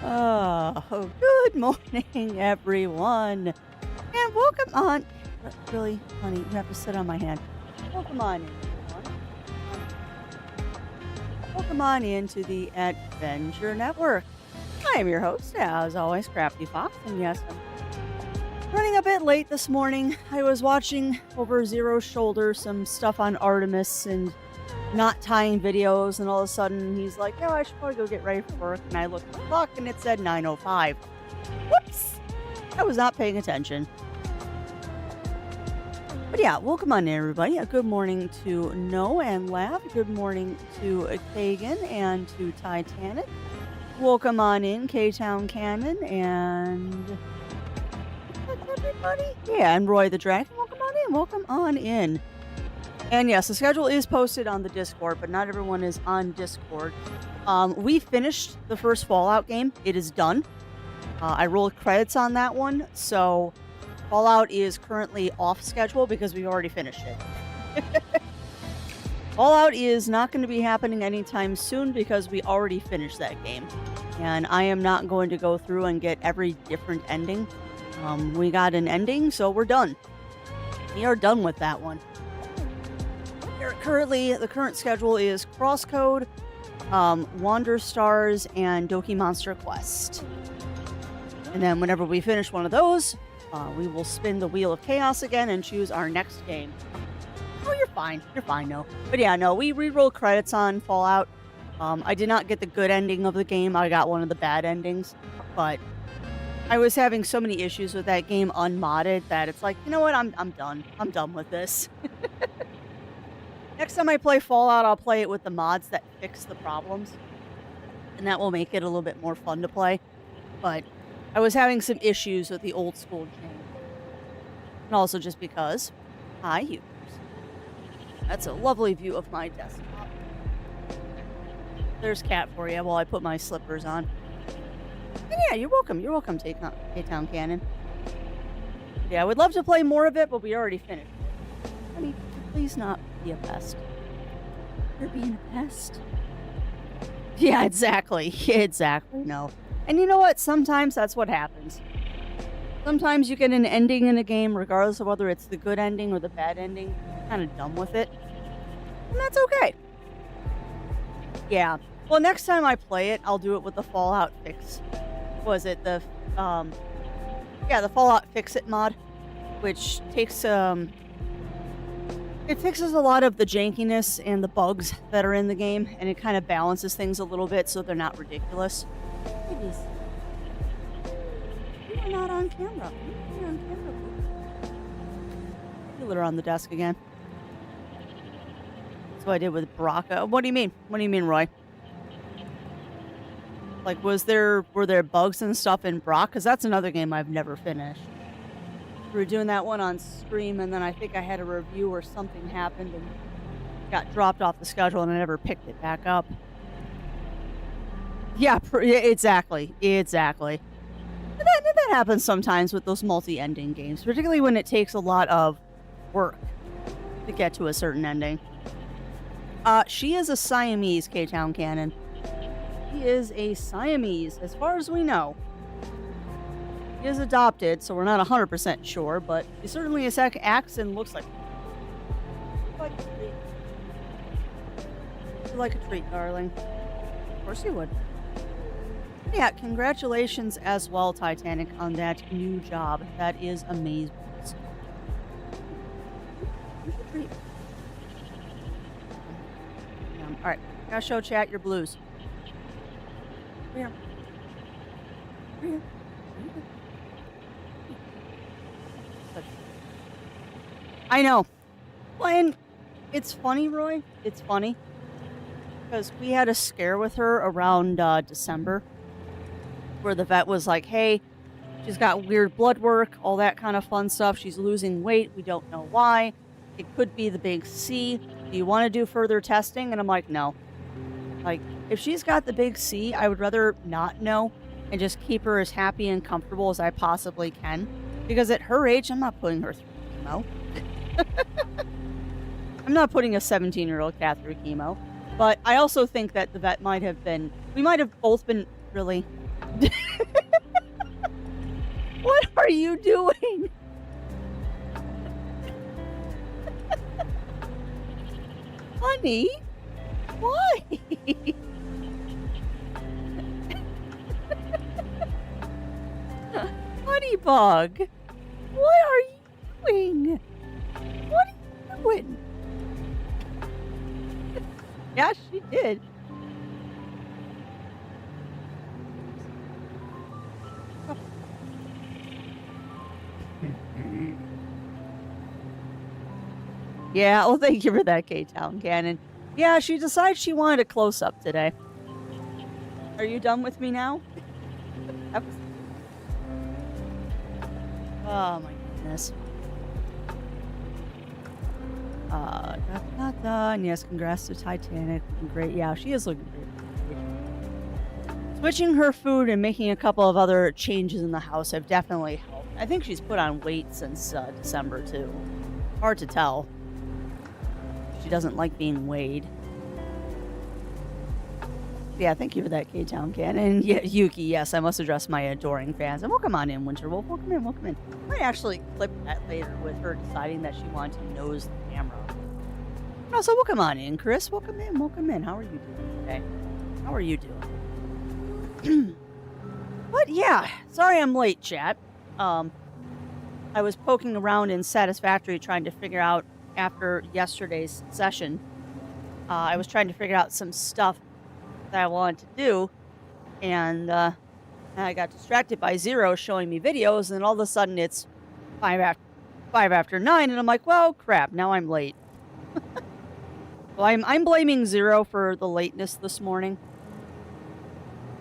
Oh, good morning, everyone, and welcome on. Really, honey, you have to sit on my hand. Welcome on in, everyone. Welcome on into the Adventure Network. I am your host, as always, Crafty Fox, and yes, I'm running a bit late this morning. I was watching over Zero's shoulder some stuff on Artemis and not tying videos, and all of a sudden he's like, "Yeah, I should probably go get ready for work." And I looked at the clock and it said 9:05. Whoops! I was not paying attention. But yeah, welcome on in, everybody. A good morning to No and Lab. Good morning to Kagan and to Titanic. Welcome on in, K-Town Cannon, and everybody. Yeah, and Roy the Dragon. Welcome on in. Welcome on in. And yes, the schedule is posted on the Discord, but not everyone is on Discord. We finished the first Fallout game. It is done. I rolled credits on that one, so Fallout is currently off schedule because we already finished it. Fallout is not going to be happening anytime soon because we already finished that game. And I am not going to go through and get every different ending. We got an ending, so we're done. We are done with that one. Currently, the current schedule is CrossCode, Wander Stars, and Doki Monster Quest. And then whenever we finish one of those, we will spin the Wheel of Chaos again and choose our next game. Oh, you're fine. You're fine, no. But yeah, no, we re-roll credits on Fallout. I did not get the good ending of the game. I got one of the bad endings. But I was having so many issues with that game unmodded that it's like, you know what? I'm done. I'm done with this. Next time I play Fallout, I'll play it with the mods that fix the problems. And that will make it a little bit more fun to play. But I was having some issues with the old school game. And also just because, hi, users. That's a lovely view of my desktop. There's Cat for you while I put my slippers on. And yeah, you're welcome. You're welcome, K-Town Cannon. Yeah, I would love to play more of it, but we already finished it. Honey, please not be a pest. You're being a pest. Yeah, exactly. Exactly, no. And you know what? Sometimes that's what happens. Sometimes you get an ending in a game, regardless of whether it's the good ending or the bad ending. You're kind of done with it. And that's okay. Yeah. Well, next time I play it, I'll do it with the Fallout Fix. Was it the, the Fallout Fix-It mod, which takes, it fixes a lot of the jankiness and the bugs that are in the game, and it kind of balances things a little bit so they're not ridiculous. Babies. You are not on camera. You're on camera. You litter on the desk again. That's what I did with Baraka. What do you mean? What do you mean, Roy? Like, were there bugs and stuff in Brock? Because that's another game I've never finished. We were doing that one on stream, and then I think I had a review or something happened and got dropped off the schedule, and I never picked it back up. Yeah, exactly. Exactly. And that happens sometimes with those multi-ending games, particularly when it takes a lot of work to get to a certain ending. She is a Siamese, K-Town Cannon. She is a Siamese, as far as we know. She is adopted, so we're not 100% sure, but she certainly acts and looks like you like a treat, darling. Of course you would. Yeah, congratulations as well, Titanic, on that new job. That is amazing. Here's a treat. Alright, gotta show chat your blues. Here. Here. I know. Well, and it's funny, Roy. It's funny. Because we had a scare with her around December. Where the vet was like, hey, she's got weird blood work, all that kind of fun stuff. She's losing weight. We don't know why. It could be the big C. Do you want to do further testing? And I'm like, no. Like, if she's got the big C, I would rather not know and just keep her as happy and comfortable as I possibly can. Because at her age, I'm not putting her through chemo. I'm not putting a 17-year-old cat through chemo. But I also think that the vet might have been... We might have both been really... What are you doing? Honey? Why? Honey bug. What are you doing? What are you doing? Yeah, she did. Yeah, well, thank you for that, K-Town Cannon. Yeah, she decided she wanted a close-up today. Are you done with me now? Oh, my goodness. And yes, congrats to Titanic. Looking great. Yeah, she is looking great. Switching her food and making a couple of other changes in the house have definitely helped. I think she's put on weight since December, too. Hard to tell. She doesn't like being weighed. Yeah, thank you for that, K-Town Cannon. Yeah, Yuki, yes, I must address my adoring fans. And welcome on in, Winterwolf. Welcome in, welcome in. I might actually clip that later with her deciding that she wanted to nose the camera. Oh, so welcome on in, Chris. Welcome in, welcome in. How are you doing today? How are you doing? But yeah, sorry I'm late, chat. I was poking around in Satisfactory trying to figure out, after yesterday's session, I was trying to figure out some stuff that I wanted to do, and I got distracted by Zero showing me videos, and all of a sudden it's 5 after 9, and I'm like, well, crap, now I'm late. Well, I'm blaming Zero for the lateness this morning.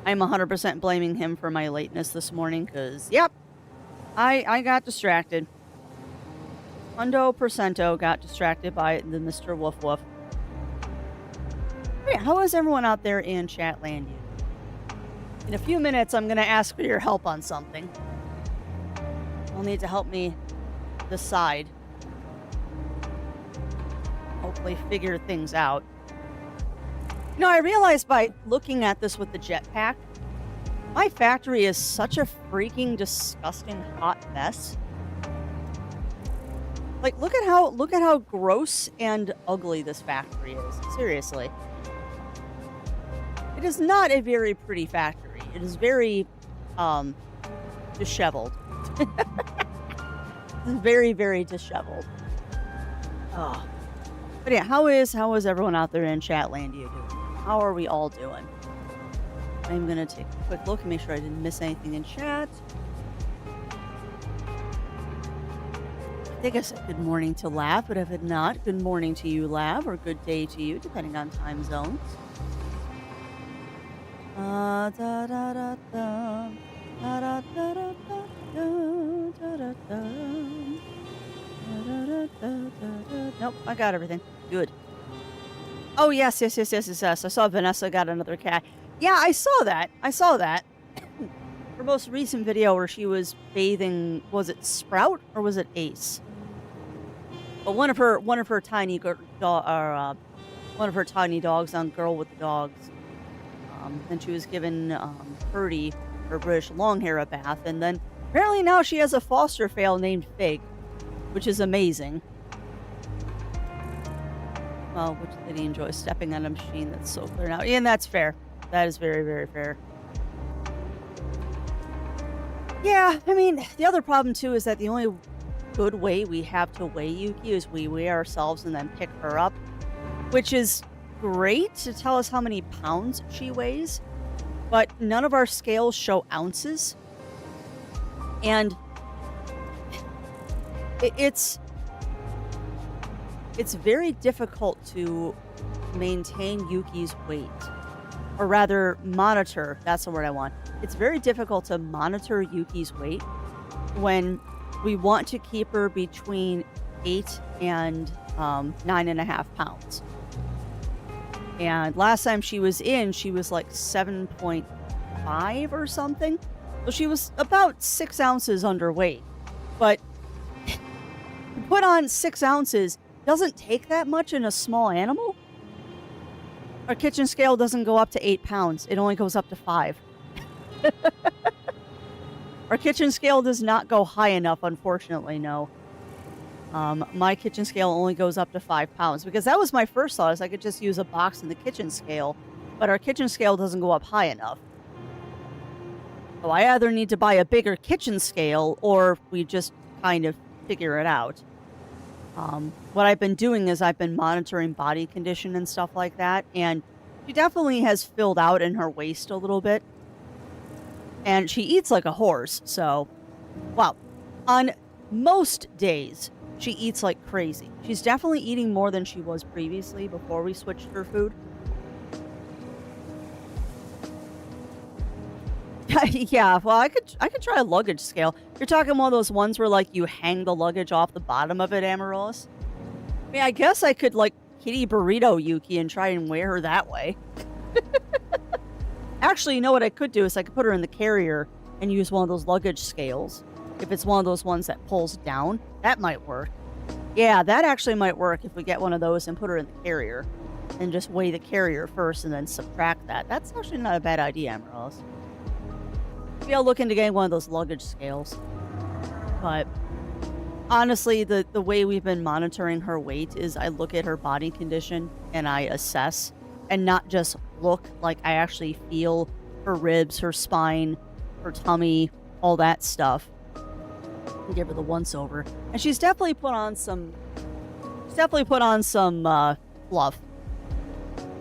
I'm 100% blaming him for my lateness this morning, because, yep, I got distracted. 100% got distracted by the Mr. Woof Woof. Yeah, how is everyone out there in chat land? In a few minutes, I'm going to ask for your help on something. You'll need to help me decide. Hopefully figure things out. You know, I realized by looking at this with the jetpack, my factory is such a freaking disgusting hot mess. Like, look at how gross and ugly this factory is. Seriously. It is not a very pretty factory. It is very, disheveled. Very, very disheveled. Oh. But yeah, how is everyone out there in Chatlandia doing? How are we all doing? I'm gonna take a quick look and make sure I didn't miss anything in chat. I think I said good morning to Lav, but if it not, good morning to you, Lav, or good day to you, depending on time zones. Nope, I got everything. Good. Oh, yes. I saw Vanessa got another cat. Yeah, I saw that. Her most recent video where she was bathing, was it Sprout or was it Ace? But one of her tiny one of her tiny dogs on Girl with the Dogs. Then she was given Purdy, her British Longhair, a bath, and then apparently now she has a foster fail named Fig, which is amazing. Well, which lady enjoys stepping on a machine that's so clear now? And that's fair. That is very, very fair. Yeah, I mean, the other problem too is that the only good way we have to weigh Yuki is we weigh ourselves and then pick her up, which is great to tell us how many pounds she weighs, but none of our scales show ounces. And it's very difficult to maintain Yuki's weight, or rather monitor. That's the word I want. It's very difficult to monitor Yuki's weight when we want to keep her between 8 and 9.5 pounds. And last time she was in, she was like 7.5 or something. So she was about 6 ounces underweight. But to put on 6 ounces doesn't take that much in a small animal. Our kitchen scale doesn't go up to 8 pounds. It only goes up to 5. Our kitchen scale does not go high enough, unfortunately, no. My kitchen scale only goes up to 5 pounds because that was my first thought is I could just use a box in the kitchen scale, but our kitchen scale doesn't go up high enough. So I either need to buy a bigger kitchen scale or we just kind of figure it out. What I've been doing is I've been monitoring body condition and stuff like that, and she definitely has filled out in her waist a little bit. And she eats like a horse, so, well, on most days, she eats like crazy. She's definitely eating more than she was previously before we switched her food. Yeah, well, I could try a luggage scale. You're talking one of those ones where, like, you hang the luggage off the bottom of it, Amaryllis? I mean, I guess I could, like, kitty burrito Yuki and try and wear her that way. Actually, you know what I could do is I could put her in the carrier and use one of those luggage scales. If it's one of those ones that pulls down, that might work. Yeah, that actually might work if we get one of those and put her in the carrier. And just weigh the carrier first and then subtract that. That's actually not a bad idea, Amaryllis. Maybe I'll look into getting one of those luggage scales. But honestly, the way we've been monitoring her weight is I look at her body condition and I assess. And not just look, like I actually feel her ribs, her spine, her tummy, all that stuff. And give her the once over. And she's definitely put on some fluff.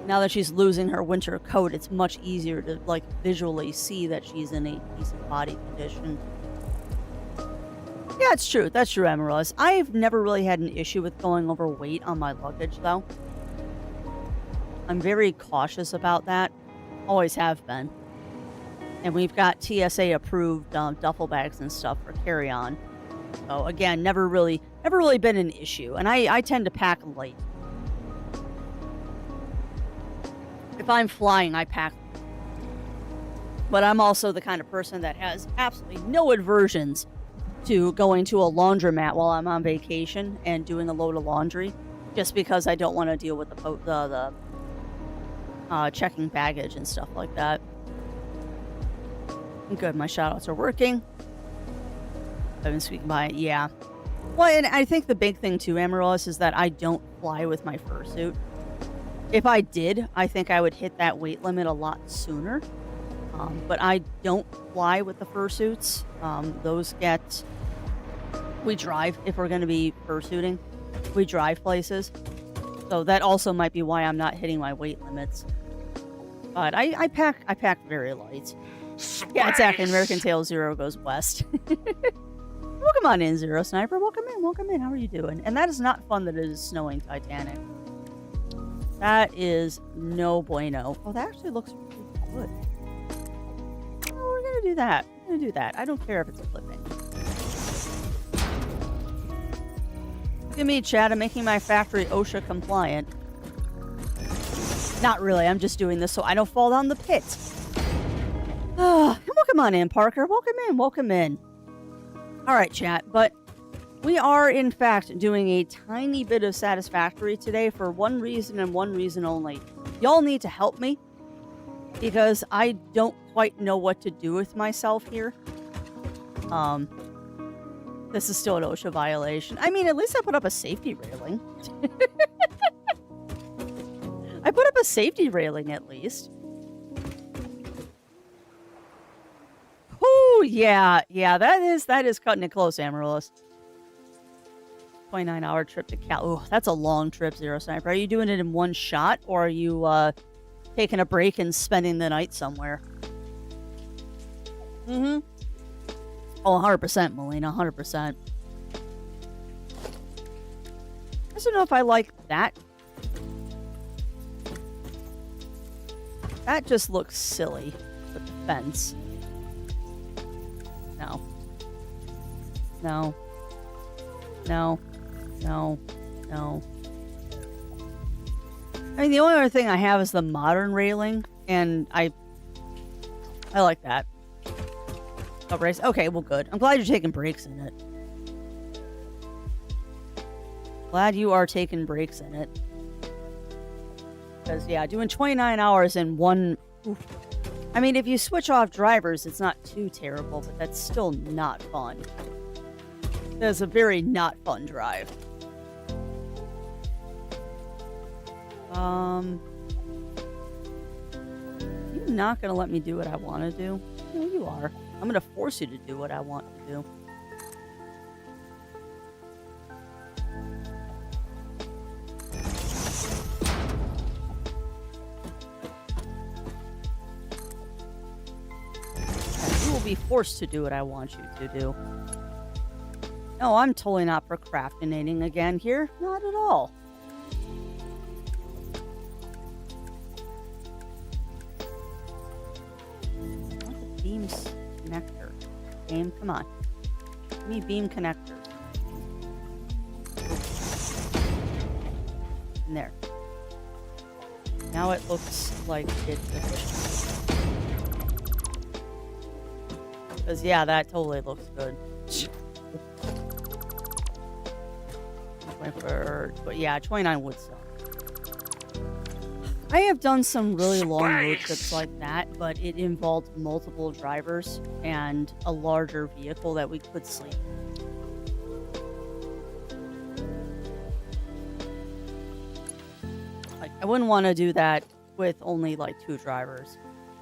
Now that she's losing her winter coat, it's much easier to like visually see that she's in a decent body condition. Yeah, it's true. That's true, Amaryllis. I've never really had an issue with going overweight on my luggage, though. I'm very cautious about that. Always have been. And we've got TSA approved duffel bags and stuff for carry-on. So again, never really been an issue. And I tend to pack light. If I'm flying, I pack. But I'm also the kind of person that has absolutely no aversions to going to a laundromat while I'm on vacation and doing a load of laundry, just because I don't want to deal with the checking baggage and stuff like that. Good, my shoutouts are working. I've been speaking by it, yeah. Well, and I think the big thing too, Amaryllis, is that I don't fly with my fursuit. If I did, I think I would hit that weight limit a lot sooner. But I don't fly with the fursuits. Those get... We drive if we're going to be fursuiting. We drive places. So that also might be why I'm not hitting my weight limits. But I pack very light. Yeah, exactly. American Tail Zero goes west. Welcome on in, Zero Sniper. Welcome in. How are you doing? And that is not fun that it is snowing Titanic. That is no bueno. Oh, that actually looks really good. Oh, we're gonna do that. I don't care if it's flipping. Look at me, Chad. I'm making my factory OSHA compliant. Not really. I'm just doing this so I don't fall down the pit. Welcome on in, Parker. Welcome in. All right, chat. But we are, in fact, doing a tiny bit of Satisfactory today for one reason and one reason only. Y'all need to help me because I don't quite know what to do with myself here. This is still an OSHA violation. I mean, at least I put up a safety railing. I put up a safety railing, at least. Oh, yeah, that is cutting it close, Amaryllis. 29-hour trip to Cal. Oh, that's a long trip, Zero Sniper. Are you doing it in one shot, or are you taking a break and spending the night somewhere? Mm-hmm. Oh, 100%, Melina, 100%. I just don't know if I like that. That just looks silly with the fence. No. No. No. No. No. I mean, the only other thing I have is the modern railing, and I like that. Oh, race. Okay, well, good. I'm glad you're taking breaks in it. Glad you are taking breaks in it. Because, yeah, doing 29 hours in one... Oof, I mean, if you switch off drivers, it's not too terrible, but that's still not fun. That's a very not fun drive. You're not gonna let me do what I want to do? No, you are. I'm gonna force you to do what I want to do. You will be forced to do what I want you to do. No, I'm totally not procrastinating again here. Not at all. Beams connector. Game, come on. Give me beam connector. In there. Now it looks like it's efficient. Because, yeah, that totally looks good. But yeah, 29 would suck. I have done some really long road trips like that, but it involved multiple drivers and a larger vehicle that we could sleep in. Like, I wouldn't want to do that with only like 2 drivers.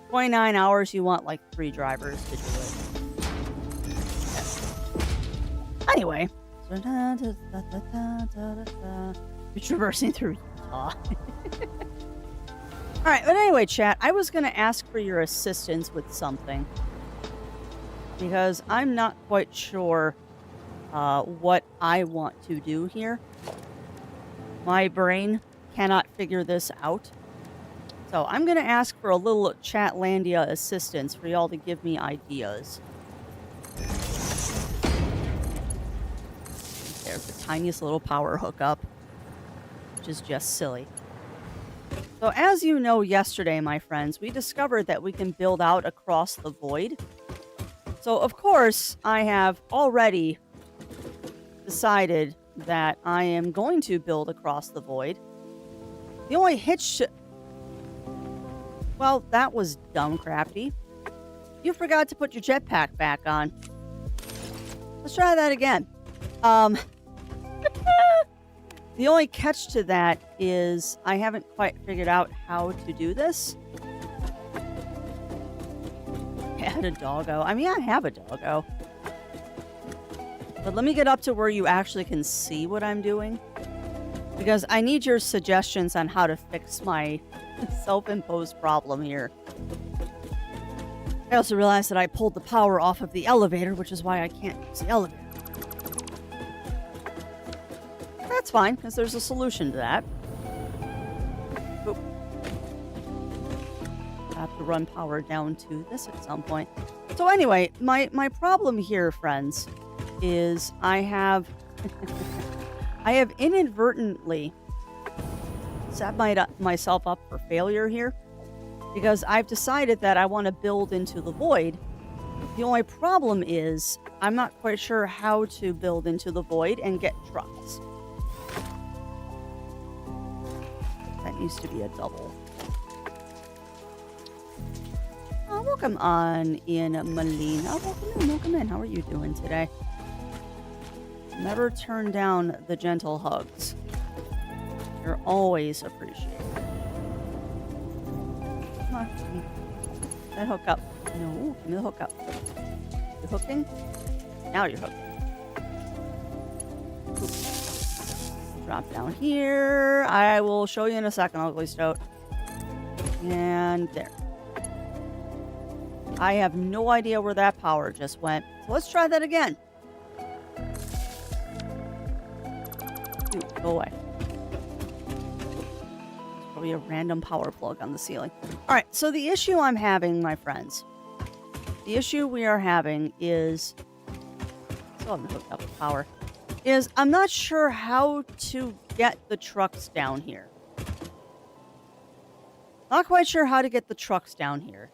29 hours, you want like 3 drivers to do it. Yeah. Anyway. You're traversing through Utah. Alright, but anyway, chat, I was going to ask for your assistance with something. Because I'm not quite sure what I want to do here. My brain cannot figure this out. So I'm going to ask for a little Chatlandia assistance for y'all to give me ideas. There's the tiniest little power hookup, which is just silly. So as you know, yesterday, my friends, we discovered that we can build out across the void. So, of course, I have already decided that I am going to build across the void. The only hitch... Well, that was dumb, Crafty. You forgot to put your jetpack back on. Let's try that again. The only catch to that is I haven't quite figured out how to do this. Add a doggo. I mean, I have a doggo. But let me get up to where you actually can see what I'm doing. Because I need your suggestions on how to fix my self-imposed problem here. I also realized that I pulled the power off of the elevator, which is why I can't use the elevator. That's fine, because there's a solution to that. Oop. I have to run power down to this at some point. So anyway, my problem here, friends, is I have inadvertently set myself up for failure here, because I've decided that I want to build into the void. The only problem is I'm not quite sure how to build into the void and get trucks. That needs to be a double. Oh, welcome on in, Melina. Welcome in. How are you doing today? Never turn down the gentle hugs. You're always appreciated. Come on. That hook up. No, give me the hook up. You're hooking? Now you're hooking. Oop. Drop down here. I will show you in a second, Ugly Stoat. And there. I have no idea where that power just went. So let's try that again. Dude, go away. There's probably a random power plug on the ceiling. Alright, so the issue I'm having, my friends. The issue we are having is... Still haven't hooked up with power. Is I'm not sure how to get the trucks down here. Not quite sure how to get the trucks down here.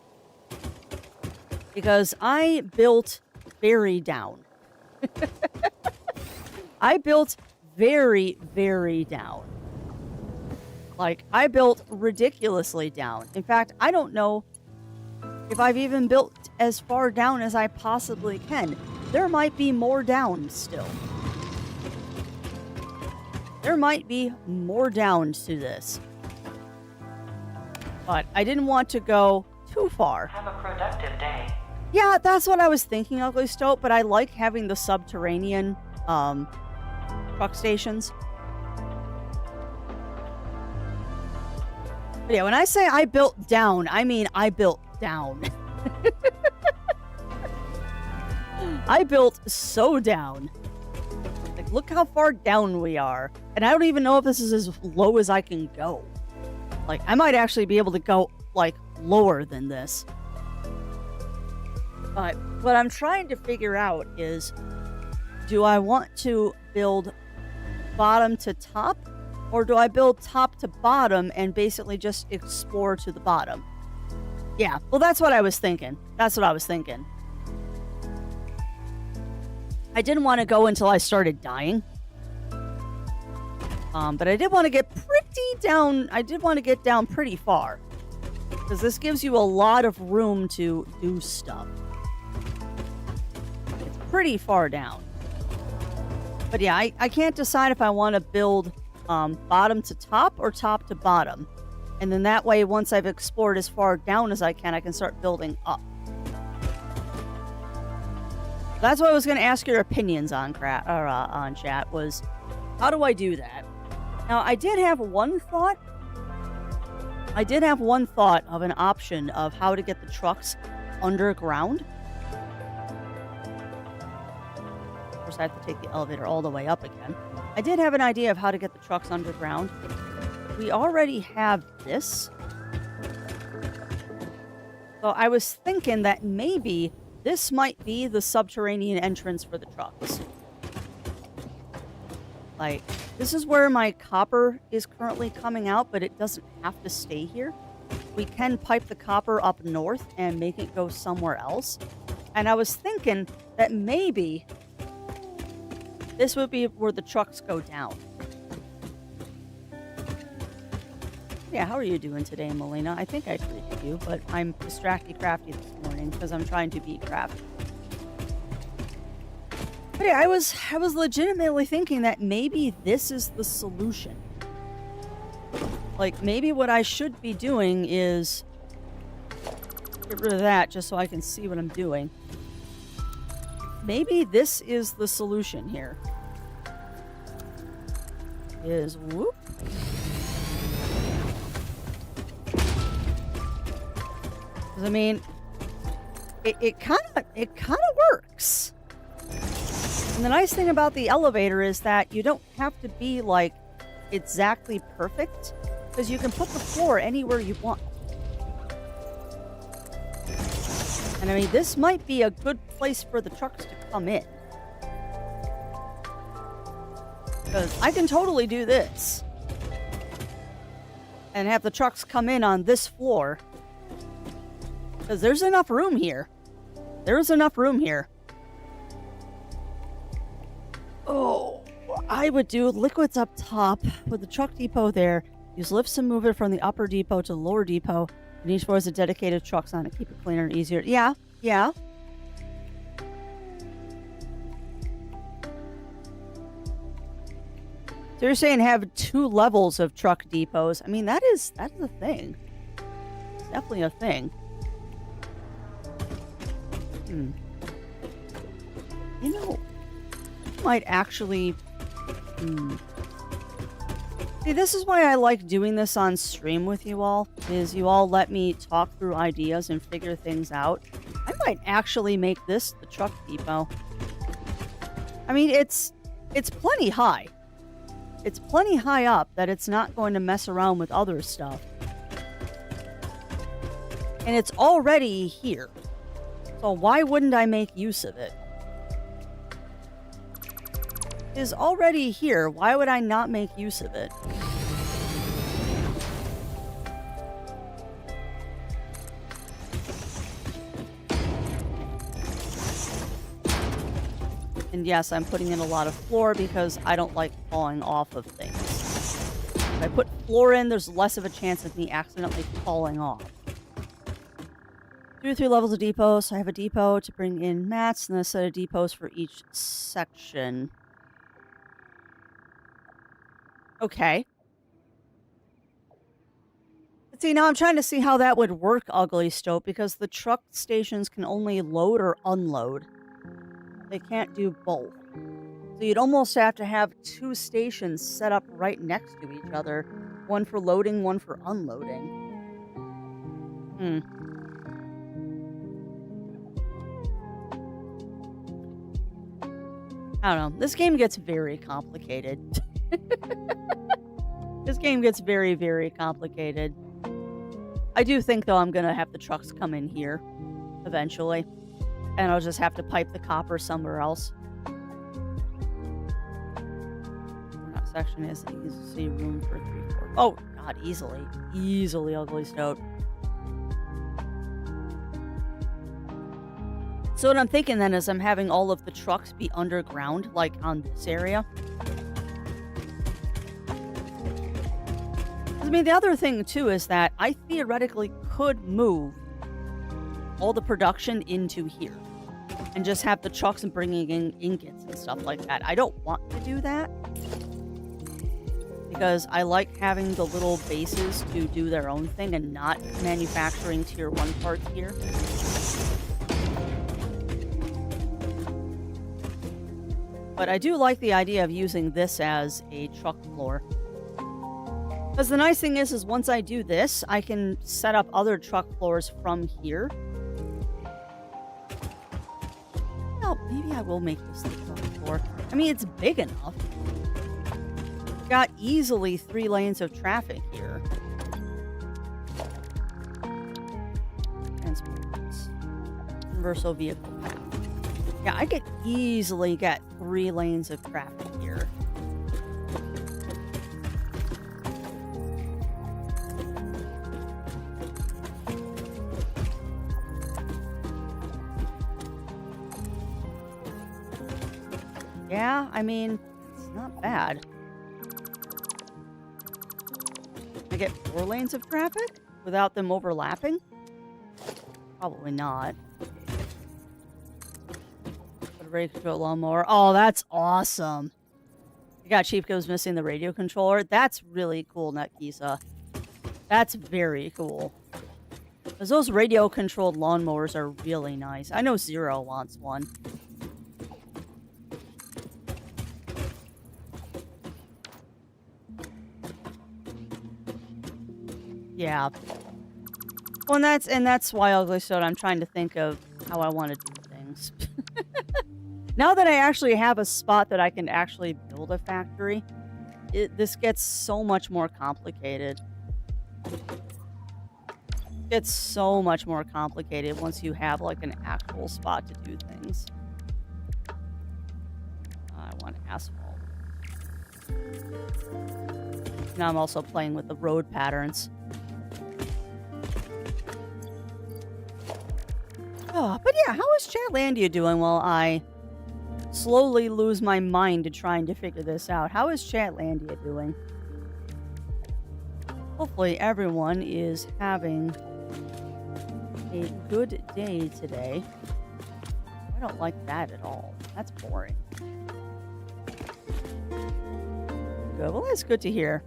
Because I built very down. I built very, very down. Like, I built ridiculously down. In fact, I don't know if I've even built as far down as I possibly can. There might be more down still. There might be more down to this. But I didn't want to go too far. Have a productive day. Yeah, that's what I was thinking, Ugly Stoat, but I like having the subterranean truck stations. But yeah, when I say I built down, I mean I built down. I built so down. Like, look how far down we are. And I don't even know if this is as low as I can go. Like, I might actually be able to go, like, lower than this. But what I'm trying to figure out is, do I want to build bottom to top? Or do I build top to bottom and basically just explore to the bottom? Yeah, well, that's what I was thinking. That's what I was thinking. I didn't want to go until I started dying. But I did want to get pretty down. I did want to get down pretty far. Because this gives you a lot of room to do stuff. It's pretty far down. But yeah, I can't decide if I want to build bottom to top or top to bottom. And then that way, once I've explored as far down as I can start building up. That's what I was going to ask your opinions on, on chat, was how do I do that? Now, I did have one thought. I did have one thought of an option of how to get the trucks underground. Of course, I have to take the elevator all the way up again. I did have an idea of how to get the trucks underground. We already have this. So I was thinking that maybe this might be the subterranean entrance for the trucks. Like, this is where my copper is currently coming out, but it doesn't have to stay here. We can pipe the copper up north and make it go somewhere else. And I was thinking that maybe this would be where the trucks go down. Yeah, how are you doing today, Melina? I think I treated you, but I'm distracty crafty this morning because I'm trying to be crafty. But yeah, I was legitimately thinking that maybe this is the solution. Like, maybe what I should be doing is get rid of that just so I can see what I'm doing. Maybe this is the solution here. Is whoop. I mean, it kind of works. And the nice thing about the elevator is that you don't have to be like exactly perfect, because you can put the floor anywhere you want. And I mean, this might be a good place for the trucks to come in. Because I can totally do this. And have the trucks come in on this floor. Because there's enough room here. There's enough room here. Oh, I would do liquids up top with the truck depot there. Use lifts to move it from the upper depot to the lower depot. And each floor has a dedicated trucks on it. Keep it cleaner and easier. Yeah, yeah. So you're saying have 2 levels of truck depots. I mean, that is a thing. It's definitely a thing. You know, might actually... See, this is why I like doing this on stream with you all, is you all let me talk through ideas and figure things out. I might actually make this the truck depot. I mean, it's plenty high. It's plenty high up that it's not going to mess around with other stuff. And it's already here. So why wouldn't I make use of it? It is already here. Why would I not make use of it? And yes, I'm putting in a lot of floor because I don't like falling off of things. If I put floor in, there's less of a chance of me accidentally falling off. 2 to 3 levels of depots. I have a depot to bring in mats and a set of depots for each section. Okay. See, now I'm trying to see how that would work, Ugly Stope, because the truck stations can only load or unload. They can't do both. So you'd almost have to have 2 stations set up right next to each other. One for loading, one for unloading. I don't know. This game gets very complicated. This game gets very, very complicated. I do think, though, I'm going to have the trucks come in here eventually. And I'll just have to pipe the copper somewhere else. That section is easy room for 3/4. Oh, God, easily. Easily, Ugly Stoat. So what I'm thinking then is I'm having all of the trucks be underground, like on this area. I mean, the other thing, too, is that I theoretically could move all the production into here and just have the trucks and bringing in ingots and stuff like that. I don't want to do that because I like having the little bases to do their own thing and not manufacturing tier 1 parts here. But I do like the idea of using this as a truck floor. Because the nice thing is once I do this, I can set up other truck floors from here. Well, maybe I will make this the truck floor. I mean, it's big enough. Got easily 3 lanes of traffic here. Transports. Universal vehicle path. Yeah, I could easily get 3 lanes of traffic here. Yeah, I mean, it's not bad. I get 4 lanes of traffic without them overlapping? Probably not. Put a radio control lawnmower. Oh, that's awesome. I got Chief goes missing the radio controller. That's really cool, Nutkisa. That's very cool. Because those radio controlled lawnmowers are really nice. I know Zero wants one. Yeah. Well, and that's why Ugly Soda, I'm trying to think of how I want to do things. Now that I actually have a spot that I can actually build a factory, this gets so much more complicated. It's so much more complicated once you have like an actual spot to do things. I want asphalt. Now I'm also playing with the road patterns. Oh, but yeah, how is Chatlandia doing while I slowly lose my mind to trying to figure this out? How is Chatlandia doing? Hopefully everyone is having a good day today. I don't like that at all. That's boring. Good. Well, that's good to hear.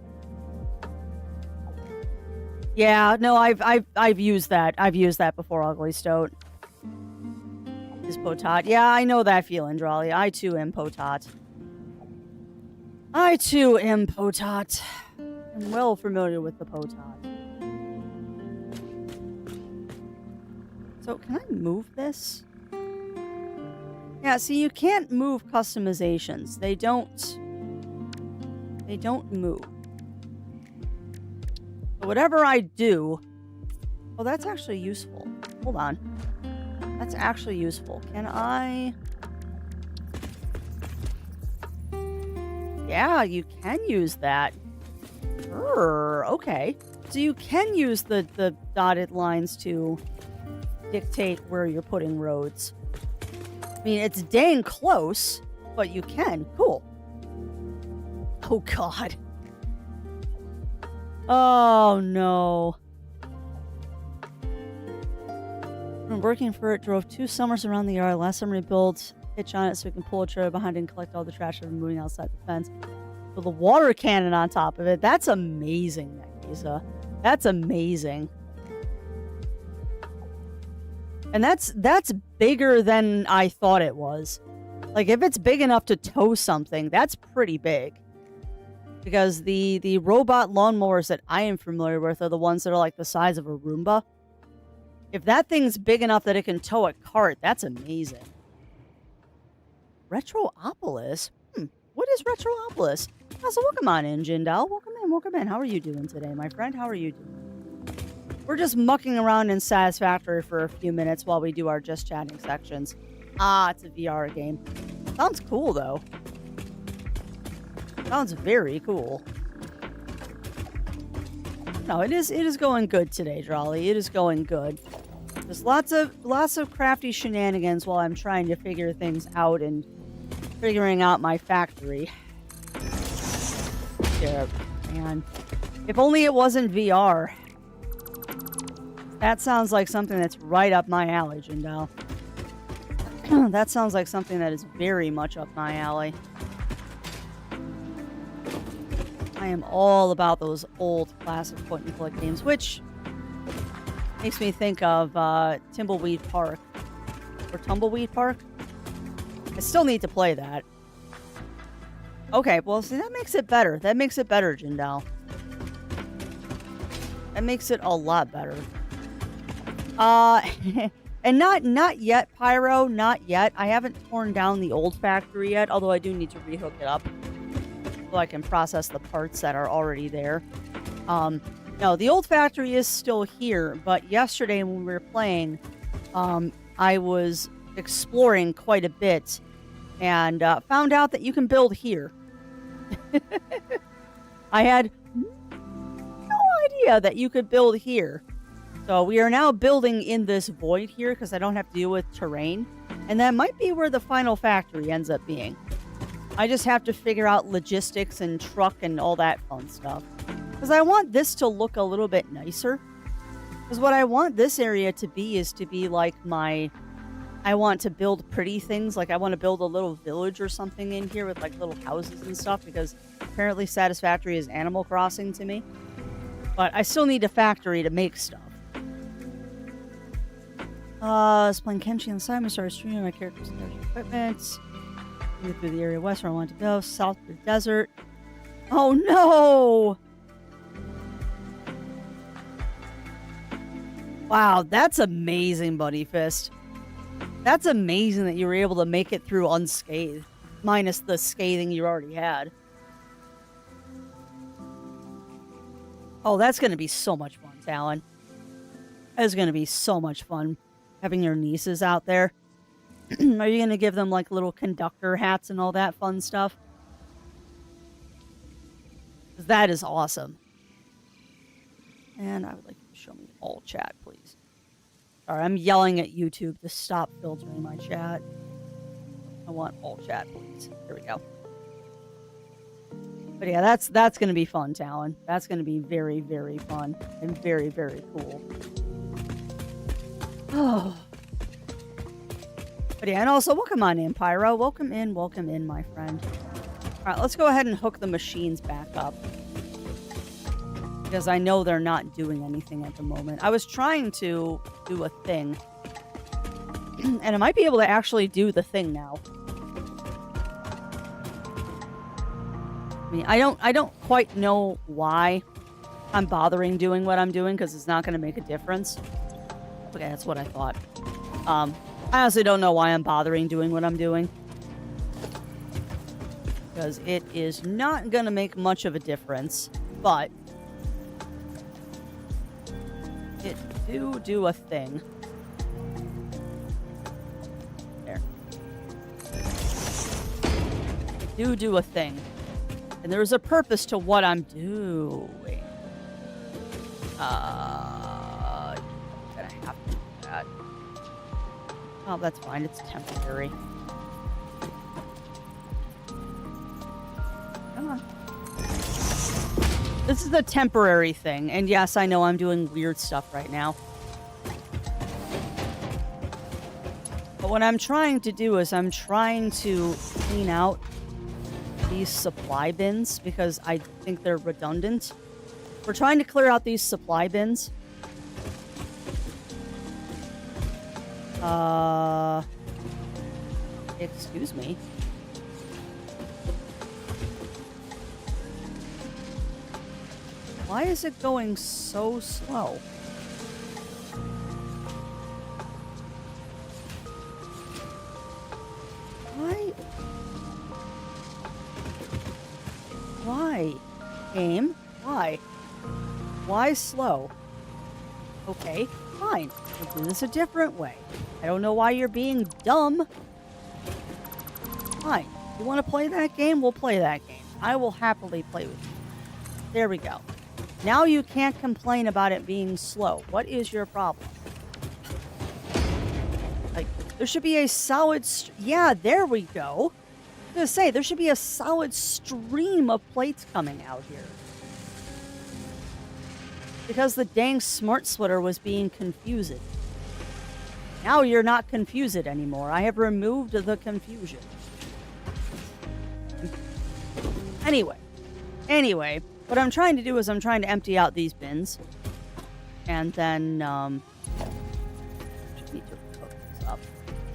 Yeah, no, I've used that. I've used that before, Ugly Stoat. Is Potat. Yeah, I know that feeling, Drawley. I too am Potat. I too am Potat. I'm well familiar with the Potat. So, can I move this? Yeah, see, you can't move customizations. They don't move. So whatever I do... Oh, that's actually useful. Hold on. That's actually useful. Can I... Yeah, you can use that. Okay. So you can use the dotted lines to dictate where you're putting roads. I mean, it's dang close, but you can. Cool. Oh, God. Oh, no. Been working for it. Drove 2 summers around the yard. Last summer we built hitch on it so we can pull a trailer behind it and collect all the trash that we're moving outside the fence. With a water cannon on top of it. That's amazing, Lisa. That's amazing. And that's bigger than I thought it was. Like, if it's big enough to tow something, that's pretty big. Because the robot lawnmowers that I am familiar with are the ones that are like the size of a Roomba. If that thing's big enough that it can tow a cart, that's amazing. Retroopolis? What is Retroopolis? Oh, so welcome on in, Jindal. Welcome in, welcome in. How are you doing today, my friend? How are you doing? We're just mucking around in Satisfactory for a few minutes while we do our just chatting sections. Ah, it's a VR game. Sounds cool, though. Sounds very cool. No, it is going good today, Drawley. It is going good. There's lots of crafty shenanigans while I'm trying to figure things out and figuring out my factory. Yeah, man. If only it wasn't VR. That sounds like something that's right up my alley, Jindal. That sounds like something that is very much up my alley. I am all about those old classic point-and-click games, which makes me think of Tumbleweed Park. Or Tumbleweed Park? I still need to play that. Okay, well, see, that makes it better. That makes it better, Jindal. That makes it a lot better. And not yet, Pyro. Not yet. I haven't torn down the old factory yet, although I do need to rehook it up so I can process the parts that are already there. No, the old factory is still here, but yesterday when we were playing, I was exploring quite a bit and found out that you can build here. I had no idea that you could build here. So we are now building in this void here because I don't have to deal with terrain. And that might be where the final factory ends up being. I just have to figure out logistics and truck and all that fun stuff. Because I want this to look a little bit nicer. Because what I want this area to be is to be like my... I want to build pretty things. Like I want to build a little village or something in here with like little houses and stuff. Because apparently Satisfactory is Animal Crossing to me. But I still need a factory to make stuff. I was playing Kenshi on the side. I started streaming my character's equipment. Move through the area west where I want to go. South to the desert. Oh no! Wow, that's amazing, Buddy Fist. That's amazing that you were able to make it through unscathed. Minus the scathing you already had. Oh, that's going to be so much fun, Talon. That is going to be so much fun. Having your nieces out there. Are you going to give them like little conductor hats and all that fun stuff? That is awesome. And I would like you to show me all chat, please. Sorry, I'm yelling at YouTube to stop filtering my chat. I want all chat, please. There we go. But yeah, that's going to be fun, Talon. That's going to be very, very fun and very, very cool. Oh. But yeah, and also, welcome on in, Pyro. Welcome in, my friend. Alright, let's go ahead and hook the machines back up. Because I know they're not doing anything at the moment. I was trying to do a thing. And I might be able to actually do the thing now. I mean, I don't quite know why I'm bothering doing what I'm doing, because it's not going to make a difference. Okay, that's what I thought. I honestly don't know why I'm bothering doing what I'm doing. Because it is not going to make much of a difference. But it do a thing. There. It do a thing. And there's a purpose to what I'm doing. I'm gonna have to do that. Oh, that's fine. It's temporary. Come on. This is a temporary thing. And yes, I know I'm doing weird stuff right now. But what I'm trying to do is I'm trying to clean out these supply bins because I think they're redundant. We're trying to clear out these supply bins. Excuse me. Why is it going so slow? Why? Game? Why? Why slow? Okay, fine. We'll do this a different way. I don't know why you're being dumb. Fine. You want to play that game? We'll play that game. I will happily play with you. There we go. Now you can't complain about it being slow. What is your problem? Like, there should be a solid... yeah, there we go. I was going to say, there should be a solid stream of plates coming out here. Because the dang smart splitter was being confused. Now you're not confused anymore. I have removed the confusion. Anyway, what I'm trying to do is I'm trying to empty out these bins. And then, need to cook this up.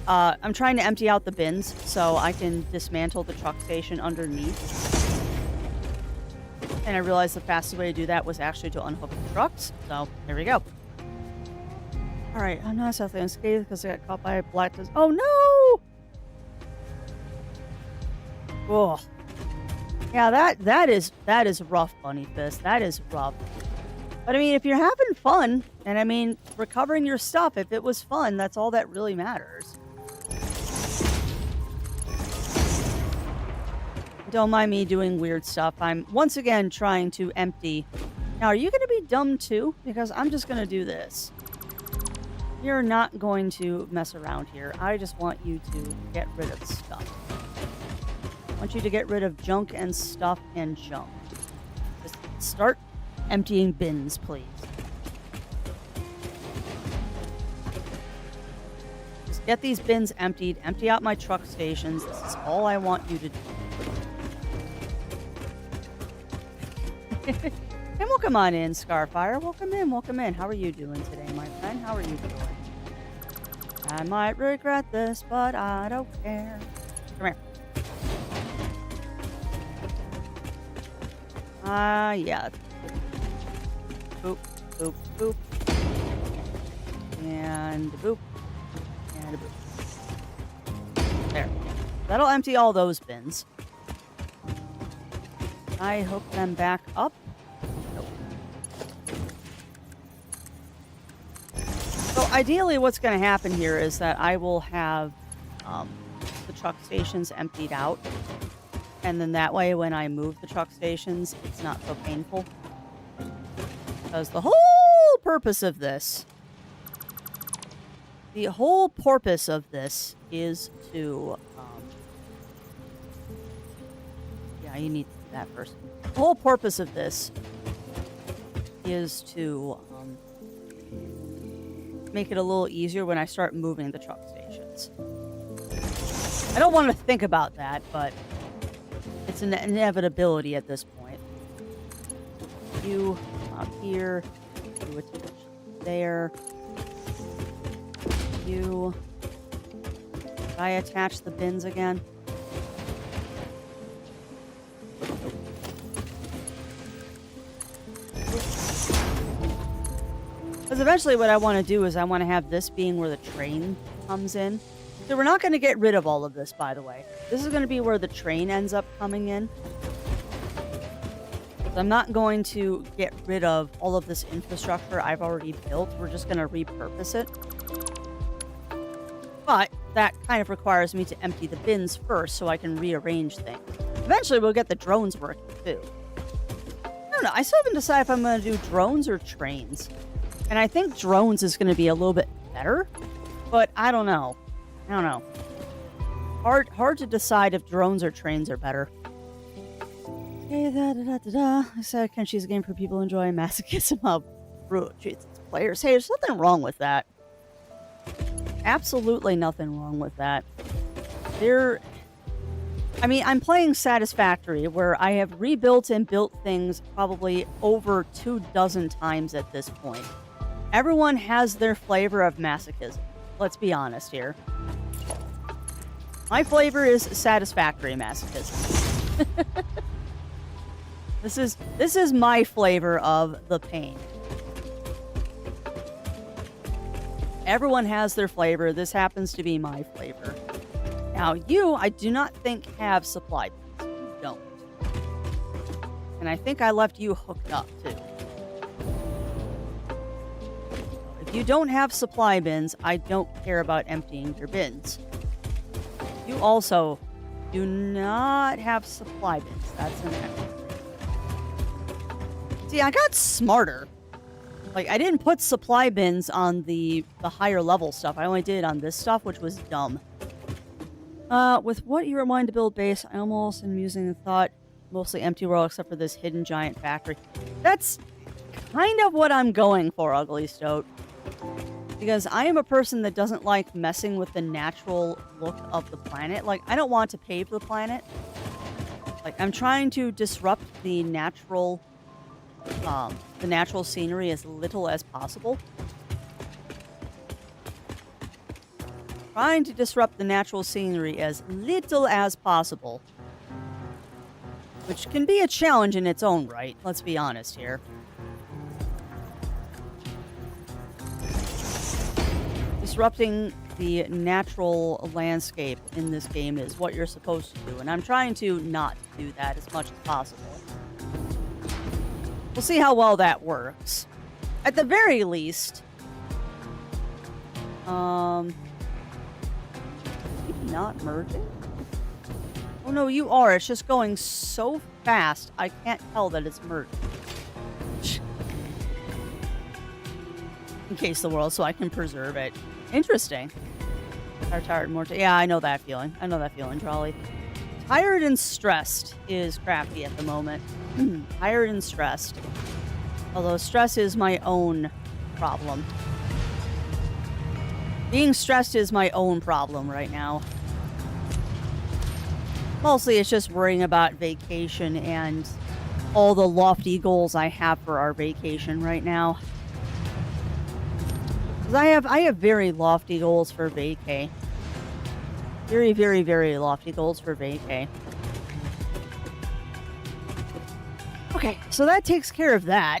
I'm trying to empty out the bins so I can dismantle the truck station underneath. And I realized the fastest way to do that was actually to unhook the trucks. So, there we go. Alright, I'm not sadly unscathed because I got caught by a black... oh, no! Oh. Yeah, that is rough, Bunny Fist. That is rough. But I mean, if you're having fun, and I mean, recovering your stuff, if it was fun, that's all that really matters. Don't mind me doing weird stuff. I'm once again trying to empty. Now, are you going to be dumb too? Because I'm just going to do this. You're not going to mess around here. I just want you to get rid of stuff. I want you to get rid of junk and stuff and junk. Just start emptying bins, please. Just get these bins emptied. Empty out my truck stations. This is all I want you to do. And welcome on in, Scarfire. Welcome in, welcome in. How are you doing today, my friend? How are you doing? I might regret this, but I don't care. Come here. Yeah. Boop, boop, boop. And a boop. And a boop. There. That'll empty all those bins. I hook them back up. Nope. So ideally what's going to happen here is that I will have the truck stations emptied out. And then that way when I move the truck stations, it's not so painful. Because the whole purpose of this... the whole purpose of this is to... yeah, you need... that first. The whole purpose of this is to make it a little easier when I start moving the truck stations. I don't want to think about that, but it's an inevitability at this point. You up here, you attach there. You. Did I attach the bins again? Because eventually what I want to do is I want to have this being where the train comes in. So we're not going to get rid of all of this, by the way. This is going to be where the train ends up coming in. So I'm not going to get rid of all of this infrastructure I've already built. We're just going to repurpose it. But that kind of requires me to empty the bins first so I can rearrange things. Eventually we'll get the drones working too. I don't know. I still haven't decided if I'm going to do drones or trains. And I think drones is going to be a little bit better, but I don't know. Hard to decide if drones or trains are better. Okay, I said, can she's a game for people enjoying masochism of players. Hey, there's nothing wrong with that. absolutely nothing wrong with that. I mean, I'm playing Satisfactory, where I have rebuilt and built things probably over 24 times at this point. Everyone has their flavor of masochism. Let's be honest here. My flavor is satisfactory masochism. This is my flavor of the pain. Everyone has their flavor. This happens to be my flavor. Now, you, I do not think have supply bins. You don't. And I think I left you hooked up, too. If you don't have supply bins, I don't care about emptying your bins. You also do not have supply bins. That's an extra. See, I got smarter. Like, I didn't put supply bins on the higher level stuff. I only did it on this stuff, which was dumb. With what you remind to build base, I almost am using the thought mostly empty world except for this hidden giant factory. That's kind of what I'm going for, Ugly Stoat. Because I am a person that doesn't like messing with the natural look of the planet. Like, I don't want to pave the planet. Like, I'm trying to disrupt the natural scenery as little as possible. Trying to disrupt the natural scenery as little as possible. Which can be a challenge in its own right, let's be honest here. Disrupting the natural landscape in this game is what you're supposed to do, and I'm trying to not do that as much as possible. We'll see how well that works. At the very least, not merging? Oh no, you are. It's just going so fast, I can't tell that it's merging. Encase the world so I can preserve it. Interesting. Tired more. Yeah, I know that feeling. I know that feeling, Trolley. Tired and stressed is crafty at the moment. Tired and stressed. Although stress is my own problem. Being stressed is my own problem right now. Mostly it's just worrying about vacation and all the lofty goals I have for our vacation right now. Because I have very lofty goals for vacay. Very, very, very lofty goals for vacay. Okay, so that takes care of that.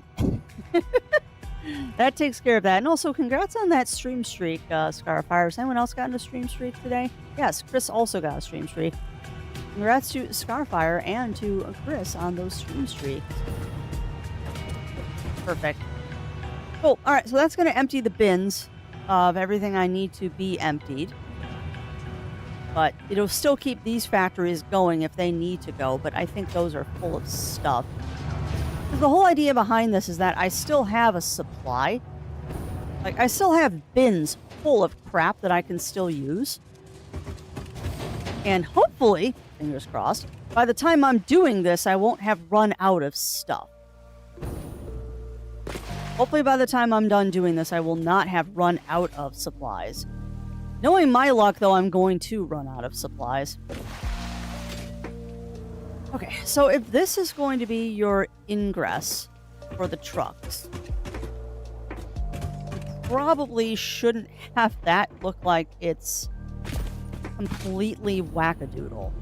That takes care of that. And also, congrats on that stream streak, Scarfire. Has anyone else gotten a stream streak today? Yes, Chris also got a stream streak. Congrats to Scarfire and to Chris on those stream streaks. Perfect. Cool. All right, so that's going to empty the bins of everything I need to be emptied. But it'll still keep these factories going if they need to go, but I think those are full of stuff. The whole idea behind this is that I still have a supply. Like, I still have bins full of crap that I can still use. And hopefully, fingers crossed, by the time I'm doing this, I won't have run out of stuff. Hopefully by the time I'm done doing this, I will not have run out of supplies. Knowing my luck, though, I'm going to run out of supplies. Okay, so if this is going to be your ingress for the trucks, you probably shouldn't have that look like it's completely wackadoodle.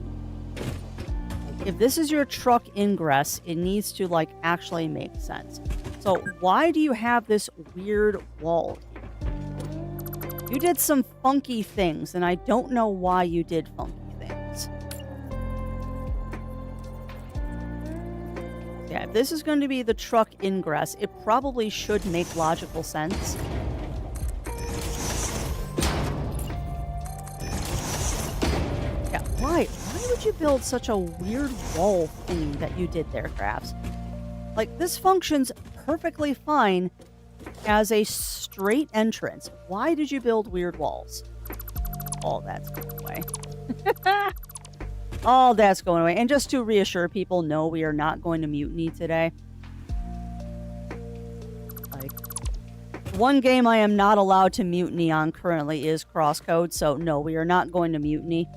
If this is your truck ingress, it needs to, like, actually make sense. So why do you have this weird wall here? You did some funky things, and I don't know why you did funky things. Yeah, if this is going to be the truck ingress, it probably should make logical sense. Yeah, why? Why would you build such a weird wall thing that you did there, Crafts? Like, this functions perfectly fine as a straight entrance. Why did you build weird walls? All that's going away. All that's going away. And just to reassure people, no, we are not going to mutiny today. Like, One game I am not allowed to mutiny on currently is CrossCode, so no, we are not going to mutiny.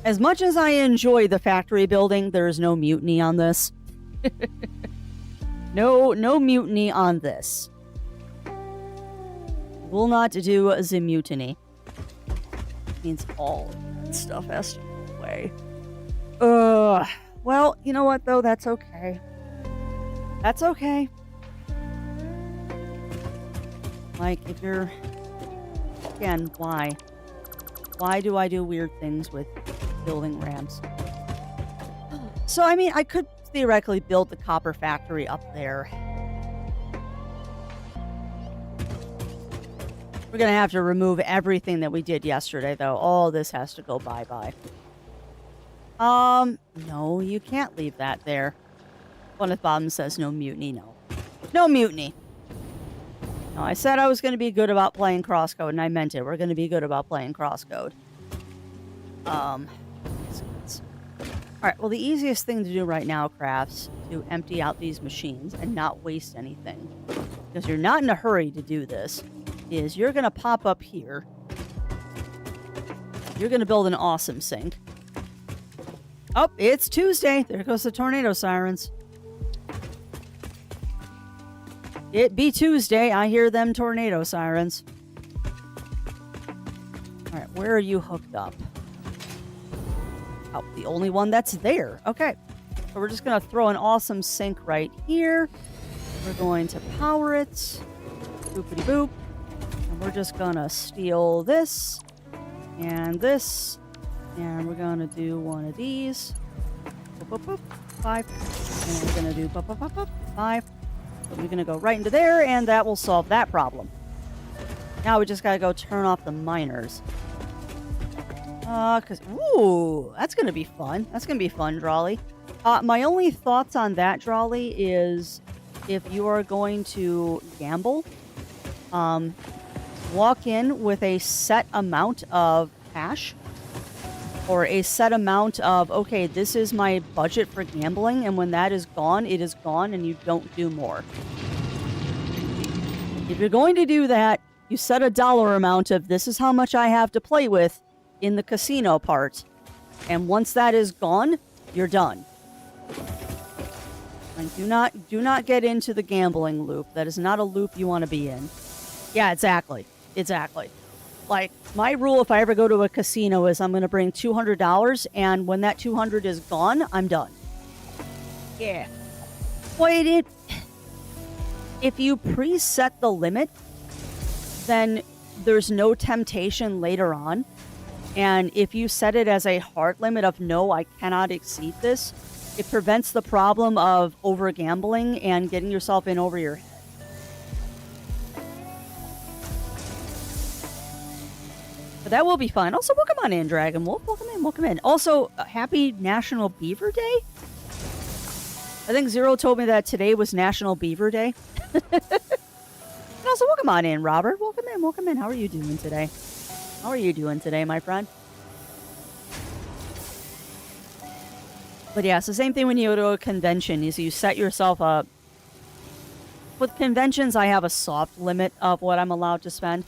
As much as I enjoy the factory building, there is no mutiny on this. No mutiny on this. Will not do the mutiny. Means all of that stuff has to go away. Well, you know what though? That's okay. That's okay. Like, if you're... Again, why? Why do I do weird things with building ramps? So, I mean, I could theoretically build the copper factory up there. We're gonna have to remove everything that we did yesterday, though. All this has to go bye-bye. No, you can't leave that there. One at the bottom says no mutiny, no. No mutiny. No, I said I was going to be good about playing CrossCode, and I meant it. We're going to be good about playing CrossCode. Alright, well, the easiest thing to do right now, Crafts, to empty out these machines and not waste anything, because you're not in a hurry to do this, is you're going to pop up here. You're going to build an awesome sink. Oh, it's Tuesday. There goes the tornado sirens. It be Tuesday. I hear them tornado sirens. All right, where are you hooked up? Oh, the only one that's there. Okay. So we're just going to throw an awesome sink right here. We're going to power it. Boopity boop. And we're just going to steal this and this. And we're going to do one of these. Boop, boop, boop. 5. And we're going to do boop, boop, boop, boop. 5. So we're going to go right into there, and that will solve that problem. Now we just got to go turn off the miners. Ooh, that's going to be fun. That's going to be fun, Drawley. My only thoughts on that, Drawley, is if you are going to gamble, walk in with a set amount of cash. Or a set amount of, okay, this is my budget for gambling, and when that is gone, it is gone, and you don't do more. If you're going to do that, you set a dollar amount of, this is how much I have to play with in the casino part. And once that is gone, you're done. And do not get into the gambling loop. That is not a loop you want to be in. Yeah, exactly. Exactly. Like, my rule if I ever go to a casino is I'm going to bring $200, and when that $200 is gone, I'm done. Yeah. Wait, if you preset the limit, then there's no temptation later on. And if you set it as a hard limit of, no, I cannot exceed this, it prevents the problem of over-gambling and getting yourself in over your head. That will be fun. Also, welcome on in, Dragon Wolf. Welcome in, welcome in. Also, happy National Beaver Day. I think Zero told me that today was National Beaver Day. And also, welcome on in, Robert. Welcome in, welcome in. How are you doing today? How are you doing today, my friend? But yeah, it's the same thing when you go to a convention, is you set yourself up. With conventions, I have a soft limit of what I'm allowed to spend.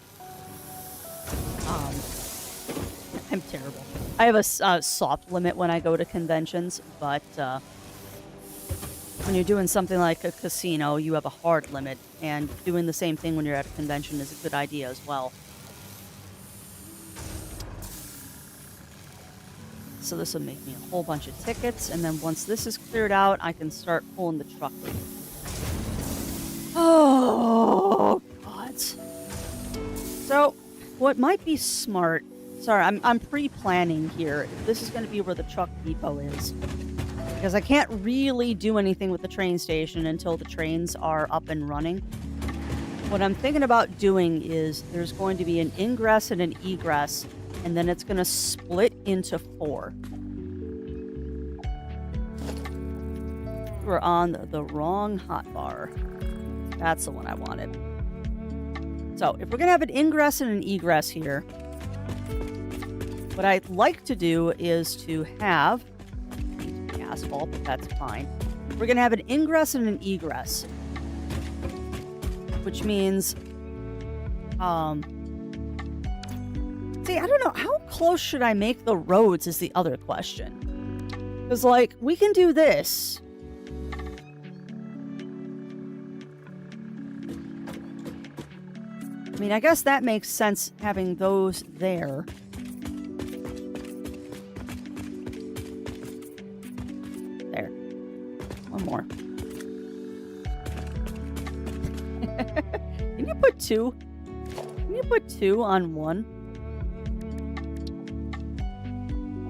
I'm terrible. I have a soft limit when I go to conventions, but when you're doing something like a casino, you have a hard limit, and doing the same thing when you're at a convention is a good idea as well. So this will make me a whole bunch of tickets, and then once this is cleared out, I can start pulling the truck. Oh, God. So, what might be smart... Sorry, I'm pre-planning here. This is going to be where the truck depot is. Because I can't really do anything with the train station until the trains are up and running. What I'm thinking about doing is there's going to be an ingress and an egress, and then it's going to split into 4. We're on the wrong hotbar. That's the one I wanted. So, if we're going to have an ingress and an egress here, what I'd like to do is to have asphalt, but that's fine. We're going to have an ingress and an egress. which means, see, I don't know. How close should I make the roads is the other question. Because, like, we can do this. I mean, I guess that makes sense having those there. There. One more. Can you put two? Can you put two on one?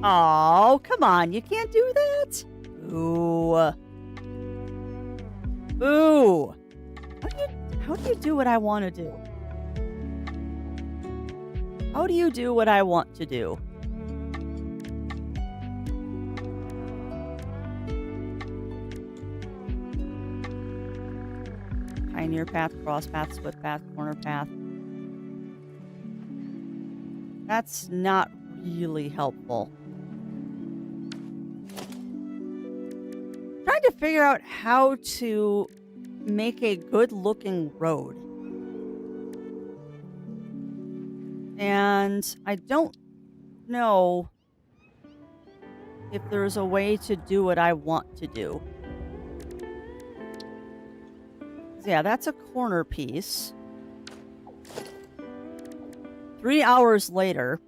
Oh, come on. You can't do that? Ooh. Ooh. How do you do what I want to do? How do you do what I want to do? Pioneer path, cross path, split path, corner path. That's not really helpful. Trying to figure out how to make a good looking road. And I don't know if there's a way to do what I want to do. Yeah, that's a corner piece. 3 hours later.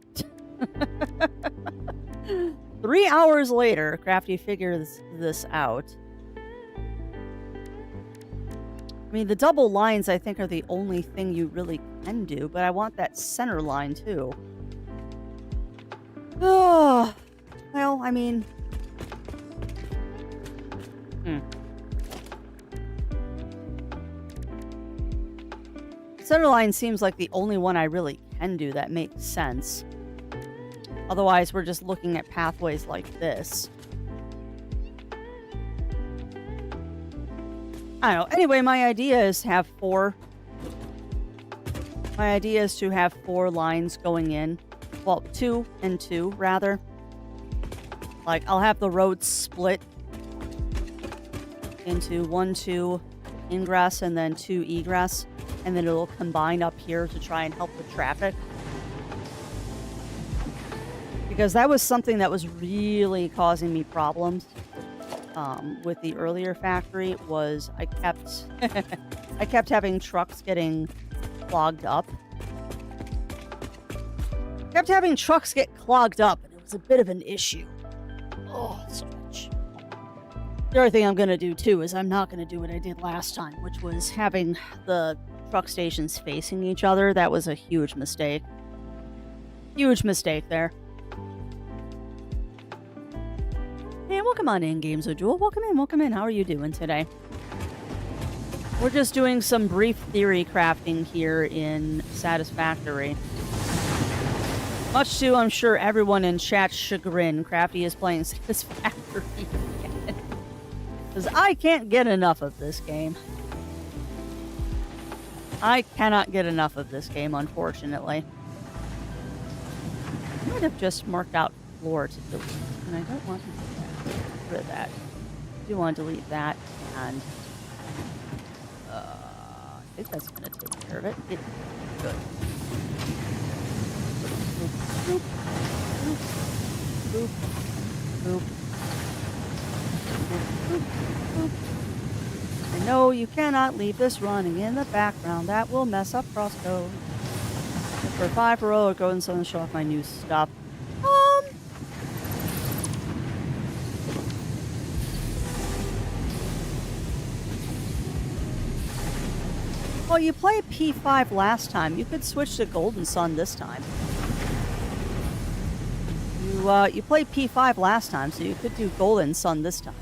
3 hours later, Crafty figures this out. I mean, the double lines, I think, are the only thing you really can do, but I want that center line, too. Oh, well, I mean... Center line seems like the only one I really can do that makes sense. Otherwise, we're just looking at pathways like this. I don't know. Anyway, my idea is to have four. My idea is to have 4 lines going in. Well, 2 and 2, rather. Like, I'll have the road split into 1, 2 ingress and then 2 egress. And then it'll combine up here to try and help with traffic. Because that was something that was really causing me problems. With the earlier factory was I kept having trucks getting clogged up. Kept having trucks get clogged up, and it was a bit of an issue. Oh, stretch. The other thing I'm going to do, too, is I'm not going to do what I did last time, which was having the truck stations facing each other. That was a huge mistake. Huge mistake there. Hey, welcome on in, Games with Jewel. Welcome in, welcome in. How are you doing today? We're just doing some brief theory crafting here in Satisfactory. Much to, I'm sure, everyone in chat's chagrin, Crafty is playing Satisfactory again. Because I can't get enough of this game. I cannot get enough of this game, unfortunately. I might have just marked out floor to delete, and I don't want to do that. Get rid of that. I do want to delete that, and I think that's going to take care of it. Good. Boop, boop, boop, boop, boop, boop, boop. I know you cannot leave this running in the background. That will mess up CrossCode. For 5 for roll, go and show off my new stuff. Well, you played P5 last time. You could switch to Golden Sun this time. You played P5 last time, so you could do Golden Sun this time.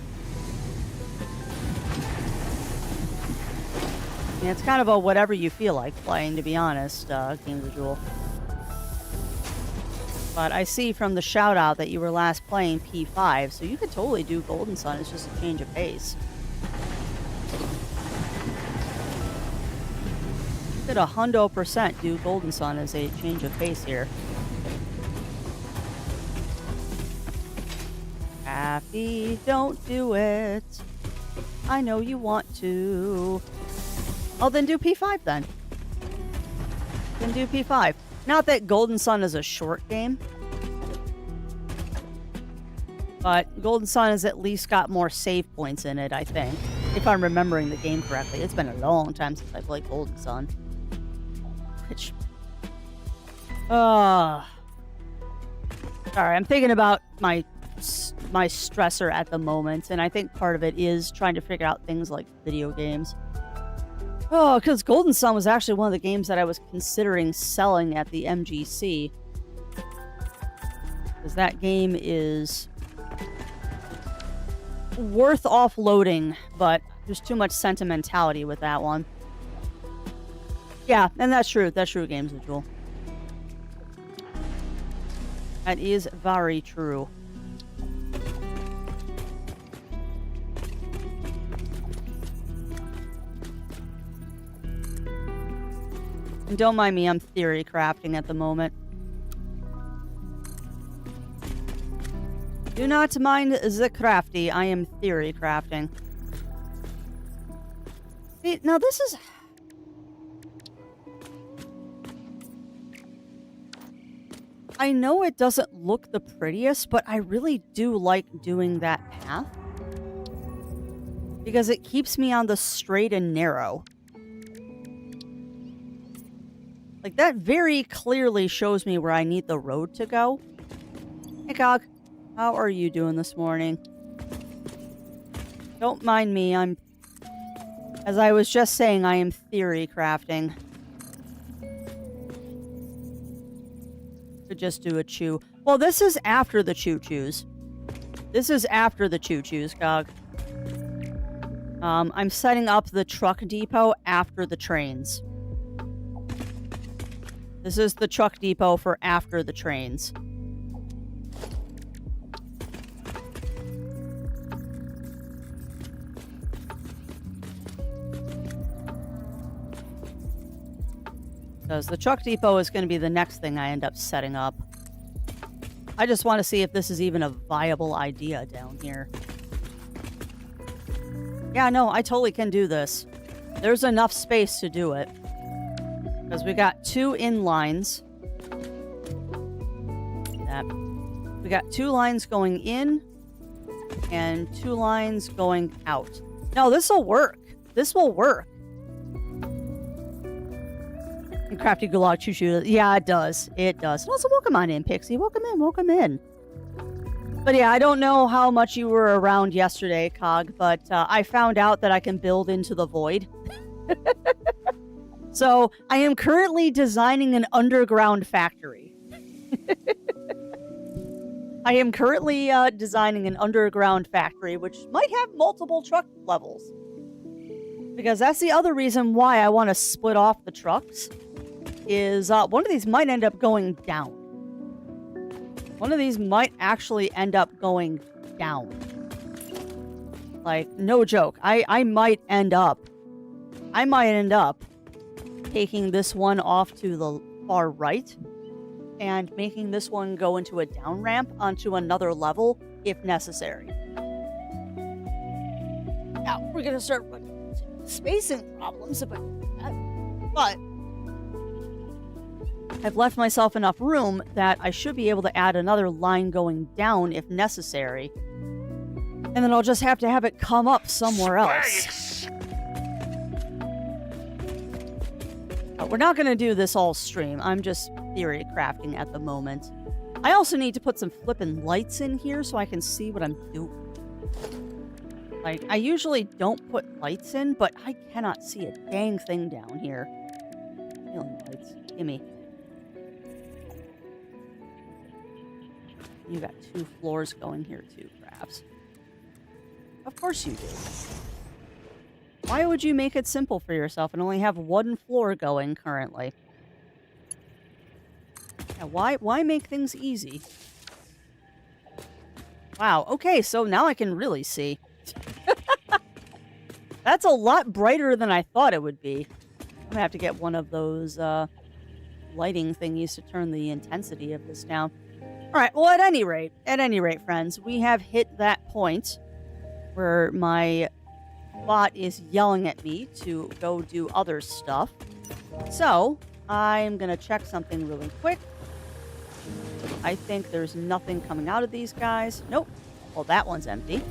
Yeah, it's kind of a whatever you feel like playing, to be honest, Games of Jewel. But I see from the shout-out that you were last playing P5, so you could totally do Golden Sun. It's just a change of pace. You could 100% do Golden Sun as a change of pace here. Happy, don't do it. I know you want to. Oh, then do P5 then. Then do P5. Not that Golden Sun is a short game. But Golden Sun has at least got more save points in it, I think. If I'm remembering the game correctly. It's been a long time since I played Golden Sun. Which... Sorry, I'm thinking about my stressor at the moment. And I think part of it is trying to figure out things like video games. Oh, because Golden Sun was actually one of the games that I was considering selling at the MGC. Because that game is... worth offloading, but there's too much sentimentality with that one. Yeah, and that's true. That's true, Games Visual. That is very true. And don't mind me, I'm theory crafting at the moment. Do not mind the crafty. I am theory crafting. See, now this is... I know it doesn't look the prettiest, but I really do like doing that path. Because it keeps me on the straight and narrow. Like, that very clearly shows me where I need the road to go. Hey, Cog. How are you doing this morning? Don't mind me, as I was just saying, I am theory crafting. Could just do a chew. Well, this is after the choo-choos. This is after the choo-choos, Cog. I'm setting up the truck depot after the trains. This is the truck depot for after the trains. Because the truck depot is going to be the next thing I end up setting up. I just want to see if this is even a viable idea down here. Yeah, no, I totally can do this. There's enough space to do it. Because we got 2 inlines. We got 2 lines going in and 2 lines going out. No, this will work. This will work. And Crafty Gulag Choo-Choo. Yeah, it does. It does. Also, welcome on in, Pixie. Welcome in. Welcome in. But yeah, I don't know how much you were around yesterday, Cog, but I found out that I can build into the void. So, I am currently designing an underground factory. I am currently designing an underground factory, which might have multiple truck levels. Because that's the other reason why I want to split off the trucks. Is one of these might end up going down. One of these might actually end up going down. Like, no joke. I might end up taking this one off to the far right and making this one go into a down ramp onto another level if necessary. Now, we're going to start with spacing problems about that. But I've left myself enough room that I should be able to add another line going down if necessary. And then I'll just have to have it come up somewhere else. But we're not going to do this all stream. I'm just theory crafting at the moment. I also need to put some flippin' lights in here so I can see what I'm doing. Like, I usually don't put lights in, but I cannot see a dang thing down here. Ceiling lights. Gimme. You got 2 floors going here too, Crafts. Of course you do. Why would you make it simple for yourself and only have 1 floor going currently? Yeah, why make things easy? Wow, okay, so now I can really see. That's a lot brighter than I thought it would be. I'm gonna have to get one of those lighting thingies to turn the intensity of this down. Alright, well, at any rate, friends, we have hit that point where my bot is yelling at me to go do other stuff. So I'm going to check something really quick. I think there's nothing coming out of these guys. Nope. Well, that one's empty.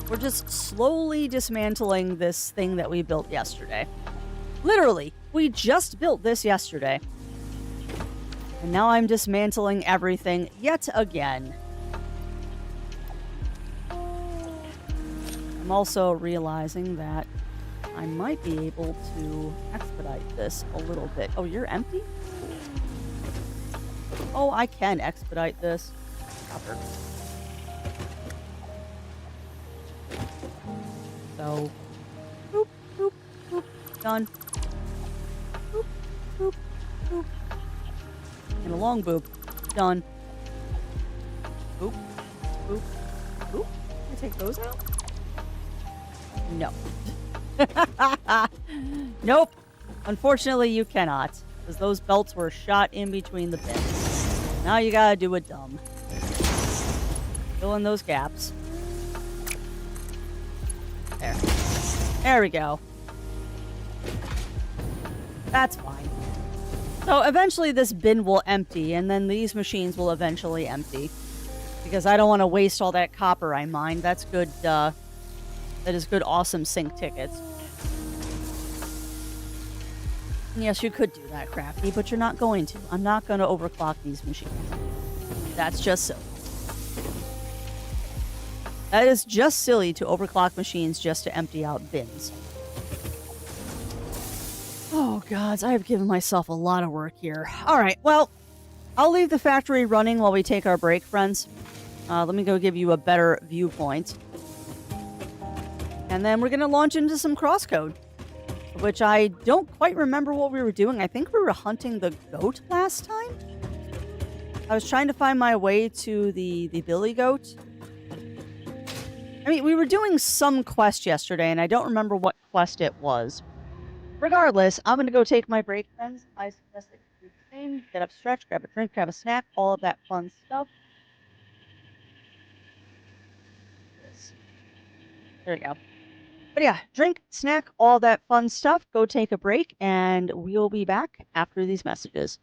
We're just slowly dismantling this thing that we built yesterday. Literally, we just built this yesterday. And now I'm dismantling everything yet again. I'm also realizing that I might be able to expedite this a little bit. Oh, you're empty? Oh, I can expedite this. Copper. So, boop, boop, boop, done. Boop, boop, boop. And a long boop, done. Boop, boop, boop. Can I take those out? No. Nope. Unfortunately, you cannot, because those belts were shot in between the bins. Now you gotta do it dumb. Fill in those gaps. There. There we go. That's fine. So eventually this bin will empty, and then these machines will eventually empty. Because I don't want to waste all that copper I mined. That's good, that is good awesome sync tickets. Yes, you could do that, Crafty, but you're not going to. I'm not going to overclock these machines. That's just silly. That is just silly to overclock machines just to empty out bins. Oh, gods, I have given myself a lot of work here. All right, well, I'll leave the factory running while we take our break, friends. Let me go give you a better viewpoint. And then we're going to launch into some CrossCode, which I don't quite remember what we were doing. I think we were hunting the goat last time. I was trying to find my way to the billy goat. I mean, we were doing some quest yesterday, and I don't remember what quest it was. Regardless, I'm going to go take my break, friends. I suggest that you do the same. Get up, stretch, grab a drink, grab a snack, all of that fun stuff. There we go. But yeah, drink, snack, all that fun stuff. Go take a break, and we'll be back after these messages.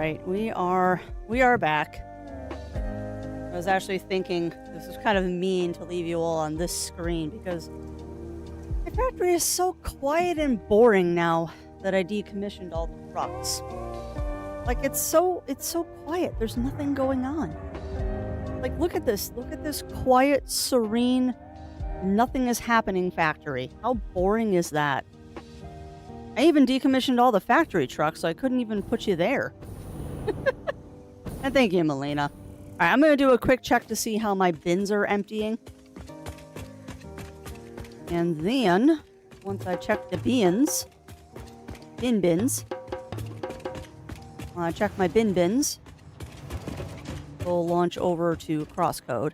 right, we are back. I was actually thinking this is kind of mean to leave you all on this screen because my factory is so quiet and boring now that I decommissioned all the trucks. Like it's so quiet. There's nothing going on. Like look at this quiet, serene, nothing is happening factory. How boring is that? I even decommissioned all the factory trucks, so I couldn't even put you there. And thank you, Melina. All right, I'm going to do a quick check to see how my bins are emptying. And then, once I check the bins, I check my bins, we'll launch over to CrossCode.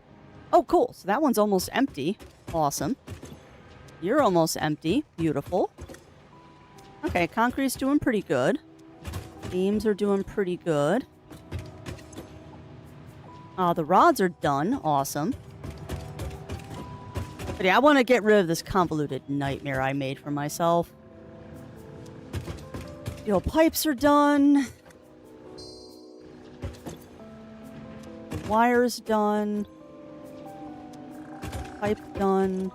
Oh, cool. So that one's almost empty. Awesome. You're almost empty. Beautiful. Okay, concrete's doing pretty good. Beams are doing pretty good. The rods are done. Awesome. But yeah, I want to get rid of this convoluted nightmare I made for myself. Steel pipes are done. The wire's done. Pipe done.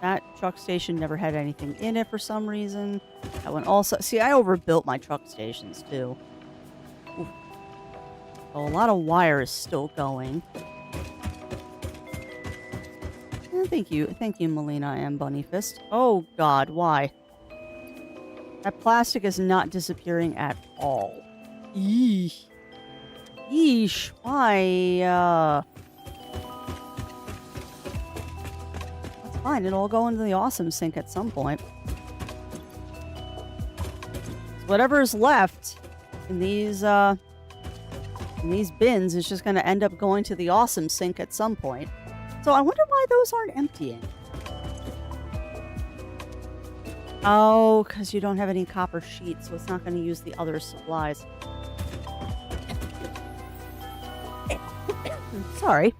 That truck station never had anything in it for some reason. That one also... See, I overbuilt my truck stations, too. Oof. So a lot of wire is still going. Thank you, Melina and Bunnyfist. Oh, God, why? That plastic is not disappearing at all. Yeesh. Yeesh, why, That's fine, it'll all go into the awesome sink at some point. So whatever is left in these bins is just going to end up going to the awesome sink at some point. So I wonder why those aren't emptying. Oh, because you don't have any copper sheets, so it's not going to use the other supplies. Sorry.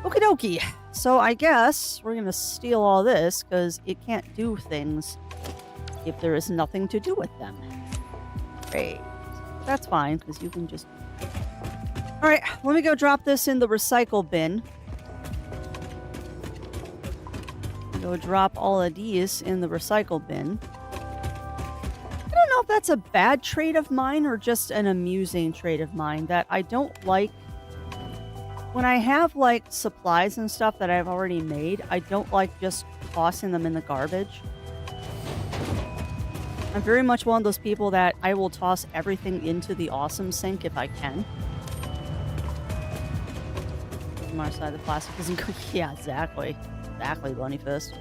Okie dokie. So I guess we're going to steal all this because it can't do things if there is nothing to do with them. Great. That's fine because you can just... All right, let me go drop this in the recycle bin. Go drop all of these in the recycle bin. I don't know if that's a bad trait of mine or just an amusing trait of mine that I don't like. When I have like supplies and stuff that I've already made, I don't like just tossing them in the garbage. I'm very much one of those people that I will toss everything into the awesome sink if I can. On our side, the plastic isn't good. Yeah, exactly. Exactly, Bunnyfist.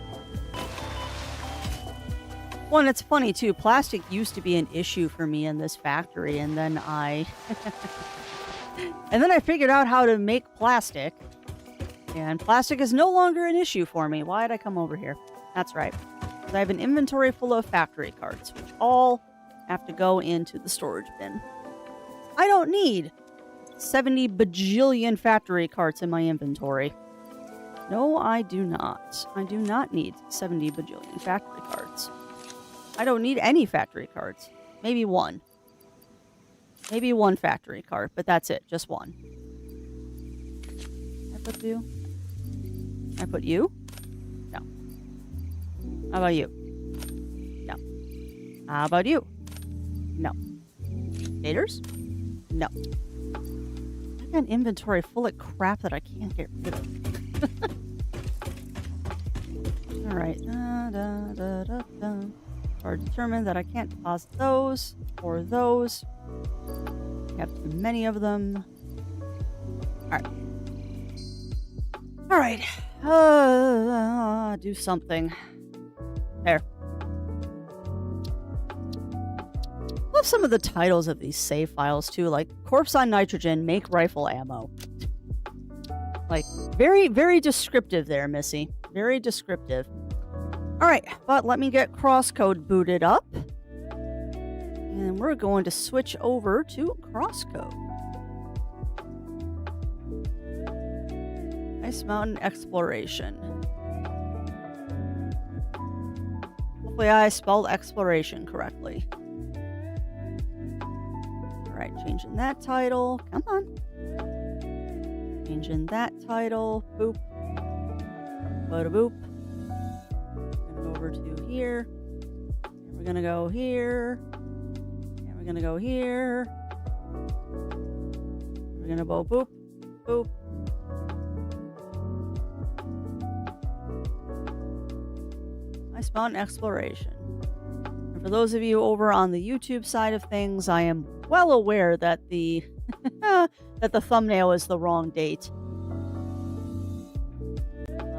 Well, and it's funny, too. Plastic used to be an issue for me in this factory, and then I... and then I figured out how to make plastic, and plastic is no longer an issue for me. Why did I come over here? That's right. Because I have an inventory full of factory carts, which all have to go into the storage bin. I don't need 70 bajillion factory carts in my inventory. No, I do not. I do not need 70 bajillion factory carts. I don't need any factory carts. Maybe one. Maybe one factory cart, but that's it. Just one. I put you? I put you? No. How about you? No. How about you? No. Gators? No. I got an inventory full of crap that I can't get rid of. Alright. Or determined that I can't toss those or those. I have too many of them. Alright. Alright. Do something. There. Love some of the titles of these save files too, like Corpse on Nitrogen, make rifle ammo. Like, very, very descriptive there, Missy. Very descriptive. Alright, but let me get CrossCode booted up. And we're going to switch over to CrossCode. Nice Mountain Exploration. Hopefully I spelled exploration correctly. Alright, changing that title. Come on. Changing that title. Boop. Bada boop. Gonna go over to here. And we're gonna go here. And we're gonna go here. We're gonna go boop. Boop. Nice Mountain Exploration. And for those of you over on the YouTube side of things, I am well aware that the that the thumbnail is the wrong date.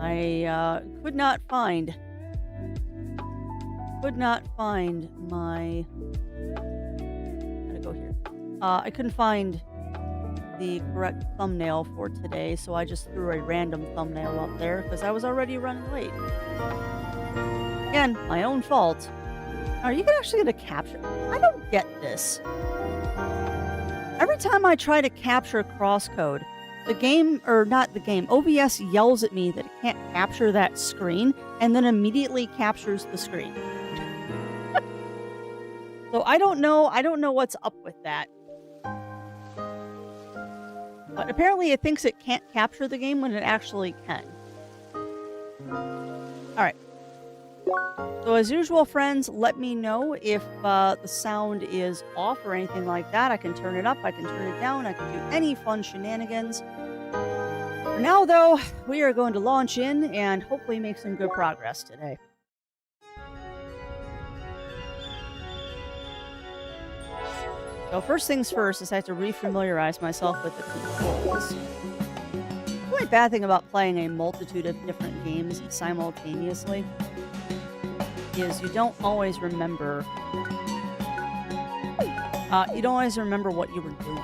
I could not find my. Gotta go here. I couldn't find the correct thumbnail for today, so I just threw a random thumbnail up there because I was already running late. Again, my own fault. Are you actually going to capture? I don't get this. Every time I try to capture CrossCode, the game, or not the game, OBS yells at me that it can't capture that screen and then immediately captures the screen. So I don't know what's up with that. But apparently it thinks it can't capture the game when it actually can. Alright. So as usual, friends, let me know if the sound is off or anything like that. I can turn it up, I can turn it down, I can do any fun shenanigans. For now, though, we are going to launch in and hopefully make some good progress today. So first things first is I have to refamiliarize myself with the controls. The only bad thing about playing a multitude of different games simultaneously is you don't always remember what you were doing.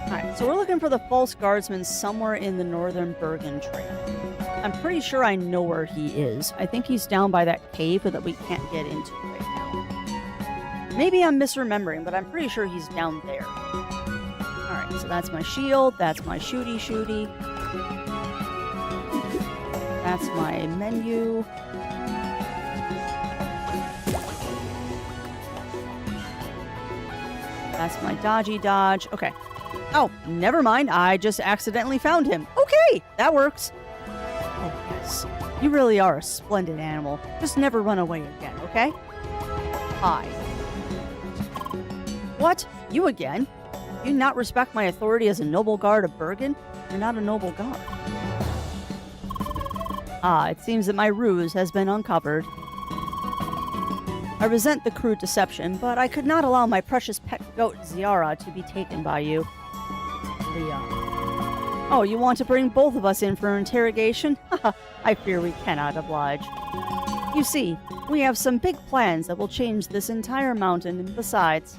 Alright, so we're looking for the false guardsman somewhere in the northern Bergen Trail. I'm pretty sure I know where he is. I think he's down by that cave that we can't get into right now. Maybe I'm misremembering, but I'm pretty sure he's down there. Alright, so that's my shield, that's my shooty. That's my menu. That's my dodge. Okay. Oh, never mind. I just accidentally found him. Okay, that works. Oh, yes. You really are a splendid animal. Just never run away again, okay? Hi. What? You again? You not respect my authority as a noble guard of Bergen? You're not a noble guard. Ah, it seems that my ruse has been uncovered. I resent the crude deception, but I could not allow my precious pet goat, Ziara, to be taken by you. Oh, you want to bring both of us in for interrogation? I fear we cannot oblige. You see, we have some big plans that will change this entire mountain, and besides...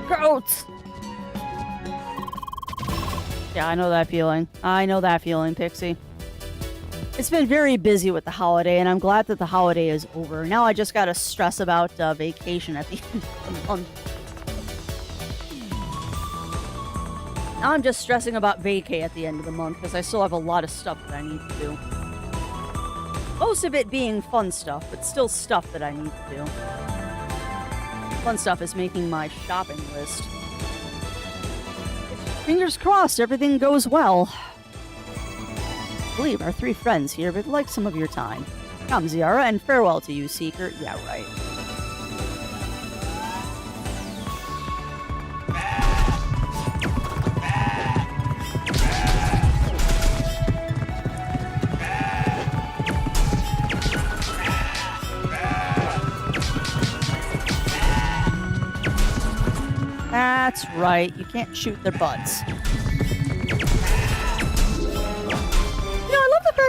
Goats! Yeah, I know that feeling. Pixie. It's been very busy with the holiday, and I'm glad that the holiday is over. Now I just gotta stress about vacation at the end of the month. Now I'm just stressing about vacay at the end of the month, because I still have a lot of stuff that I need to do. Most of it being fun stuff, but still stuff that I need to do. Fun stuff is making my shopping list. Fingers crossed everything goes well. I believe our three friends here would like some of your time. Come, Ziara, and farewell to you, Seeker. Yeah, right. That's right. You can't shoot their butts.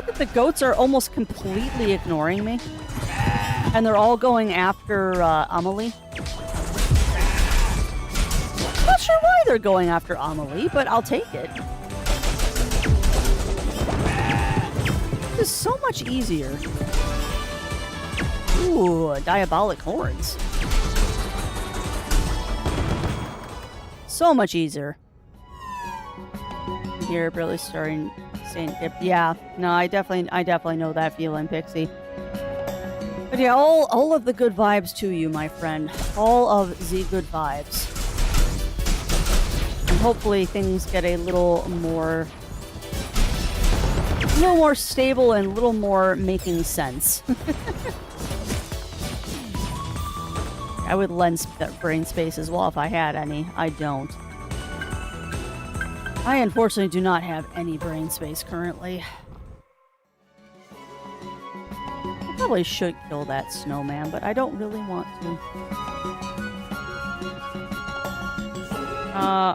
That the goats are almost completely ignoring me. And they're all going after Amelie. Not sure why they're going after Amelie, but I'll take it. This is so much easier. Ooh, diabolic horns. So much easier. Here, really starting... Yeah, no, I definitely know that feeling, Pixie. But yeah, all of the good vibes to you, my friend. All of the good vibes. And hopefully things get a little more stable and a little more making sense. I would lend that brain space as well if I had any. I don't. I unfortunately do not have any brain space currently. I probably should kill that snowman, but I don't really want to.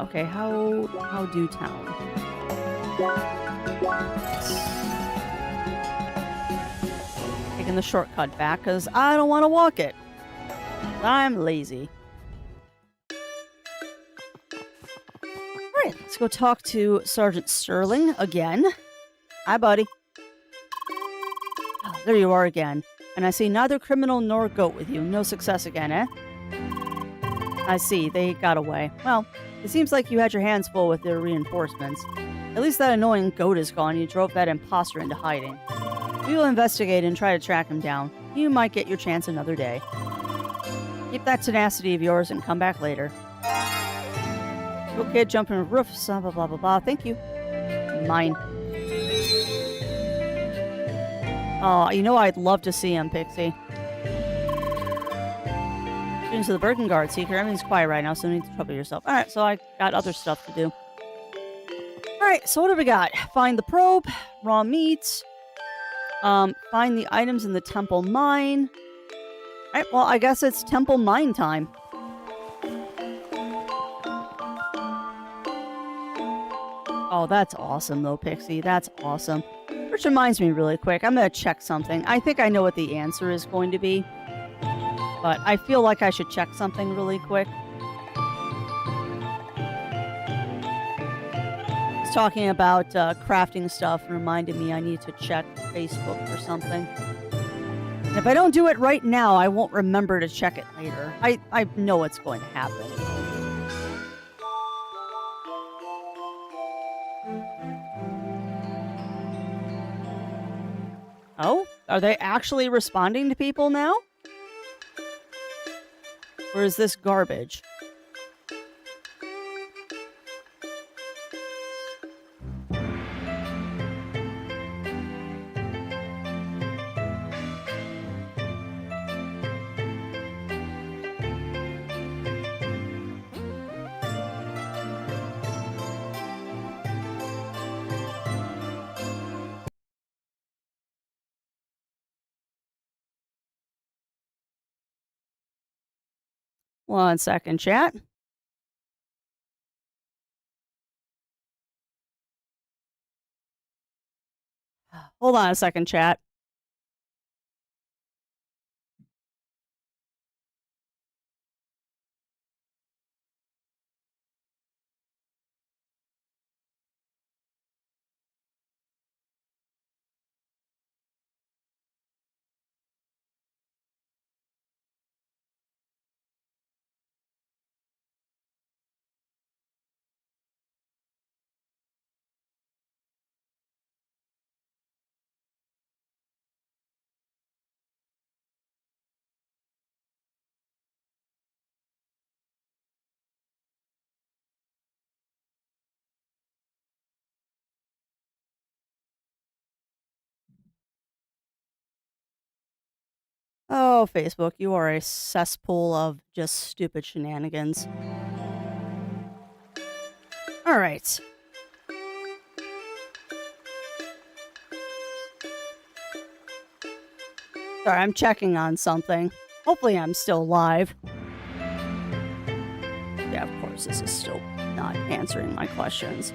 Okay, how do town? Taking the shortcut back because I don't want to walk it. I'm lazy. Alright, let's go talk to Sergeant Sterling again. Hi, buddy. Oh, there you are again. And I see neither criminal nor goat with you. No success again, eh? I see, they got away. Well, it seems like you had your hands full with their reinforcements. At least that annoying goat is gone. You drove that imposter into hiding. We will investigate and try to track him down. You might get your chance another day. Keep that tenacity of yours and come back later. Little kid jumping roofs, blah, blah, blah, blah, blah. Thank you. Mine. Oh, you know I'd love to see him, Pixie. Students of the Birkin Guard, Seeker. Everything's quiet right now, so you need to trouble yourself. Alright, so I got other stuff to do. Alright, so what do we got? Find the probe, raw meats, find the items in the temple mine. Alright, well, I guess it's temple mine time. Oh, that's awesome, though, Pixie. That's awesome. Which reminds me really quick, I'm going to check something. I think I know what the answer is going to be. But I feel like I should check something really quick. It's talking about crafting stuff and reminded me I need to check Facebook or something. And if I don't do it right now, I won't remember to check it later. I know it's going to happen. Oh? Are they actually responding to people now? Or is this garbage? One second, chat. Hold on a second, chat. Oh, Facebook, you are a cesspool of just stupid shenanigans. All right. Sorry, I'm checking on something. Hopefully I'm still live. Yeah, of course, this is still not answering my questions.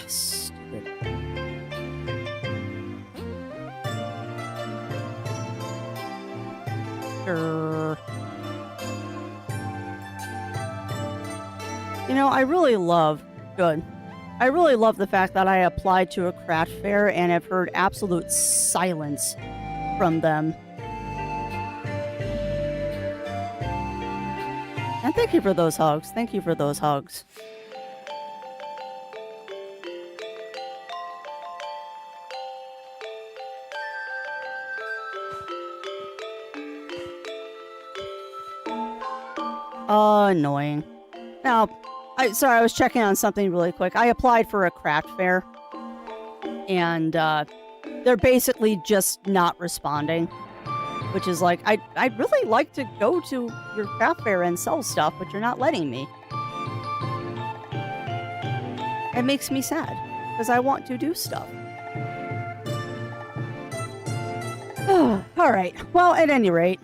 Stupid. You know, I really love the fact that I applied to a craft fair and have heard absolute silence from them. And thank you for those hugs. Thank you for those hugs. Annoying. Now, sorry, I was checking on something really quick. I applied for a craft fair, and they're basically just not responding, which is like, I'd really like to go to your craft fair and sell stuff, but you're not letting me. It makes me sad, because I want to do stuff. All right. Well, at any rate,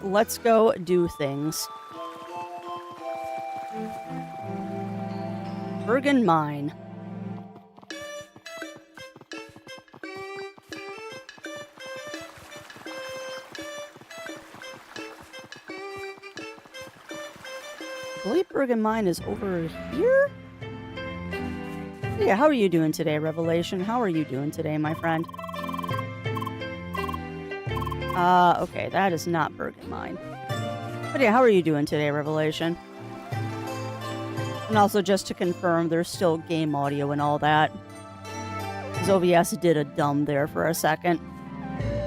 let's go do things. Bergen Mine. I believe Bergen Mine is over here? Yeah, how are you doing today, Revelation? How are you doing today, my friend? Okay, that is not Bergen Mine. But yeah, how are you doing today, Revelation? And also, just to confirm, there's still game audio and all that. Because OBS did a dumb there for a second.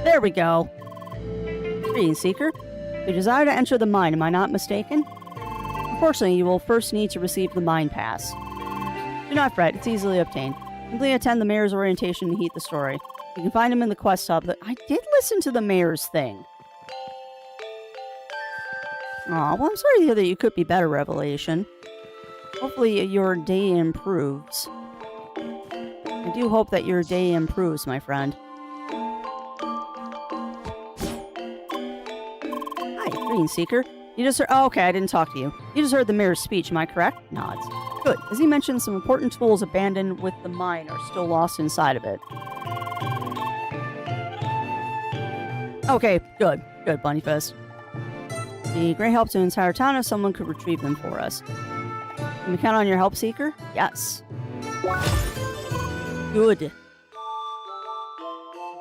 There we go. Greetings, Seeker. You desire to enter the mine, am I not mistaken? Unfortunately, you will first need to receive the mine pass. Do not fret, it's easily obtained. Simply attend the mayor's orientation to heat the story. You can find him in the quest hub. I did listen to the mayor's thing. Aw, well, I'm sorry to hear that you could be better, Revelation. Hopefully your day improves. I do hope that your day improves, my friend. Hi, Green Seeker. You just heard— oh, okay, I didn't talk to you. You just heard the mayor's speech, am I correct? Nods. Good. As he mentioned, some important tools abandoned with the mine are still lost inside of it. Okay, good. Good, Bunnyfist. Be great help to the entire town if someone could retrieve them for us. Can we count on your help, Seeker? Yes. Good.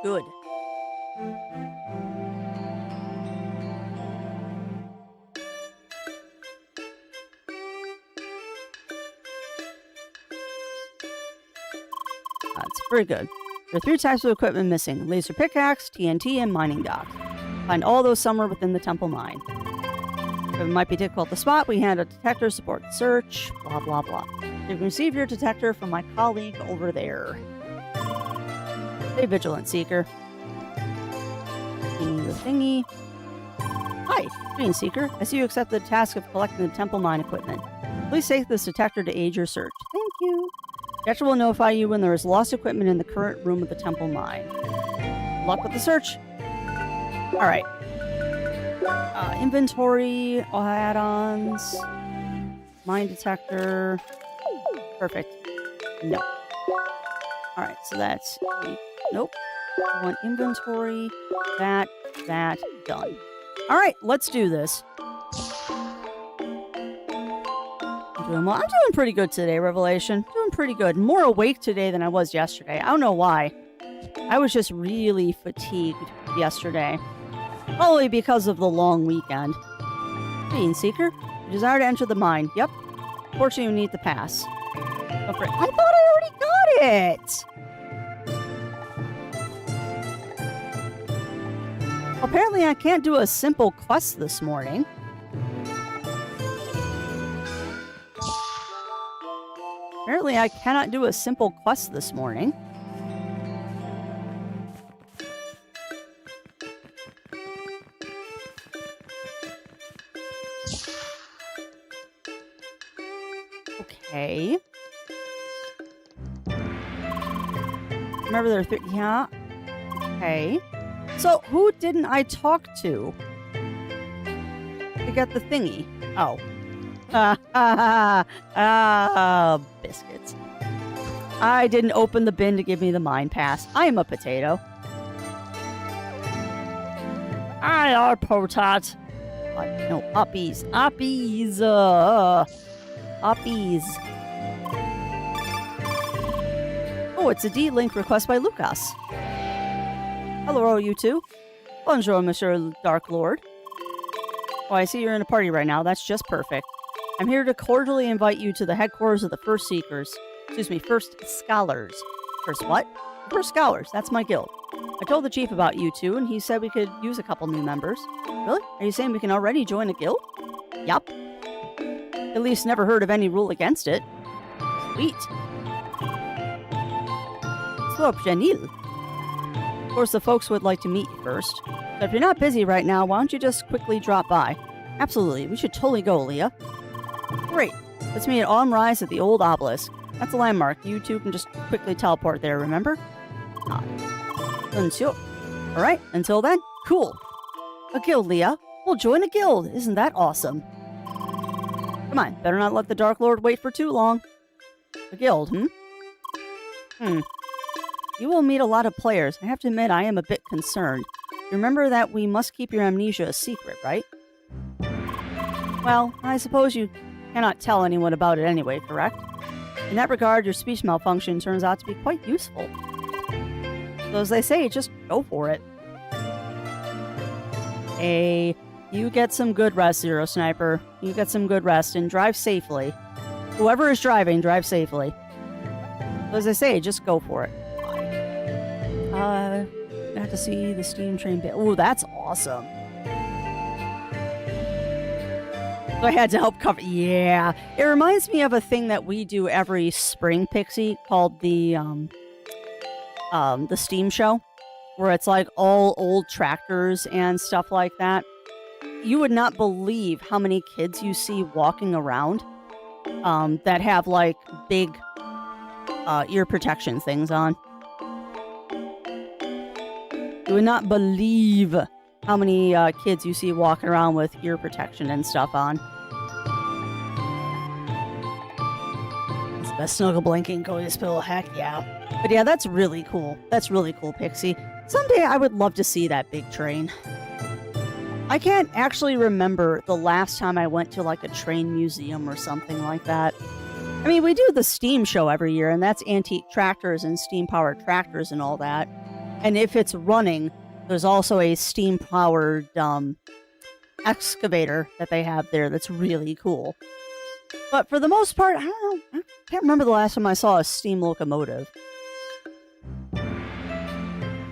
Good. That's pretty good. There are 3 types of equipment missing: laser pickaxe, TNT, and mining dock. Find all those somewhere within the temple mine. If it might be difficult to spot, we hand a detector to support the search, blah blah blah. You can receive your detector from my colleague over there. Stay vigilant, Seeker. Give me the thingy. Hi, Green Seeker. I see you accept the task of collecting the temple mine equipment. Please take this detector to aid your search. Thank you. The detector will notify you when there is lost equipment in the current room of the temple mine. Good luck with the search. Alright. Inventory, add-ons, mine detector. Perfect. No. Alright, so that's... nope. I want inventory, that, done. Alright, let's do this. I'm doing pretty good today, Revelation. Doing pretty good. More awake today than I was yesterday. I don't know why. I was just really fatigued yesterday. Probably because of the long weekend. Bean Seeker, you desire to enter the mine. Yep. Fortunately, you need the pass. I thought I already got it! Apparently, I can't do a simple quest this morning. Apparently, I cannot do a simple quest this morning. Okay. Remember there are 3... yeah. Okay. So, who didn't I talk to get the thingy? Oh. Biscuits. I didn't open the bin to give me the mine pass. I am a potato. I are potat. No, uppies. Uppies. Uppies. Oh, it's a D-Link request by Lucas. Hello, you two. Bonjour, Monsieur Dark Lord. Oh, I see you're in a party right now. That's just perfect. I'm here to cordially invite you to the headquarters of the First Scholars. First what? First Scholars. That's my guild. I told the chief about you two, and he said we could use a couple new members. Really? Are you saying we can already join a guild? Yup. At least never heard of any rule against it. Sweet. So, Janil. Of course, the folks would like to meet you first. So if you're not busy right now, why don't you just quickly drop by? Absolutely. We should totally go, Leah. Great. Let's meet at autumn rise at the old obelisk. That's a landmark. You two can just quickly teleport there, remember? Ah. Alright, until then, cool. A guild, Leah. We'll join a guild. Isn't that awesome? Come on, better not let the Dark Lord wait for too long. A guild, You will meet a lot of players. I have to admit, I am a bit concerned. Remember that we must keep your amnesia a secret, right? Well, I suppose you cannot tell anyone about it anyway, correct? In that regard, your speech malfunction turns out to be quite useful. So as they say, just go for it. Hey, you get some good rest, Zero Sniper. You get some good rest and drive safely. Whoever is driving, drive safely. So as I say, just go for it. Got to see the steam train bit. Oh, that's awesome. So I had to help cover. Yeah, it reminds me of a thing that we do every spring, Pixie, called the steam show, where it's like all old tractors and stuff like that. You would not believe how many kids you see walking around that have like big ear protection things on. You would not believe how many kids you see walking around with ear protection and stuff on. It's the best snuggle blanket and coziest pillow, heck yeah. But yeah, that's really cool. That's really cool, Pixie. Someday I would love to see that big train. I can't actually remember the last time I went to like a train museum or something like that. I mean, we do the steam show every year, and that's antique tractors and steam-powered tractors and all that. And if it's running, there's also a steam-powered excavator that they have there that's really cool. But for the most part, I don't know. I can't remember the last time I saw a steam locomotive.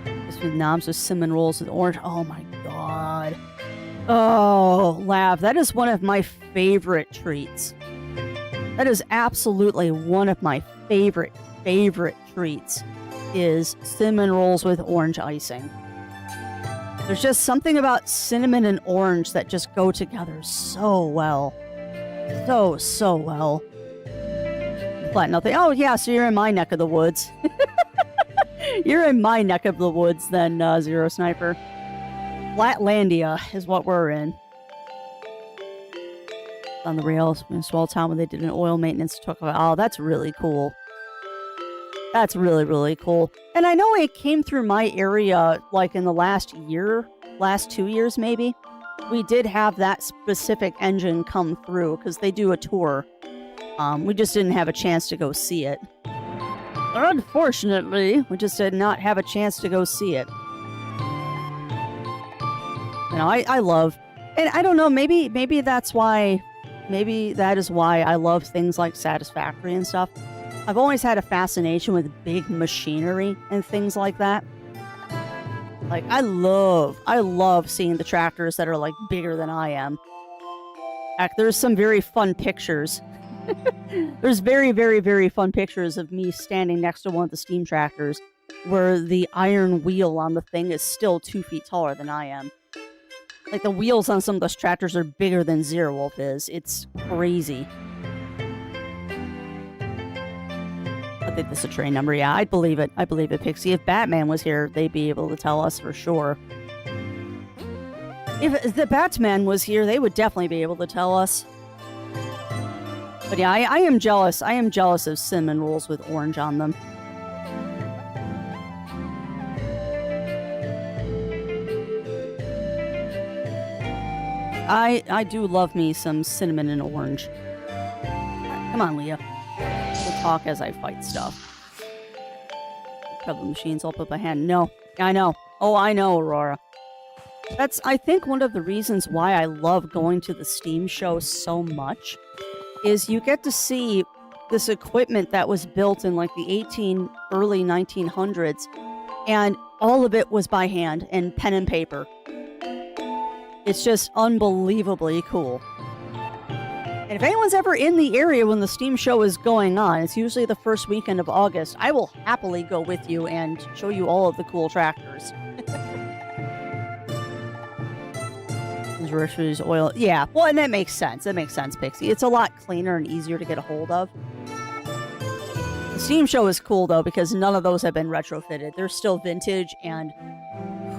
This with knobs with cinnamon rolls with orange. Oh my god. Oh, Lav, that is one of my favorite treats. That is absolutely one of my favorite treats. Is cinnamon rolls with orange icing. There's just something about cinnamon and orange that just go together so well. So well. Flat nothing. Oh yeah, so you're in my neck of the woods. You're in my neck of the woods then, Zero Sniper. Flatlandia is what we're in. On the rails in a small town where they did an oil maintenance truck. Oh, that's really cool. That's really, really cool. And I know it came through my area like in the last 2 years maybe. We did have that specific engine come through because they do a tour. We just didn't have a chance to go see it. Unfortunately, we just did not have a chance to go see it. You know, I love, and I don't know, maybe that's why, maybe that is why I love things like Satisfactory and stuff. I've always had a fascination with big machinery and things like that. Like, I love seeing the tractors that are, like, bigger than I am. Heck, there's some very fun pictures. There's very fun pictures of me standing next to one of the steam tractors where the iron wheel on the thing is still 2 feet taller than I am. Like, the wheels on some of those tractors are bigger than Zero Wolf is. It's crazy. I think this is a train number. Yeah, I believe it. I believe it, Pixie. If Batman was here, they'd be able to tell us for sure. If the Batman was here, they would definitely be able to tell us. But yeah, I am jealous. I am jealous of cinnamon rolls with orange on them. I do love me some cinnamon and orange. Come on, Leah. We'll talk as I fight stuff. Couple of machines, I'll put my hand. No, I know. Oh, I know, Aurora. That's, I think, one of the reasons why I love going to the Steam show so much, is you get to see this equipment that was built in like the early 1900s, and all of it was by hand and pen and paper. It's just unbelievably cool. And if anyone's ever in the area when the Steam show is going on, it's usually the first weekend of August, I will happily go with you and show you all of the cool tractors. Groceries, oil. Yeah, well, and that makes sense. That makes sense, Pixie. It's a lot cleaner and easier to get a hold of. The Steam show is cool, though, because none of those have been retrofitted. They're still vintage, and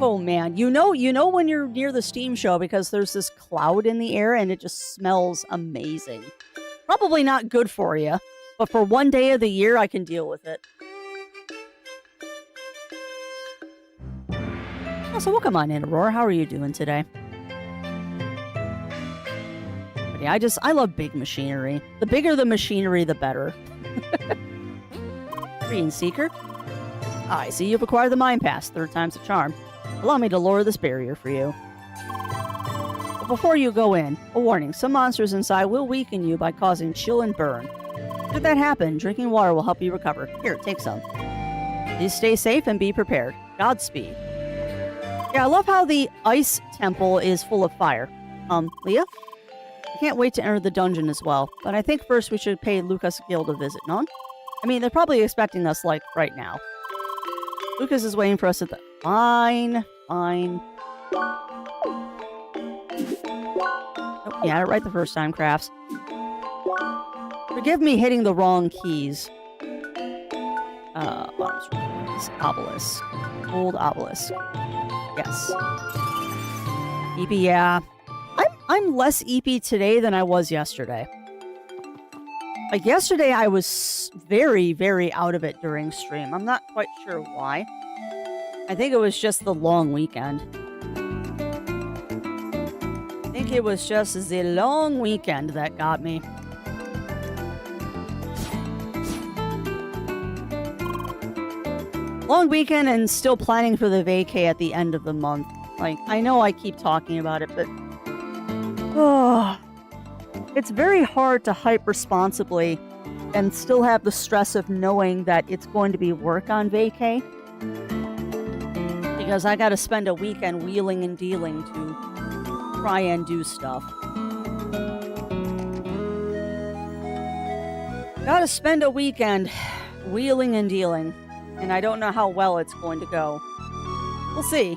oh, man. You know when you're near the Steam show because there's this cloud in the air, and it just smells amazing. Probably not good for you, but for one day of the year, I can deal with it. Oh, so welcome on in, Aurora. How are you doing today? Yeah, I love big machinery. The bigger the machinery, the better. Green Seeker. I see you've acquired the Mind Pass. 3rd time's a charm. Allow me to lower this barrier for you. But before you go in, a warning. Some monsters inside will weaken you by causing chill and burn. Should that happen, drinking water will help you recover. Here, take some. Please stay safe and be prepared. Godspeed. Yeah, I love how the ice temple is full of fire. Leah? I can't wait to enter the dungeon as well, but I think first we should pay Lucas Guild a visit, no? I mean, they're probably expecting us, like, right now. Lucas is waiting for us at the... Fine. Oh, yeah, right the first time, Crafts. Forgive me hitting the wrong keys. Obelisk. Old obelisk. Yes. EP, yeah. I'm less EP today than I was yesterday. Like, yesterday I was very, very out of it during stream. I'm not quite sure why. I think it was just the long weekend. I think it was just the long weekend that got me. Long weekend and still planning for the vacay at the end of the month. Like, I know I keep talking about it, but... Oh, it's very hard to hype responsibly and still have the stress of knowing that it's going to be work on vacay. Because I gotta spend a weekend wheeling and dealing to try and do stuff. Gotta spend a weekend wheeling and dealing. And I don't know how well it's going to go. We'll see.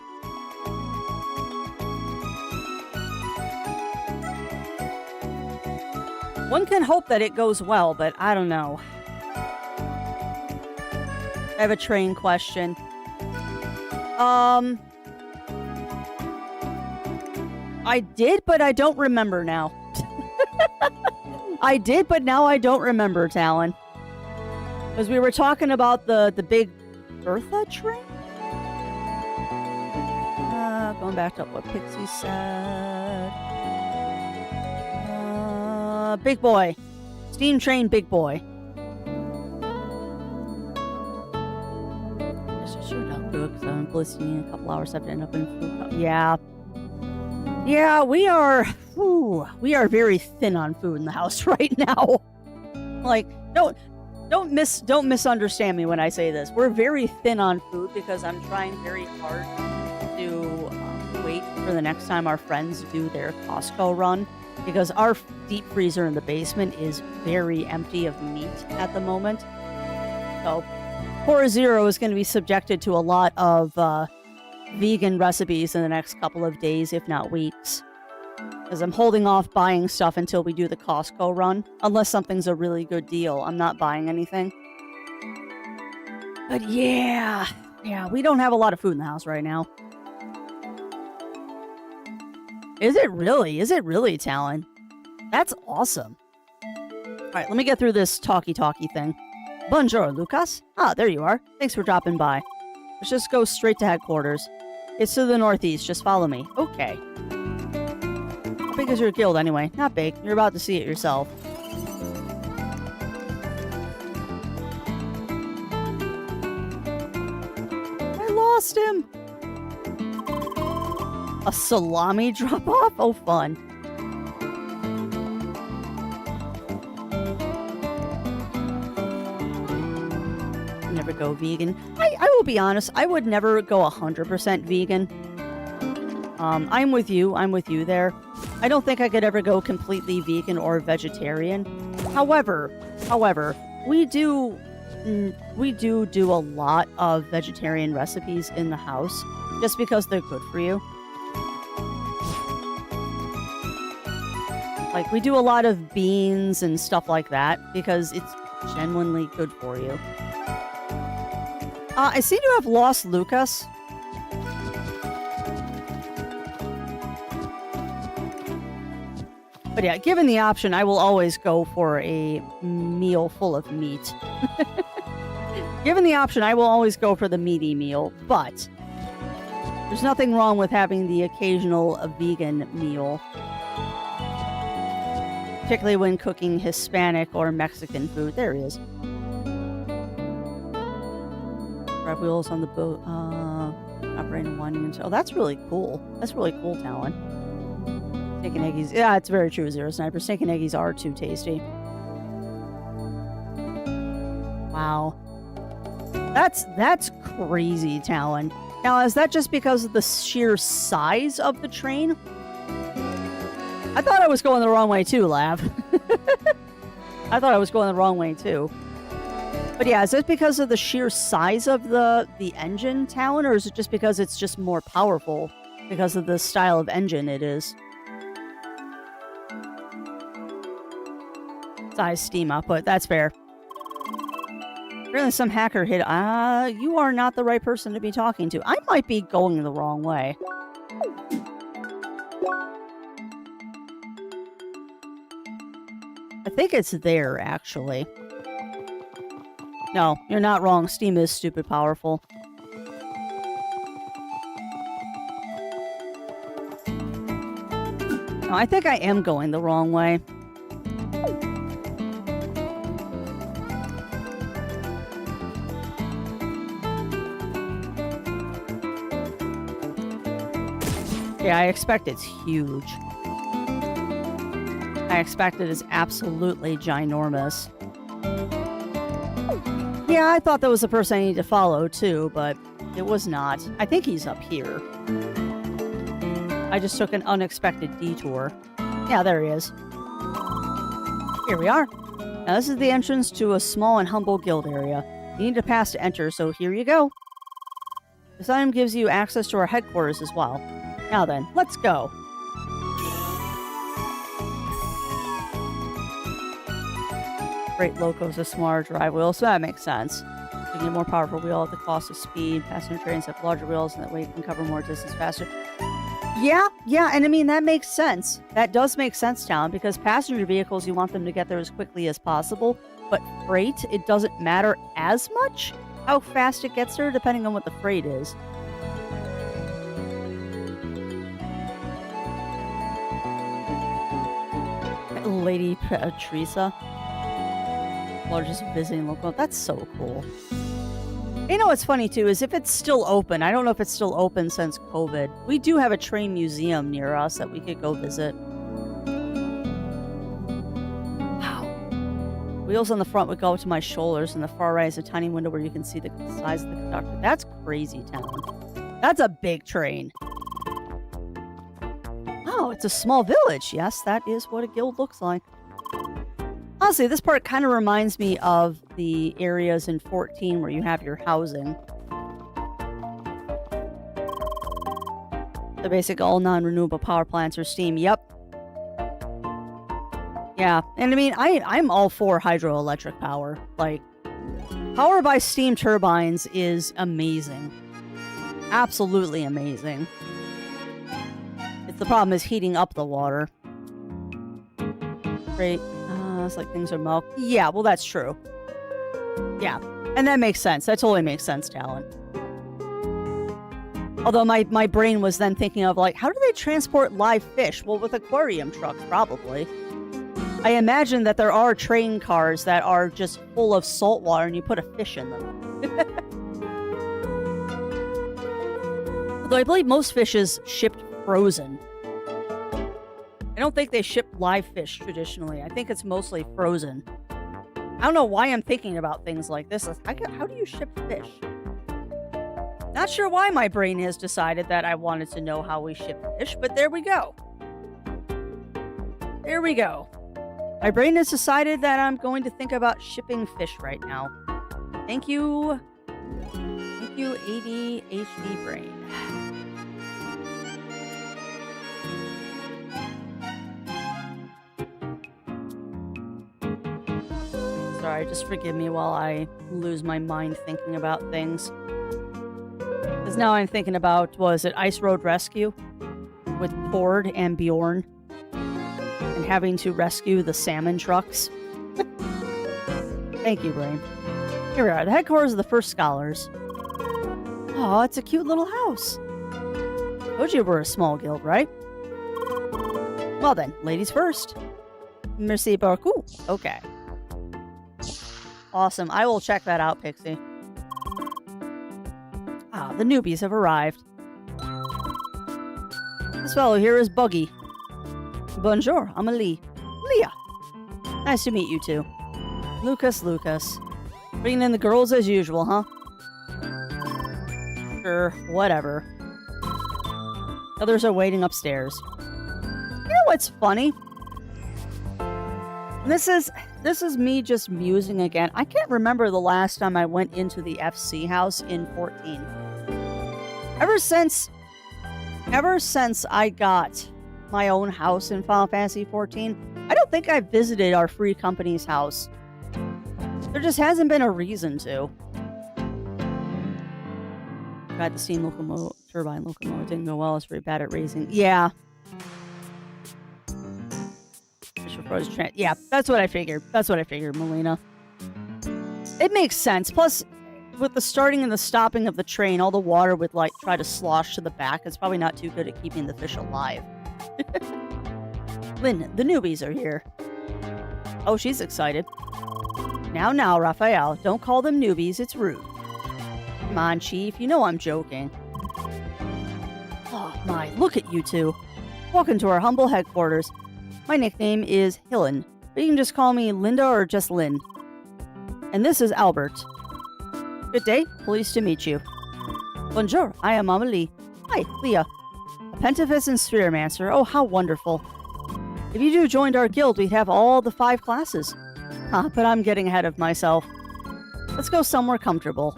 One can hope that it goes well, but I don't know. I have a train question. I did, but I don't remember now. I did, but now I don't remember, Talon. Because we were talking about the big Bertha train? Going back to what Pixie said. Big boy. Steam train, big boy. Guess I sure don't cook, because I'm blissing in a couple hours. I have to end up in food. Yeah. Yeah, we are very thin on food in the house right now. Like, don't misunderstand me when I say this. We're very thin on food because I'm trying very hard to wait for the next time our friends do their Costco run. Because our deep freezer in the basement is very empty of meat at the moment. So, Core Zero is going to be subjected to a lot of vegan recipes in the next couple of days, if not weeks. Because I'm holding off buying stuff until we do the Costco run. Unless something's a really good deal. I'm not buying anything. But yeah, we don't have a lot of food in the house right now. Is it really, Talon? That's awesome. Alright, let me get through this talkie thing. Bonjour, Lucas. Ah, there you are. Thanks for dropping by. Let's just go straight to headquarters. It's to the northeast. Just follow me. Okay. How big is your guild, anyway? Not big. You're about to see it yourself. I lost him! A salami drop-off? Oh, fun. ever go vegan. I will be honest, I would never go 100% vegan. I'm with you. I'm with you there. I don't think I could ever go completely vegan or vegetarian. However, we do a lot of vegetarian recipes in the house just because they're good for you. Like, we do a lot of beans and stuff like that because it's genuinely good for you. I seem to have lost Lucas. But yeah, given the option, I will always go for a meal full of meat. Given the option, I will always go for the meaty meal, but there's nothing wrong with having the occasional vegan meal. Particularly when cooking Hispanic or Mexican food. There he is. Drive wheels on the boat. Operating winding and... Oh, that's really cool. That's really cool, Talon. Steak and eggies. Yeah, it's very true, Zero Sniper. Steak and eggies are too tasty. Wow. That's crazy, Talon. Now, is that just because of the sheer size of the train? I thought I was going the wrong way too, Lav. I thought I was going the wrong way too. But yeah, is it because of the sheer size of the engine, Talon, or is it just because it's just more powerful because of the style of engine it is? Size steam output, that's fair. Apparently some hacker hit... you are not the right person to be talking to. I might be going the wrong way. I think it's there, actually. No, you're not wrong. Steam is stupid powerful. No, I think I am going the wrong way. Yeah, I expect it's huge. I expect it is absolutely ginormous. Yeah, I thought that was the person I needed to follow, too, but it was not. I think he's up here. I just took an unexpected detour. Yeah, there he is. Here we are. Now, this is the entrance to a small and humble guild area. You need to pass to enter, so here you go. This item gives you access to our headquarters as well. Now then, let's go. Freight locos are smaller drive wheels, so that makes sense. You get a more powerful wheel at the cost of speed. Passenger trains have larger wheels, and that way you can cover more distance faster. Yeah, and I mean, that makes sense. That does make sense, Talon, because passenger vehicles, you want them to get there as quickly as possible, but freight, it doesn't matter as much how fast it gets there, depending on what the freight is. Lady Teresa. Largest visiting local. That's so cool. You know what's funny too is if it's still open. I don't know if it's still open since COVID. We do have a train museum near us that we could go visit. Wow. Wheels on the front would go up to my shoulders, and the far right is a tiny window where you can see the size of the conductor. That's crazy, Talon. That's a big train. Oh, it's a small village. Yes, that is what a guild looks like. Honestly, this part kind of reminds me of the areas in 14 where you have your housing. The basic all non-renewable power plants or steam. Yep. Yeah, and I mean, I'm all for hydroelectric power. Like, power by steam turbines is amazing. Absolutely amazing. The problem is heating up the water. Great. It's like things are milk. Yeah, well, that's true. Yeah, and that makes sense. That totally makes sense, Talon. Although my brain was then thinking of, like, how do they transport live fish? Well, with aquarium trucks, probably. I imagine that there are train cars that are just full of salt water and you put a fish in them. Although I believe most fish is shipped frozen. I don't think they ship live fish traditionally. I think it's mostly frozen. I don't know why I'm thinking about things like this. How do you ship fish? Not sure why my brain has decided that I wanted to know how we ship fish, but there we go. There we go. My brain has decided that I'm going to think about shipping fish right now. Thank you. Thank you, ADHD brain. Sorry, just forgive me while I lose my mind thinking about things. Because now I'm thinking about, was it Ice Road Rescue? With Ford and Bjorn. And having to rescue the salmon trucks. Thank you, brain. Here we are, the headquarters of the First Scholars. Oh, it's a cute little house. Told you we're a small guild, right? Well then, ladies first. Merci beaucoup. Okay. Awesome. I will check that out, Pixie. Ah, the newbies have arrived. This fellow here is Buggy. Bonjour, I'm Leah. Nice to meet you two. Lucas. Bringing in the girls as usual, huh? Sure, whatever. Others are waiting upstairs. You know what's funny? This is me just musing again. I can't remember the last time I went into the FC house in 14. Ever since I got my own house in Final Fantasy 14, I don't think I've visited our free company's house. There just hasn't been a reason to. Tried the steam turbine locomotive. Didn't go well. It's very bad at racing. Yeah. Yeah, that's what I figured. Melina. It makes sense. Plus, with the starting and the stopping of the train, all the water would, like, try to slosh to the back. It's probably not too good at keeping the fish alive. Lynn, the newbies are here. Oh, she's excited. Now, Raphael. Don't call them newbies. It's rude. Come on, Chief. You know I'm joking. Oh, my. Look at you two. Welcome to our humble headquarters. My nickname is Hillen, but you can just call me Linda or just Lynn. And this is Albert. Good day, pleased to meet you. Bonjour, I am Amelie. Hi, Leah. A Pentafist and Spheromancer, oh how wonderful. If you two joined our guild, we'd have all the 5 classes. But I'm getting ahead of myself. Let's go somewhere comfortable.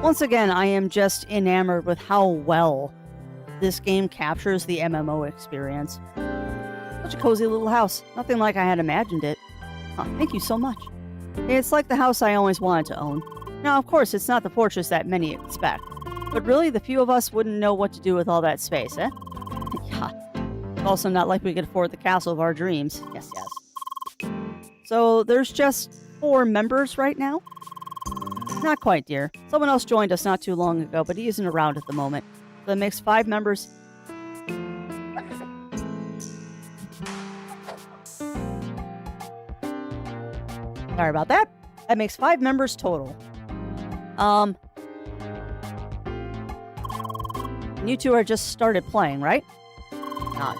Once again, I am just enamored with how well this game captures the MMO experience. Such a cozy little house. Nothing like I had imagined it. Oh, thank you so much. It's like the house I always wanted to own. Now, of course, it's not the fortress that many expect. But really, the few of us wouldn't know what to do with all that space, eh? Yeah. It's also not like we could afford the castle of our dreams. Yes. So, there's just 4 members right now? Not quite, dear. Someone else joined us not too long ago, but he isn't around at the moment. So that makes 5 members. Sorry about that. That makes 5 members total. And you two are just started playing, right? Not.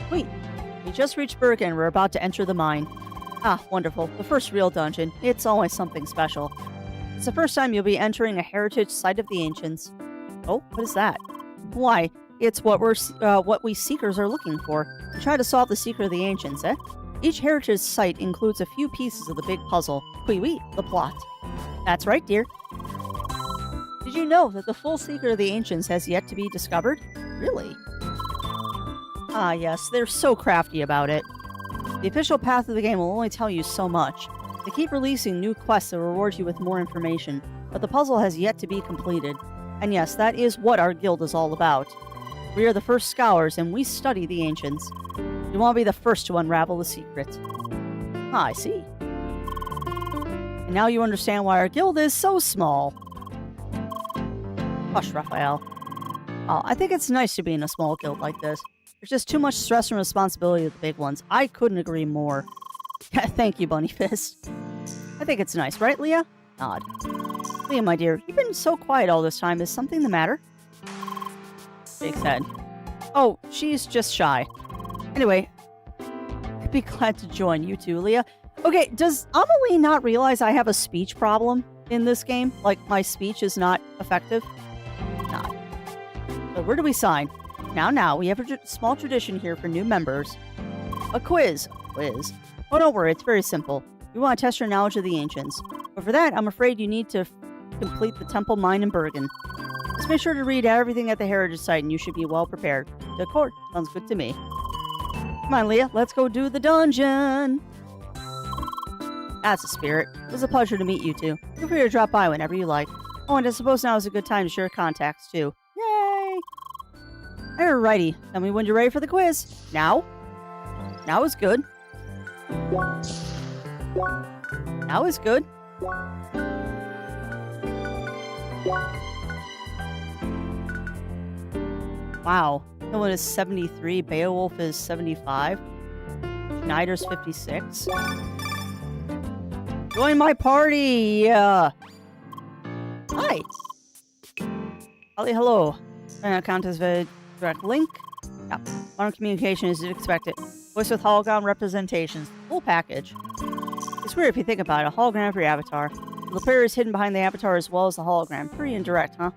Sweet. We just reached Bergen. We're about to enter the mine. Ah, wonderful. The first real dungeon. It's always something special. It's the first time you'll be entering a heritage site of the ancients. Oh, what is that? Why, it's what we seekers are looking for. We try to solve the secret of the ancients, eh? Each heritage site includes a few pieces of the big puzzle. Oui, the plot. That's right, dear. Did you know that the full secret of the ancients has yet to be discovered? Really? Ah, yes, they're so crafty about it. The official path of the game will only tell you so much. They keep releasing new quests that reward you with more information, but the puzzle has yet to be completed. And yes, that is what our guild is all about. We are the First Scholars, and we study the ancients. We want to be the first to unravel the secret. Ah, I see. And now you understand why our guild is so small. Hush, Raphael. Oh, I think it's nice to be in a small guild like this. There's just too much stress and responsibility with the big ones. I couldn't agree more. Thank you, Bunny Fist. I think it's nice, right, Leah? Nod. Leah, my dear, you've been so quiet all this time. Is something the matter? Shakes head. Oh, she's just shy. Anyway, I'd be glad to join you too, Leah. Okay, does Amelie not realize I have a speech problem in this game? Like, my speech is not effective? Not. So where do we sign? Now, we have a small tradition here for new members. A quiz. Quiz. Oh, don't worry, it's very simple. We want to test your knowledge of the ancients. But for that, I'm afraid you need to complete the temple mine in Bergen. Just make sure to read everything at the heritage site and you should be well prepared. The court. Sounds good to me. Come on, Leah, let's go do the dungeon. That's the spirit. It was a pleasure to meet you two. Feel free to drop by whenever you like. Oh, and I suppose now is a good time to share contacts too. Yay! Alrighty, tell me when you're ready for the quiz. Now? Now is good. Now is good. Wow. Someone is 73. Beowulf is 75. Schneider's 56. Join my party! Hi! Holly, hello. Account is a direct link. Yep. Modern communication is expected. Voice with hologram representations. Full package. It's weird if you think about it. A hologram for your avatar. The player is hidden behind the avatar as well as the hologram. Pretty indirect, huh?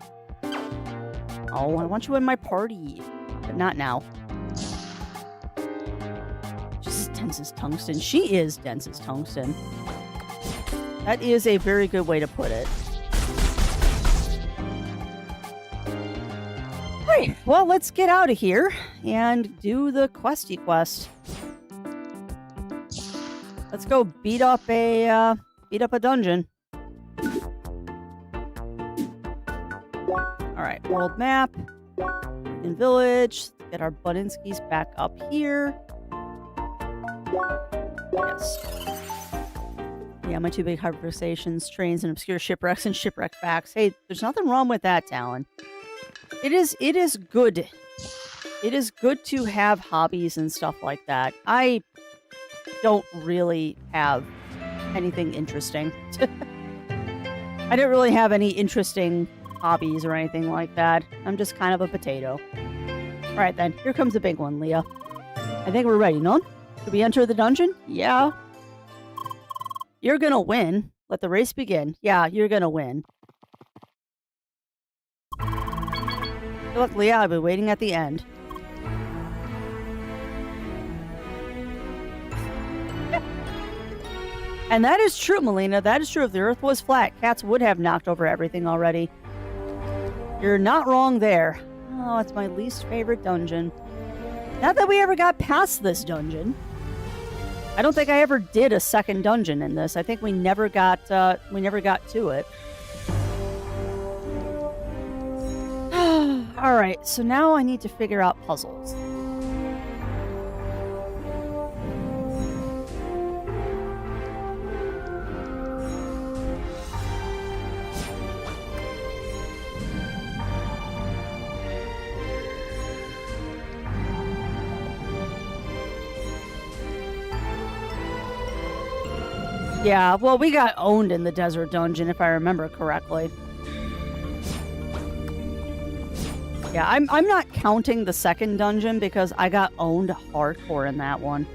Oh, I want you in my party. But not now. She's dense as tungsten. She is dense as tungsten. That is a very good way to put it. Right, well, let's get out of here and do the questy quest. Let's go beat up a dungeon. All right, world map, in village. Get our Budinskis back up here. Yes. Yeah, my two big conversations, trains and obscure shipwrecks and shipwreck facts. Hey, there's nothing wrong with that, Talon. It is good. It is good to have hobbies and stuff like that. I don't really have anything interesting. I don't really have any interesting hobbies or anything like that. I'm just kind of a potato. All right, then. Here comes the big one, Leah. I think we're ready, no? Should we enter the dungeon? Yeah. You're gonna win. Let the race begin. Yeah, you're gonna win. Good luck, Leah. I'll be waiting at the end. And that is true, Melina. That is true. If the earth was flat, cats would have knocked over everything already. You're not wrong there. Oh, it's my least favorite dungeon. Not that we ever got past this dungeon. I don't think I ever did a second dungeon in this. I think we never got to it. All right, so now I need to figure out puzzles. Yeah, well, we got owned in the desert dungeon, if I remember correctly. Yeah, I'm not counting the second dungeon because I got owned hardcore in that one.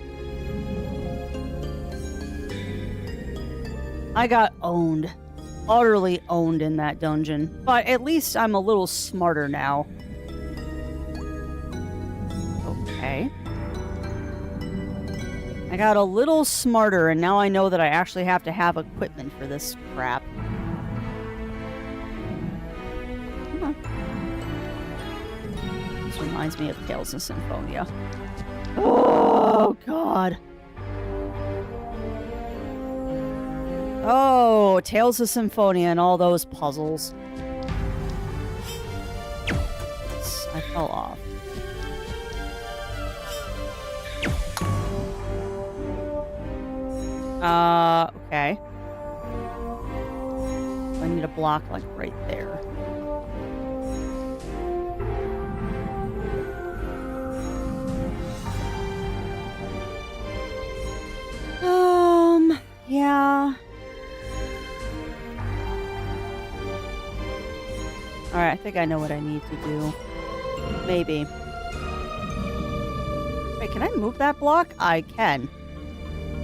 I got owned. Utterly owned in that dungeon. But at least I'm a little smarter now. Okay. I got a little smarter, and now I know that I actually have to have equipment for this crap. Come on. This reminds me of Tales of Symphonia. Oh, God. Oh, Tales of Symphonia and all those puzzles. I fell off. Okay. I need a block, like, right there. Yeah. Alright, I think I know what I need to do. Maybe. Wait, can I move that block? I can.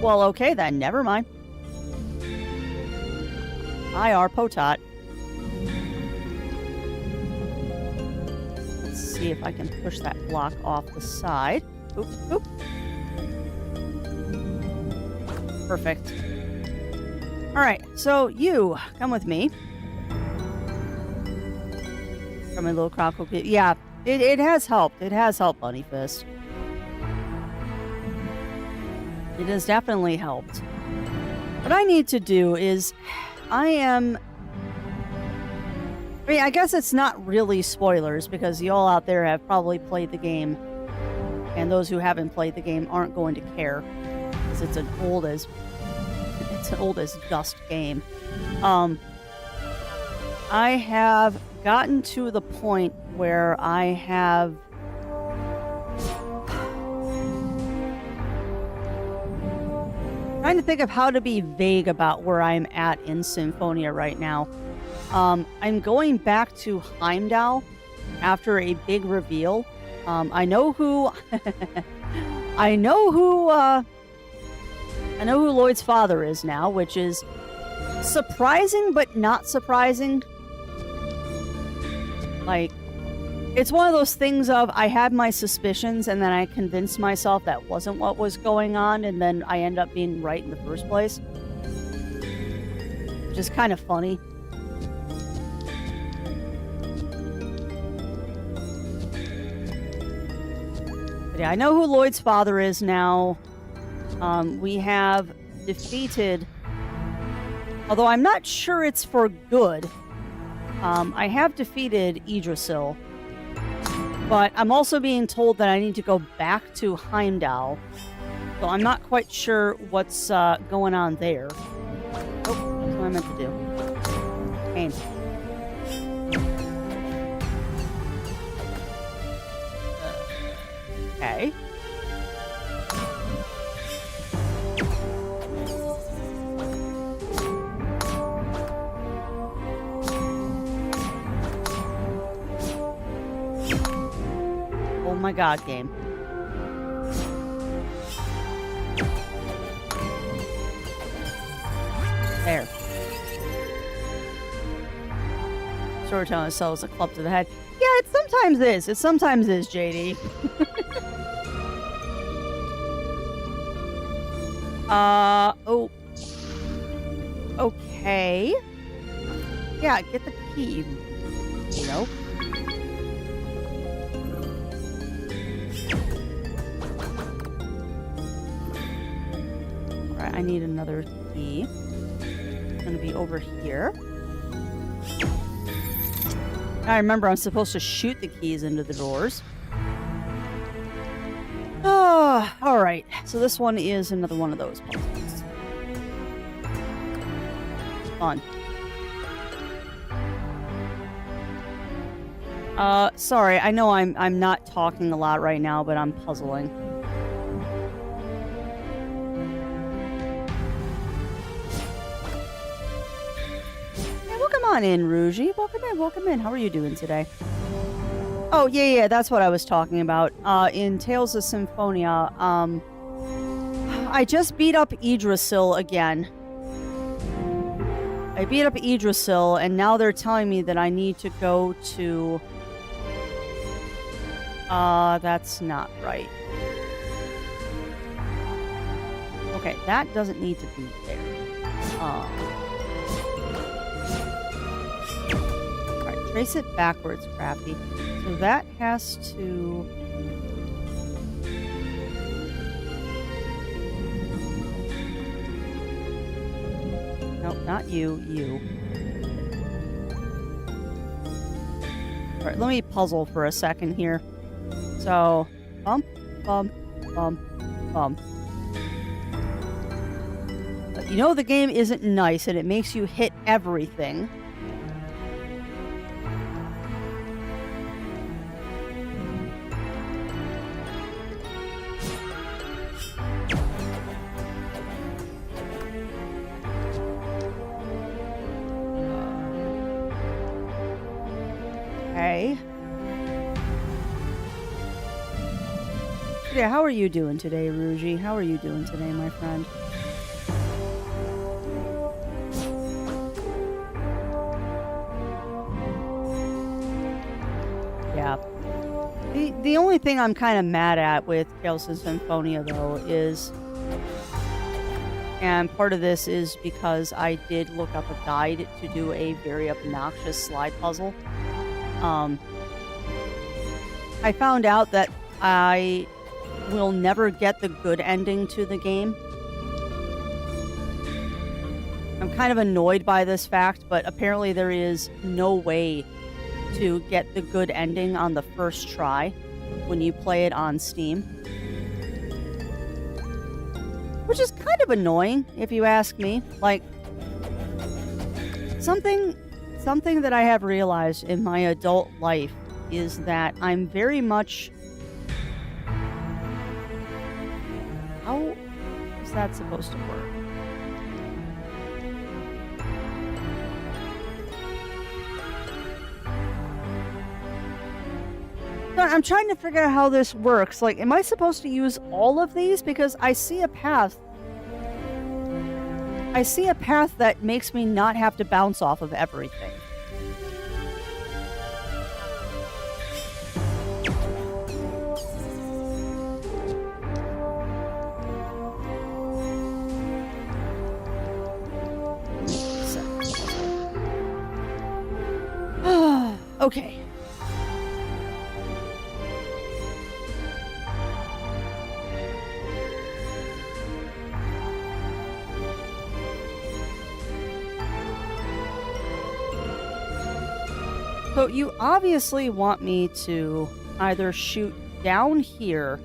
well, okay then. Never mind. IR Potot. Let's see if I can push that block off the side. Oop, oop. Perfect. All right, so you come with me. From my little crocodile. Yeah, it has helped. It has helped, Bunny Fist. It has definitely helped. What I need to do is, I guess it's not really spoilers because y'all out there have probably played the game, and those who haven't played the game aren't going to care because it's an old as dust game. I have gotten to the point where I have trying to think of how to be vague about where I'm at in Symphonia right now. I'm going back to Heimdall after a big reveal. I know who I know who Lloyd's father is now, which is surprising but not surprising. Like, it's one of those things of I had my suspicions and then I convinced myself that wasn't what was going on, and then I end up being right in the first place. Which is kind of funny. But yeah, I know who Lloyd's father is now. We have defeated, although I'm not sure it's for good, I have defeated Yggdrasil. But I'm also being told that I need to go back to Heimdall. So I'm not quite sure what's going on there. Oh, that's what I meant to do. Pain. Okay. Oh my god, game. There. Storytelling sells a club to the head. Yeah, it sometimes is. It sometimes is, JD. Oh. Okay. Yeah, get the key. Nope. Alright, I need another key. It's gonna be over here. I remember I'm supposed to shoot the keys into the doors. Oh, alright. So this one is another one of those puzzles. Fun. Sorry, I know I'm not talking a lot right now, but I'm puzzling. Hey, welcome on in, Rougie. Welcome in, welcome in. How are you doing today? Oh, yeah, that's what I was talking about. In Tales of Symphonia, I just beat up Yggdrasil again. I beat up Yggdrasil, and now they're telling me that I need to go to... that's not right. Okay, that doesn't need to be there. Alright, trace it backwards, Crafty. So that has to... Nope, not you. You. Alright, let me puzzle for a second here. So, bump, bump, bump, bump. But you know the game isn't nice and it makes you hit everything. Okay. Yeah, how are you doing today, Ruji? How are you doing today, my friend? Yeah. The only thing I'm kind of mad at with Chaos and Symphonia, though, is... And part of this is because I did look up a guide to do a very obnoxious slide puzzle. I found out that I will never get the good ending to the game. I'm kind of annoyed by this fact, but apparently there is no way to get the good ending on the first try when you play it on Steam. Which is kind of annoying, if you ask me. Like, something that I have realized in my adult life is that I'm very much... How is that supposed to work? I'm trying to figure out how this works. Like, am I supposed to use all of these? Because I see a path. I see a path that makes me not have to bounce off of everything. Okay. So you obviously want me to either shoot down here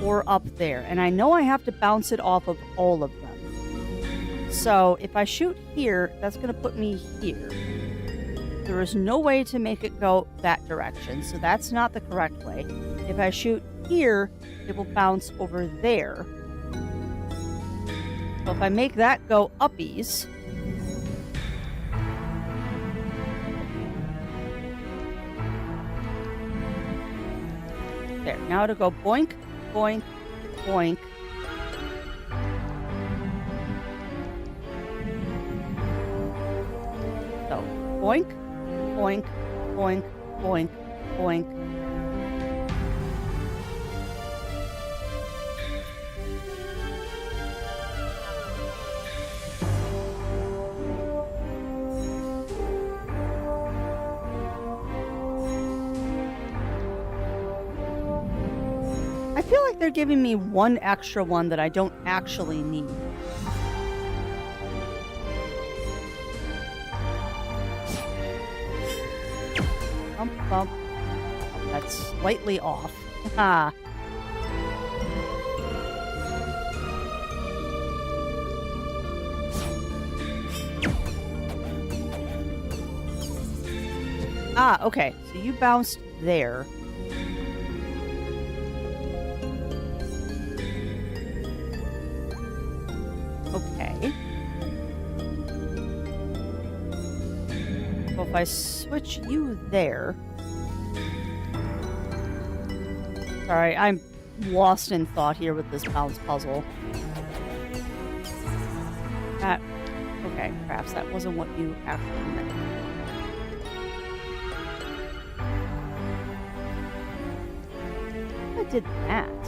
or up there. And I know I have to bounce it off of all of them. So if I shoot here, that's going to put me here. There is no way to make it go that direction, so that's not the correct way. If I shoot here, it will bounce over there. So if I make that go uppies... There, now to go boink, boink, boink. So, boink, boink, boink, boink, boink. I feel like they're giving me one extra one that I don't actually need. Bump, bump. That's slightly off. Ah. Ah, okay. So you bounced there. Okay. So if I switch you there... Sorry, I'm lost in thought here with this bounce puzzle. That... Okay, perhaps that wasn't what you actually meant. I did that.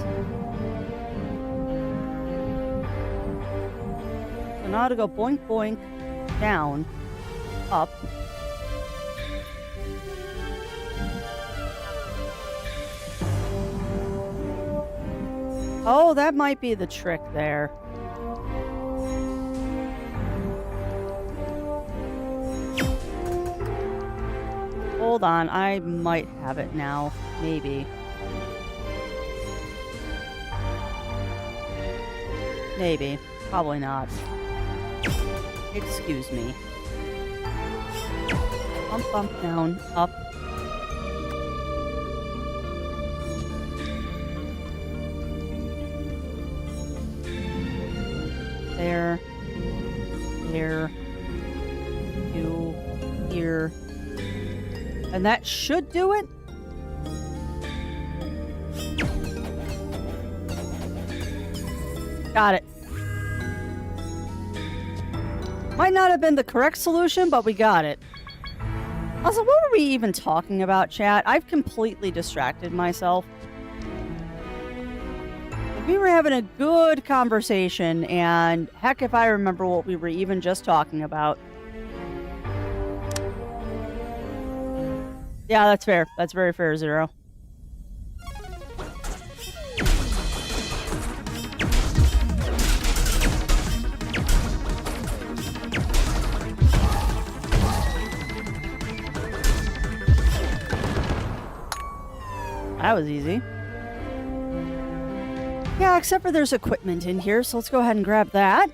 So now to go boink boink, down, up. Oh, that might be the trick there. Hold on, I might have it now. Maybe. Maybe. Probably not. Excuse me. Bump, bump, down, up. There. There. You. Here. And that should do it? Got it. Might not have been the correct solution, but we got it. Also, what were we even talking about, chat? I've completely distracted myself. We were having a good conversation, and heck if I remember what we were even just talking about. Yeah, that's fair. That's very fair, Zero. That was easy. Yeah, except for there's equipment in here, so let's go ahead and grab that.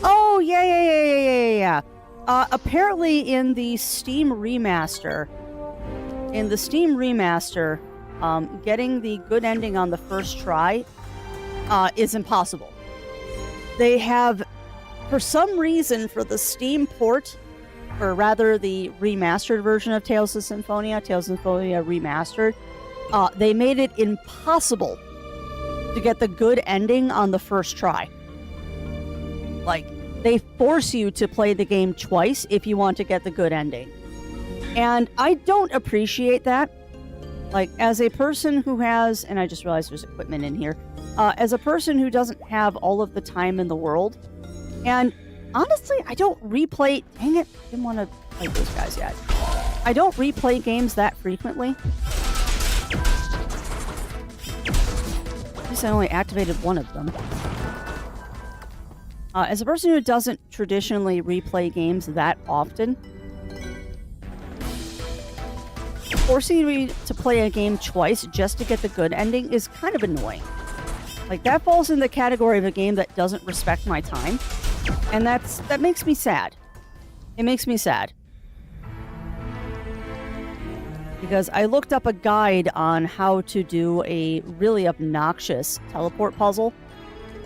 Oh, yeah. Apparently in the Steam remaster, getting the good ending on the first try is impossible. They have, for some reason, for the Steam port, or rather the remastered version of Tales of Symphonia Remastered, they made it impossible to get the good ending on the first try. Like, they force you to play the game twice if you want to get the good ending. And I don't appreciate that. Like, as a person who has, and I just realized there's equipment in here, as a person who doesn't have all of the time in the world, and honestly, I don't replay... Dang it, I didn't want to play those guys yet. I don't replay games that frequently. At least I only activated one of them. As a person who doesn't traditionally replay games that often, forcing me to play a game twice just to get the good ending is kind of annoying. Like, that falls in the category of a game that doesn't respect my time. And that makes me sad. It makes me sad. Because I looked up a guide on how to do a really obnoxious teleport puzzle,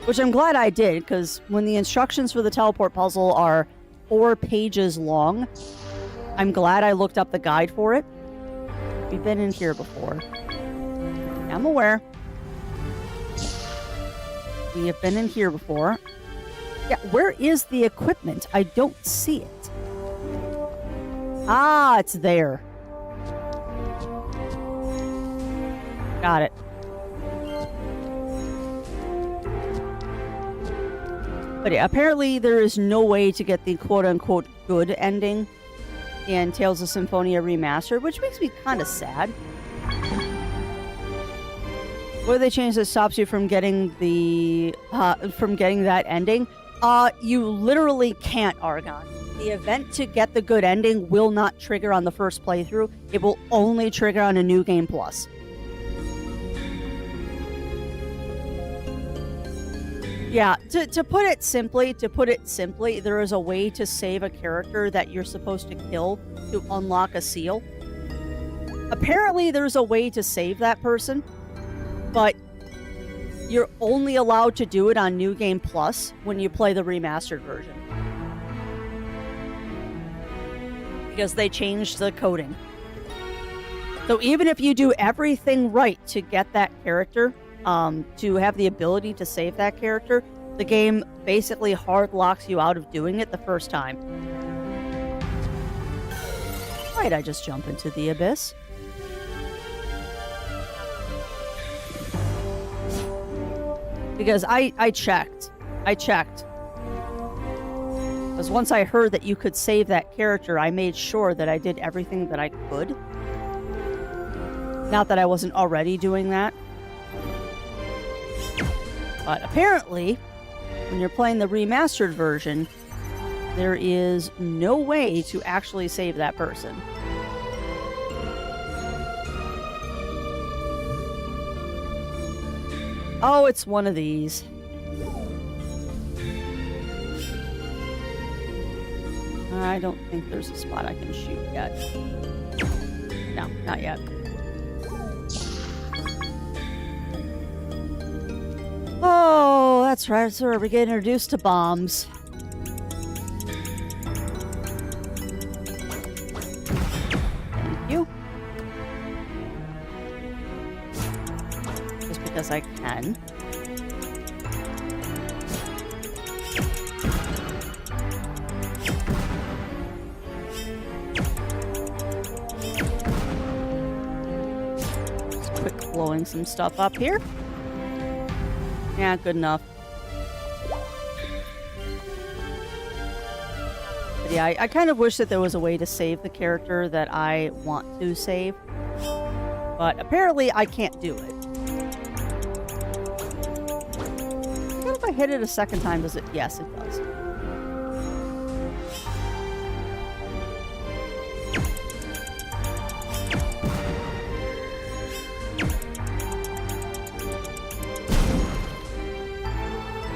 which I'm glad I did, because when the instructions for the teleport puzzle are 4 pages long, I'm glad I looked up the guide for it. We've been in here before. I'm aware. We have been in here before. Yeah, where is the equipment? I don't see it. Ah, it's there. Got it. But yeah, apparently there is no way to get the quote-unquote good ending in Tales of Symphonia Remastered, which makes me kind of sad. What do they change that stops you from getting that ending? You literally can't, Argon. The event to get the good ending will not trigger on the first playthrough. It will only trigger on a New Game Plus. Yeah, to put it simply, there is a way to save a character that you're supposed to kill to unlock a seal. Apparently, there's a way to save that person, but you're only allowed to do it on New Game Plus when you play the remastered version. Because they changed the coding. So even if you do everything right to get that character, to have the ability to save that character, the game basically hard locks you out of doing it the first time. Why'd I just jump into the abyss? Because I checked. Because once I heard that you could save that character, I made sure that I did everything that I could. Not that I wasn't already doing that. But apparently, when you're playing the remastered version, there is no way to actually save that person. Oh, it's one of these. I don't think there's a spot I can shoot yet. No, not yet. Oh, that's right. So we get introduced to bombs. Thank you. because I can. Just quick blowing some stuff up here. Yeah, good enough. But yeah, I kind of wish that there was a way to save the character that I want to save. But apparently I can't do it. What if I hit it a second time? Does it? Yes, it does.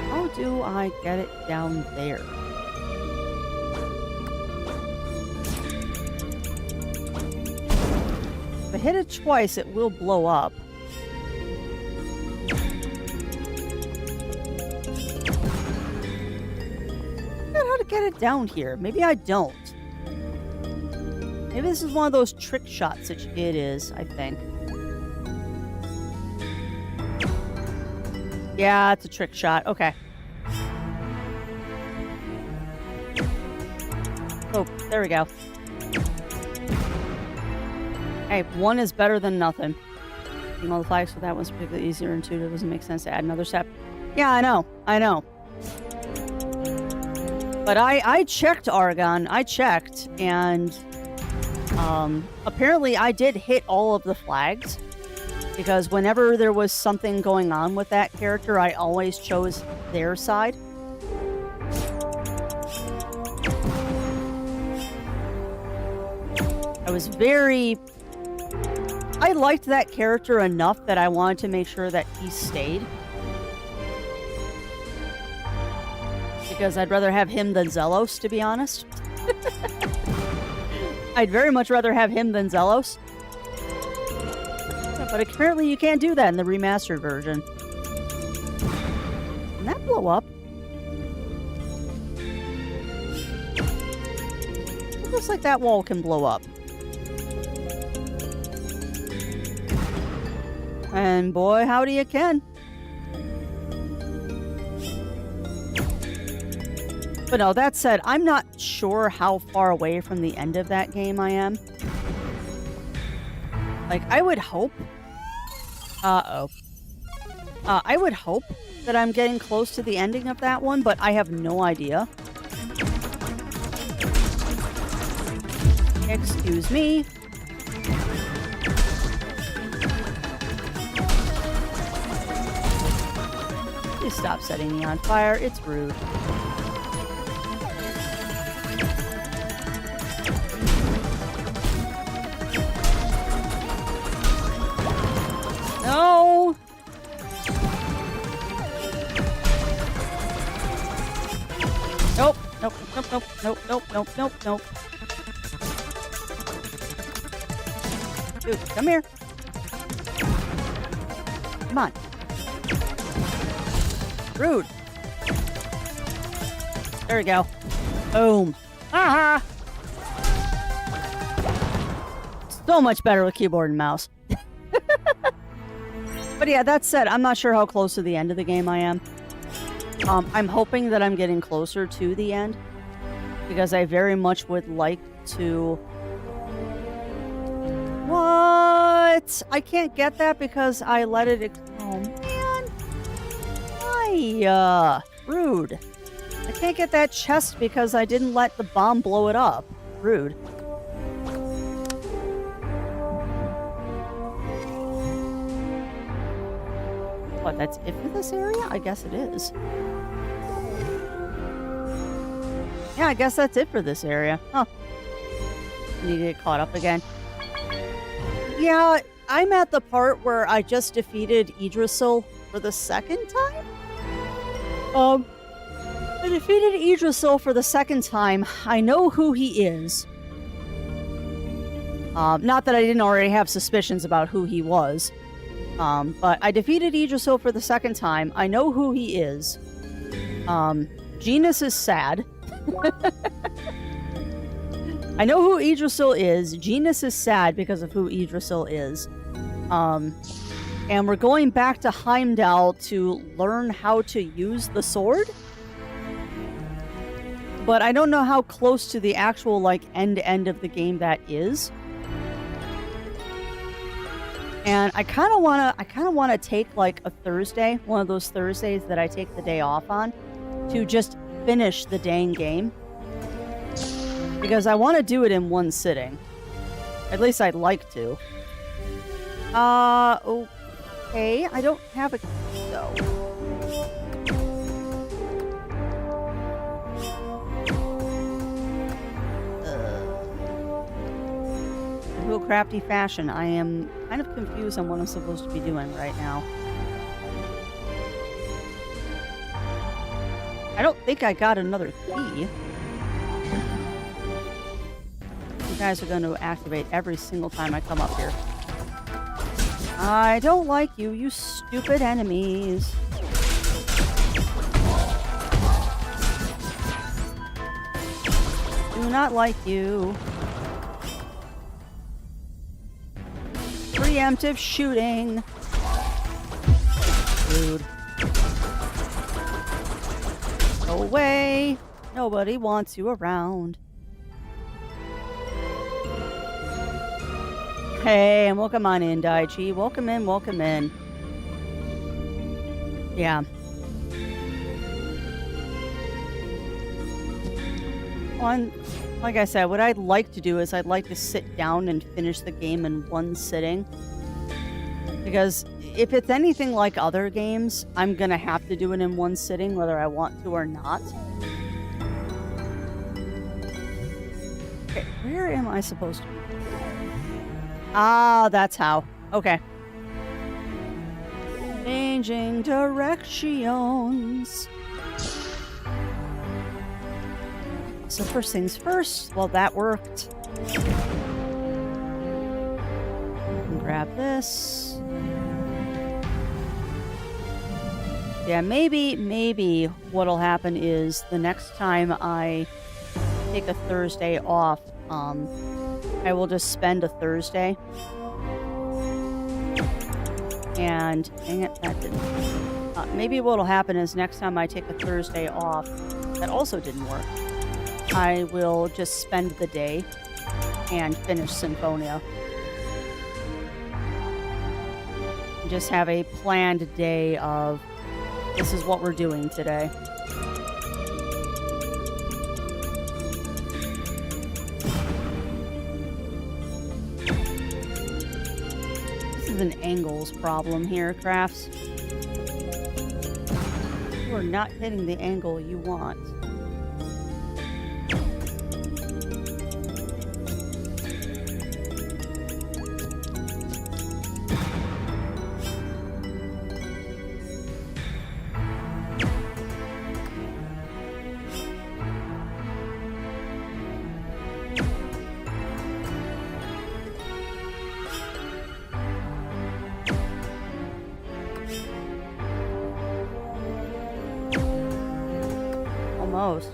How do I get it down there? If I hit it twice, it will blow up. I don't know how to get it down here. Maybe I don't. Maybe this is one of those trick shots. It is, I think. Yeah, it's a trick shot. Okay. Oh, there we go. Hey, one is better than nothing. All the flags for that one's particularly easier and intuitive. Doesn't make sense to add another step. Yeah, I know. But I checked Argon. I checked, and apparently I did hit all of the flags. Because whenever there was something going on with that character, I always chose their side. I liked that character enough that I wanted to make sure that he stayed. Because I'd rather have him than Zelos, to be honest. I'd very much rather have him than Zelos. But apparently you can't do that in the remastered version. Can that blow up? It looks like that wall can blow up. And boy, howdy you can. But no, that said, I'm not sure how far away from the end of that game I am. Like, I would hope... I would hope that I'm getting close to the ending of that one, but I have no idea. Excuse me. Please stop setting me on fire. It's rude. No! Nope. Nope. Nope. Nope. Nope. Nope. Nope. Nope. Nope. Dude, come here. Come on. Rude. There we go. Boom. Aha! So much better with keyboard and mouse. But yeah, that said, I'm not sure how close to the end of the game I am. I'm hoping that I'm getting closer to the end. Because I very much would like to... What? I can't get that because I let it... Oh, man. Rude. I can't get that chest because I didn't let the bomb blow it up. Rude. What, that's it for this area? I guess it is. Yeah, I guess that's it for this area. Huh. Need to get caught up again. Yeah, I'm at the part where I just defeated Yggdrasil for the second time? I defeated Yggdrasil for the second time. I know who he is. Not that I didn't already have suspicions about who he was. But I defeated Yggdrasil for the second time. I know who he is. Genus is sad. I know who Yggdrasil is. Genus is sad because of who Yggdrasil is. And we're going back to Heimdall to learn how to use the sword. But I don't know how close to the actual, like, end of the game that is. And I kind of want to take, like, a Thursday, one of those Thursdays that I take the day off on, to just finish the dang game. Because I want to do it in one sitting. At least I'd like to. Okay, I don't have a key, though. In real crafty fashion, I am kind of confused on what I'm supposed to be doing right now. I don't think I got another key. You guys are going to activate every single time I come up here. I don't like you, you stupid enemies. Do not like you. Preemptive shooting. Rude. Go away. Nobody wants you around. Hey, and welcome on in, Daichi. Welcome in, welcome in. Yeah. Well, like I said, what I'd like to do is I'd like to sit down and finish the game in one sitting. Because if it's anything like other games, I'm going to have to do it in one sitting, whether I want to or not. Okay, where am I supposed to be? Ah, that's how. Okay. Changing directions. So first things first. Well, that worked. Grab this. Yeah, maybe what'll happen is the next time I take a Thursday off, I will just spend a Thursday. And dang it, that didn't. Maybe what'll happen is next time I take a Thursday off, that also didn't work. I will just spend the day and finish Symphonia. Just have a planned day of this is what we're doing today. An angles problem here, Crafts. You are not hitting the angle you want. Almost.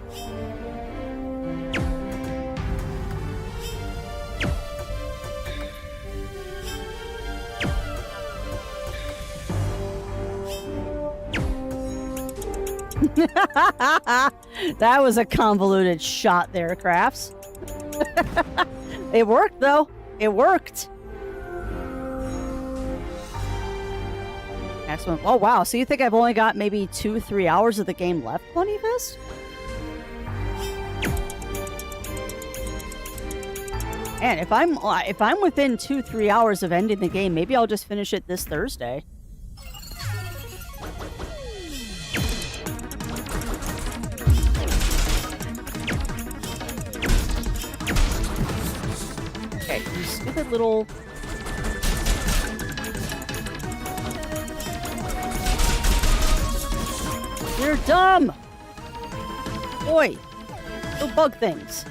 That was a convoluted shot there, Crafts. It worked, though. It worked. Excellent. Oh, wow. So you think I've only got maybe 2-3 hours of the game left, Bunny Fist? And if I'm within 2-3 hours of ending the game, maybe I'll just finish it this Thursday. Okay, you stupid little... You're dumb! Boy, little bug things.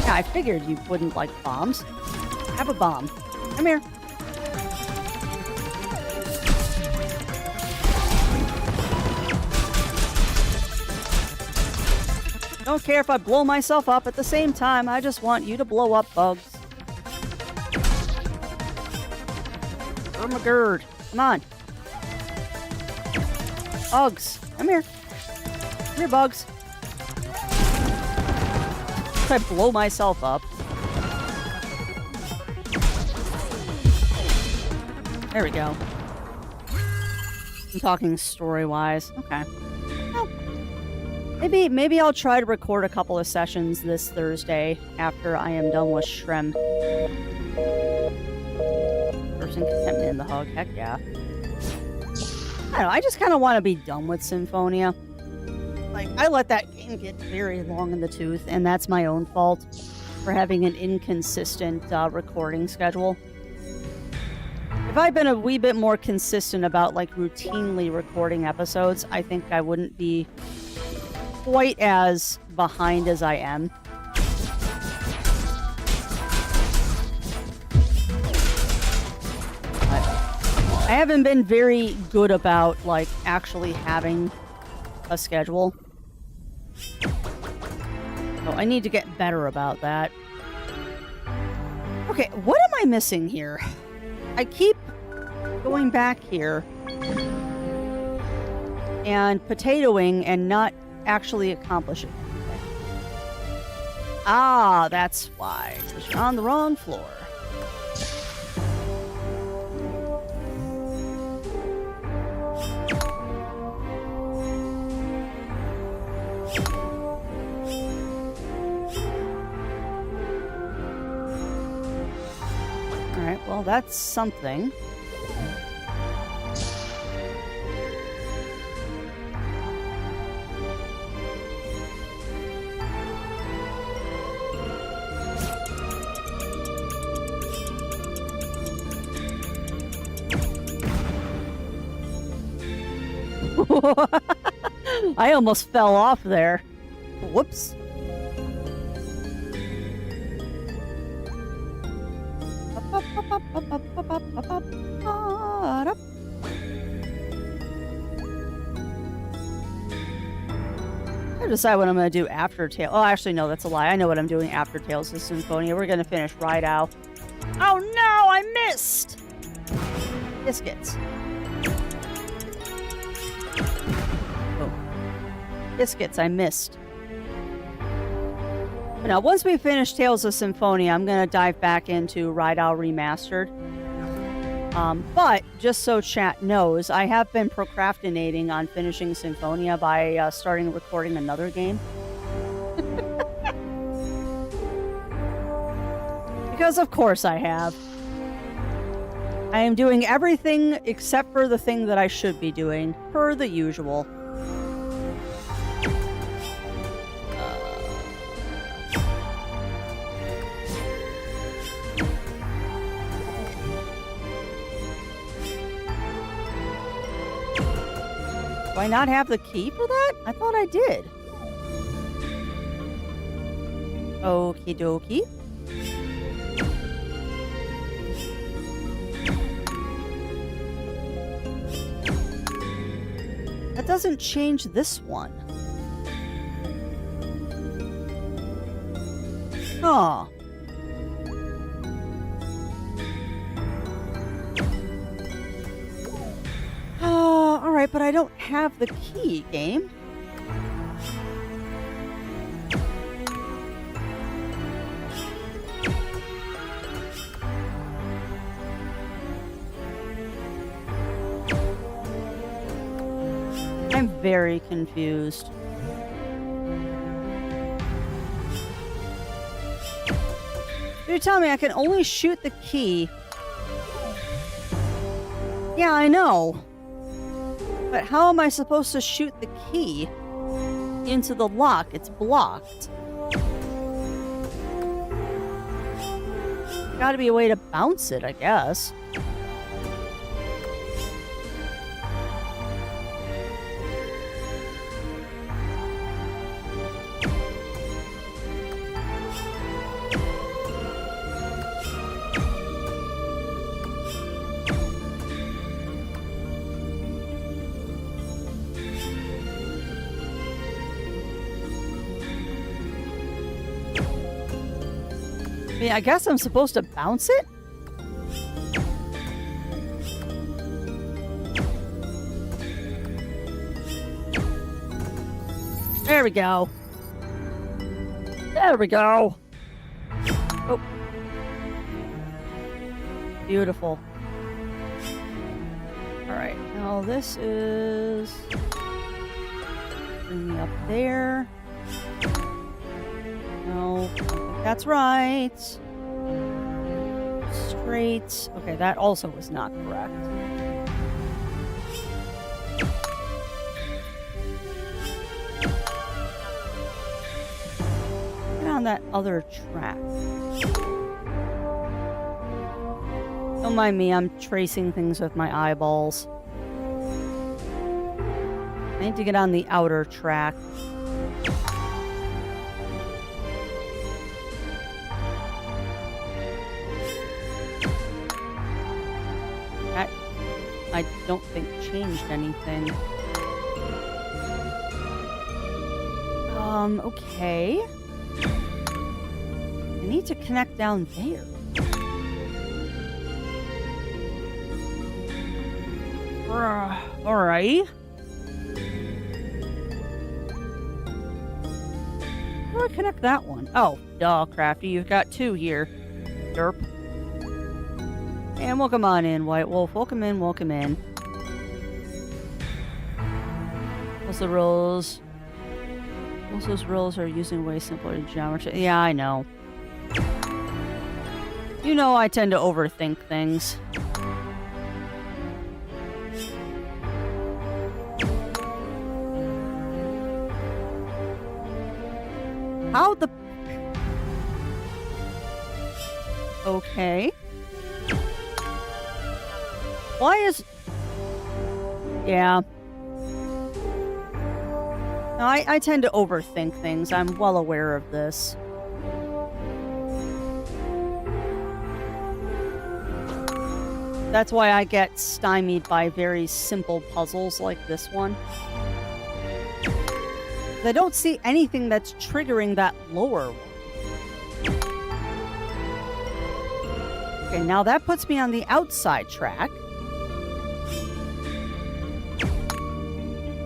Yeah, I figured you wouldn't like bombs. Have a bomb. Come here. Don't care if I blow myself up at the same time. I just want you to blow up bugs. Ermagerd. Come on. Bugs. Come here. Come here, bugs. If I blow myself up. There we go. I'm talking story-wise. Okay. Well, maybe I'll try to record a couple of sessions this Thursday after I am done with Shrem. Person can tempt me in the hug. Heck yeah. I don't know. I just kind of want to be done with Symphonia. Like, I let that game get very long in the tooth, and that's my own fault for having an inconsistent recording schedule. If I'd been a wee bit more consistent about, like, routinely recording episodes, I think I wouldn't be quite as behind as I am. I haven't been very good about, like, actually having a schedule. So I need to get better about that. Okay, what am I missing here? I keep going back here and potatoing and not actually accomplishing anything. Ah, that's why. Because you're on the wrong floor. Alright, well, that's something. I almost fell off there. Whoops. I decide what I'm going to do after Tales. Oh, actually, no, that's a lie. I know what I'm doing after Tales of Symphonia. We're going to finish Ride Out. Oh, no, I missed! Biscuits. Oh. Biscuits, I missed. But now, once we finish Tales of Symphonia, I'm going to dive back into Ride Out Remastered. But, just so chat knows, I have been procrastinating on finishing Symphonia by starting recording another game. Because of course I have. I am doing everything except for the thing that I should be doing, per the usual. Do I not have the key for that? I thought I did. Okie dokie. That doesn't change this one. Oh. Alright, but I don't have the key, game. I'm very confused. You're telling me I can only shoot the key. Yeah, I know. But how am I supposed to shoot the key into the lock? It's blocked. Gotta be a way to bounce it, I guess. I mean, I guess I'm supposed to bounce it? There we go. There we go. Oh. Beautiful. Alright, now this is... Bring me up there. No, I think that's right. Straight. Okay, that also was not correct. Get on that other track. Don't mind me, I'm tracing things with my eyeballs. I need to get on the outer track. That, I don't think changed anything. Okay. I need to connect down there. Alright. How do I connect that one? Oh, duh, Crafty. You've got two here. Derp. And welcome on in, White Wolf. Welcome in, welcome in. What's the rules? Most of those rules are using way simpler geometry. Yeah, I know. You know I tend to overthink things. How the... Okay. Why is... Yeah. No, I tend to overthink things. I'm well aware of this. That's why I get stymied by very simple puzzles like this one. I don't see anything that's triggering that lower one. Okay, now that puts me on the outside track.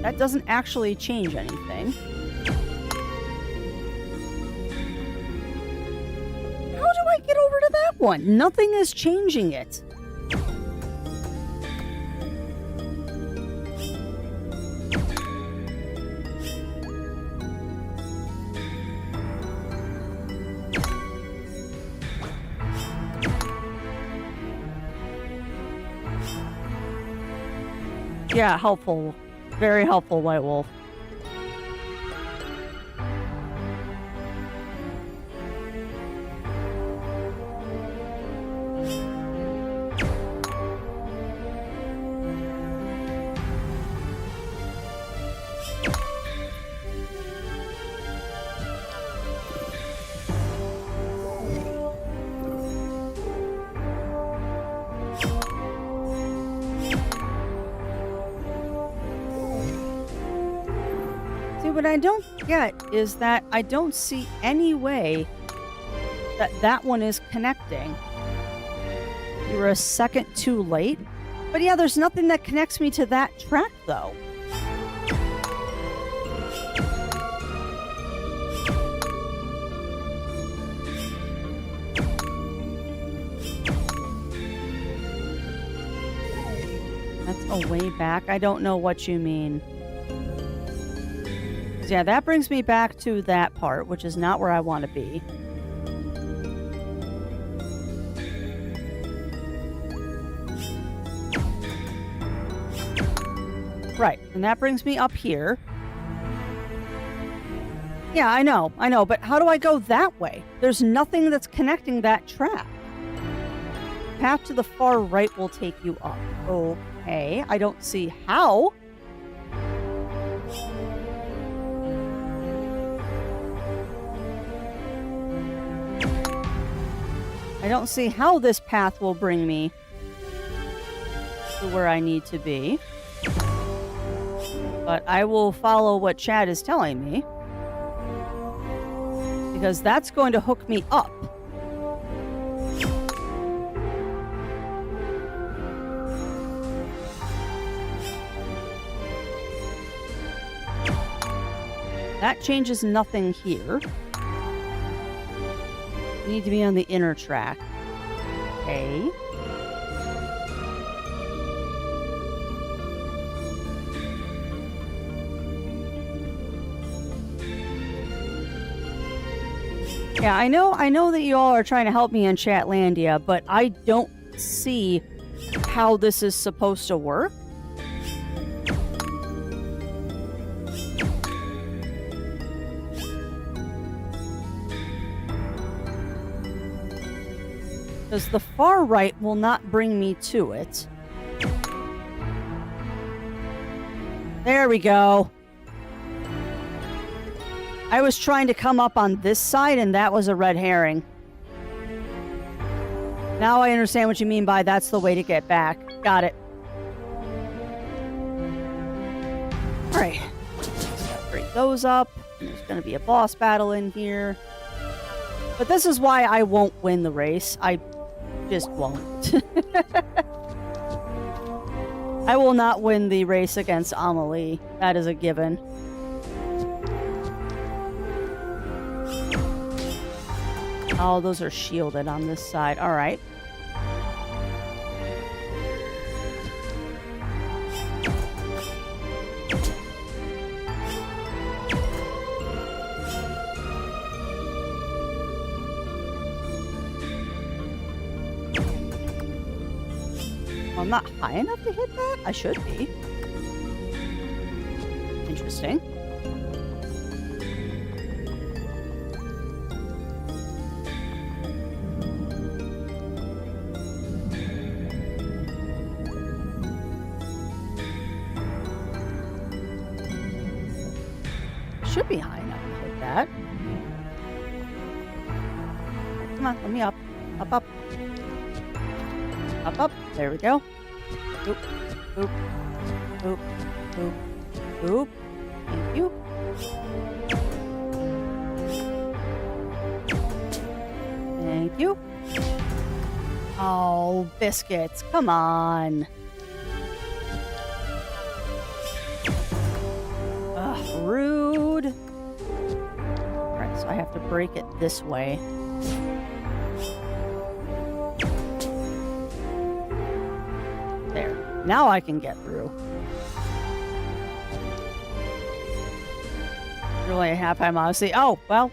That doesn't actually change anything. How do I get over to that one? Nothing is changing it. Yeah, helpful. Very helpful, White Wolf. What I don't get is that I don't see any way that that one is connecting. You were a second too late. But yeah, there's nothing that connects me to that track, though. That's a way back. I don't know what you mean. Yeah, that brings me back to that part, which is not where I want to be. Right, and that brings me up here. Yeah, I know, but how do I go that way? There's nothing that's connecting that track. Path to the far right will take you up. Okay, I don't see how. I don't see how this path will bring me to where I need to be. But I will follow what Chad is telling me. Because that's going to hook me up. That changes nothing here. We need to be on the inner track. Okay. Yeah, I know that you all are trying to help me in Chatlandia, but I don't see how this is supposed to work. Because the far right will not bring me to it. There we go. I was trying to come up on this side, and that was a red herring. Now I understand what you mean by that's the way to get back. Got it. Alright. Bring those up. There's going to be a boss battle in here. But this is why I won't win the race. I just won't. I will not win the race against Amelie. That is a given. Oh, those are shielded on this side. All right. I'm not high enough to hit that? I should be. Interesting. Should be high enough to hit that. Come on, let me up. Up, up. Up, up. There we go. Boop, boop, boop, boop, boop. Thank you. Thank you. Oh, biscuits. Come on. Ugh, rude. Alright, so I have to break it this way. There. Now I can get through. Really a half high modesty. Oh, well.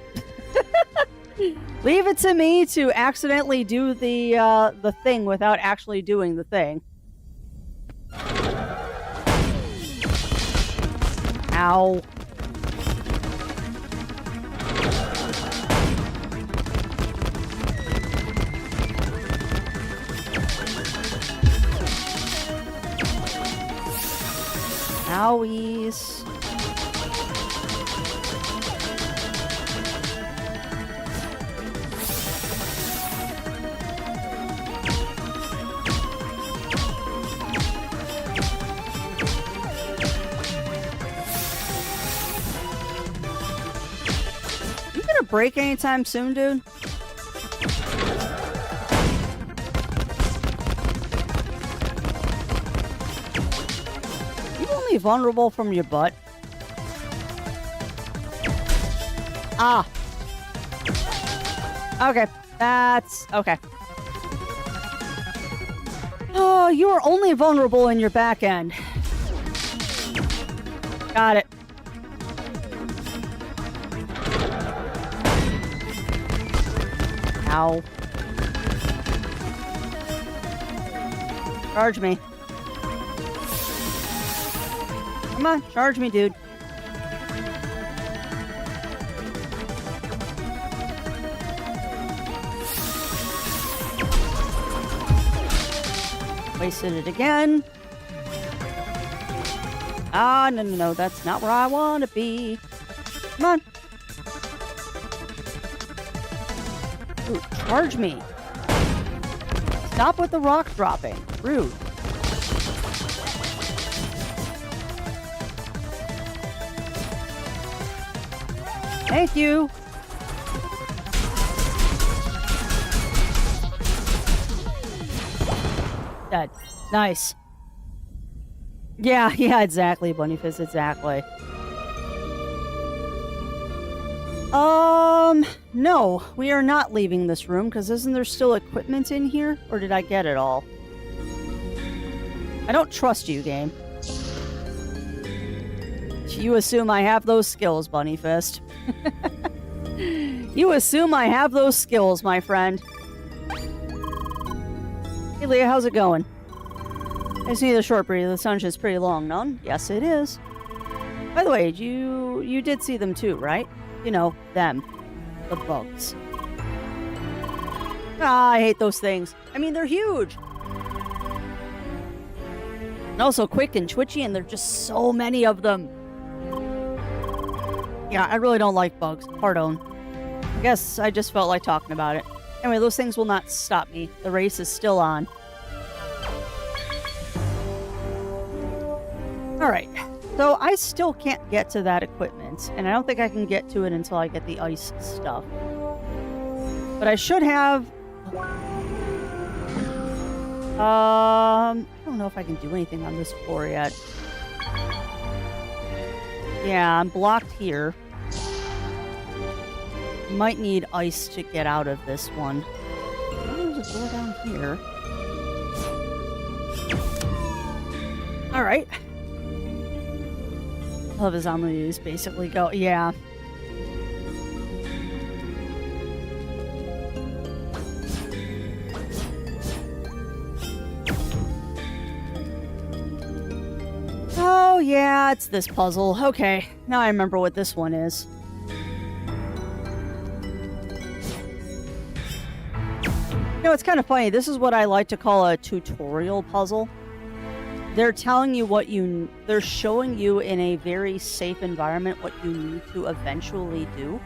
Leave it to me to accidentally do the thing without actually doing the thing. Ow. Owies. You gonna break anytime soon, dude? Vulnerable from your butt. Ah. Okay. That's okay. Oh, you are only vulnerable in your back end. Got it. Ow. Charge me. Come on, charge me, dude. Wasted it again. Ah, no, no, no, that's not where I want to be. Come on. Ooh, charge me. Stop with the rock dropping. Rude. Thank you. Dead. Nice. Yeah, exactly, Bunnyfist, exactly. No, we are not leaving this room, because isn't there still equipment in here? Or did I get it all? I don't trust you, game. You assume I have those skills, Bunny Fist. You assume I have those skills, my friend. Hey, Leah, how's it going? I just need a short breather. The sun's just pretty long, none? Yes, it is. By the way, you did see them too, right? You know, them. The bugs. Ah, I hate those things. I mean, they're huge. And also quick and twitchy, and there's just so many of them. Yeah, I really don't like bugs. Pardon. I guess I just felt like talking about it. Anyway, those things will not stop me. The race is still on. Alright. So I still can't get to that equipment, and I don't think I can get to it until I get the ice stuff. But I should have... I don't know if I can do anything on this floor yet. Yeah, I'm blocked here. Might need ice to get out of this one. Oh, there's a door down here. Alright. All of his zombies basically go. Yeah. Oh, yeah, it's this puzzle. Okay, now I remember what this one is. You know, it's kind of funny. This is what I like to call a tutorial puzzle. They're telling you what they're showing you in a very safe environment what you need to eventually do.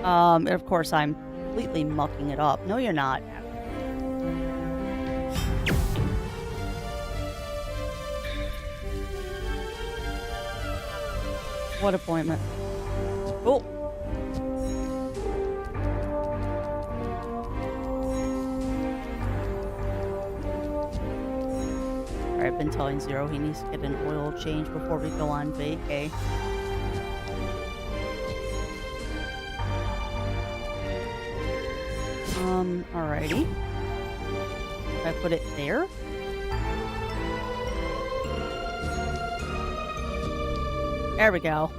And of course, I'm completely mucking it up. No, you're not. What appointment? Oh. I've been telling Zero he needs to get an oil change before we go on vacay. Alrighty. If I put it there? There we go.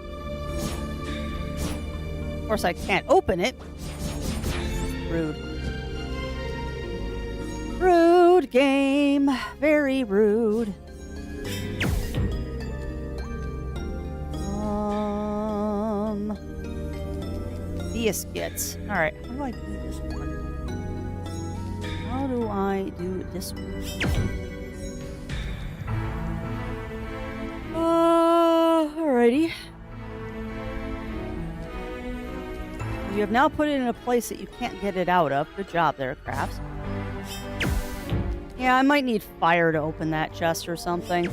Of course I can't open it. Rude. Rude game. Very rude. Biscuits. Alright, how do I do this one? How do I do this one? Alrighty. You have now put it in a place that you can't get it out of. Good job there, Crafts. Yeah, I might need fire to open that chest or something.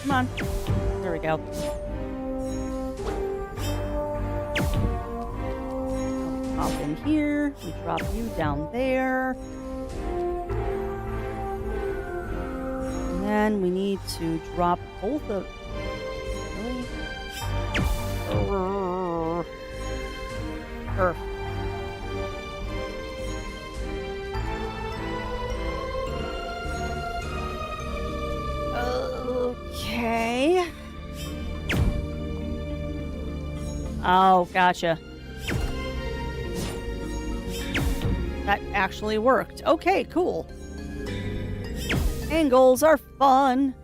Come on. There we go. Pop in here. We drop you down there. And then we need to drop both of... Really? Earth. Okay. Oh, gotcha. That actually worked. Okay, cool. Angles are fun.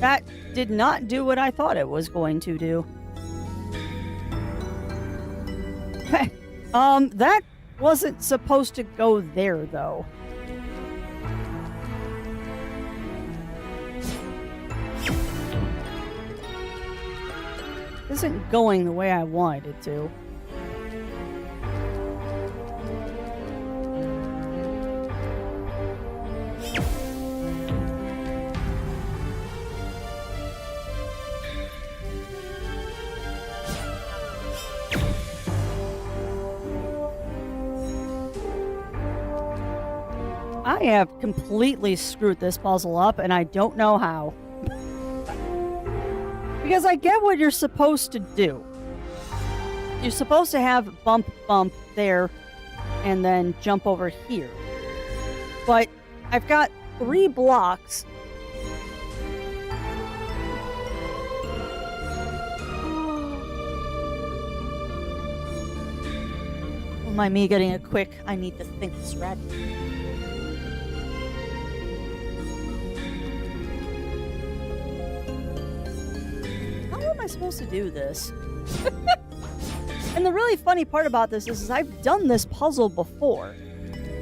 That did not do what I thought it was going to do. That wasn't supposed to go there, though. Isn't going the way I wanted it to. I have completely screwed this puzzle up, and I don't know how. Because I get what you're supposed to do. You're supposed to have bump, bump there, and then jump over here. But I've got 3 blocks. Don't mind me getting a quick, I need to think strategy. How am I supposed to do this? And the really funny part about this is I've done this puzzle before.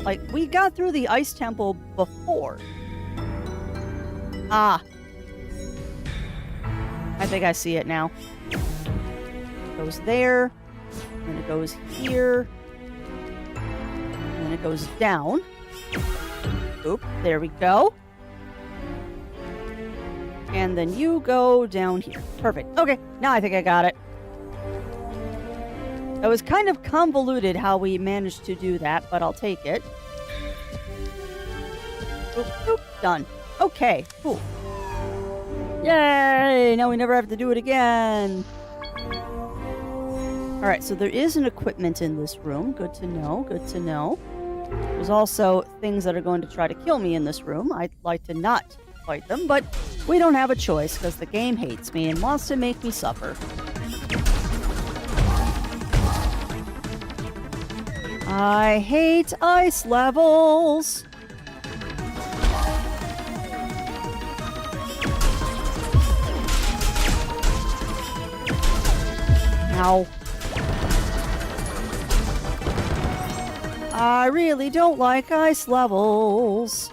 Like, we got through the ice temple before. Ah. I think I see it now. It goes there. And it goes here. And then it goes down. Oop, there we go. And then you go down here. Perfect. Okay, now I think I got it. It was kind of convoluted how we managed to do that, but I'll take it. Boop, boop, done. Okay, cool. Yay! Now we never have to do it again. Alright, so there is an equipment in this room. Good to know, good to know. There's also things that are going to try to kill me in this room. I'd like to not fight them, but we don't have a choice because the game hates me and wants to make me suffer. I hate ice levels. Ow. I really don't like ice levels.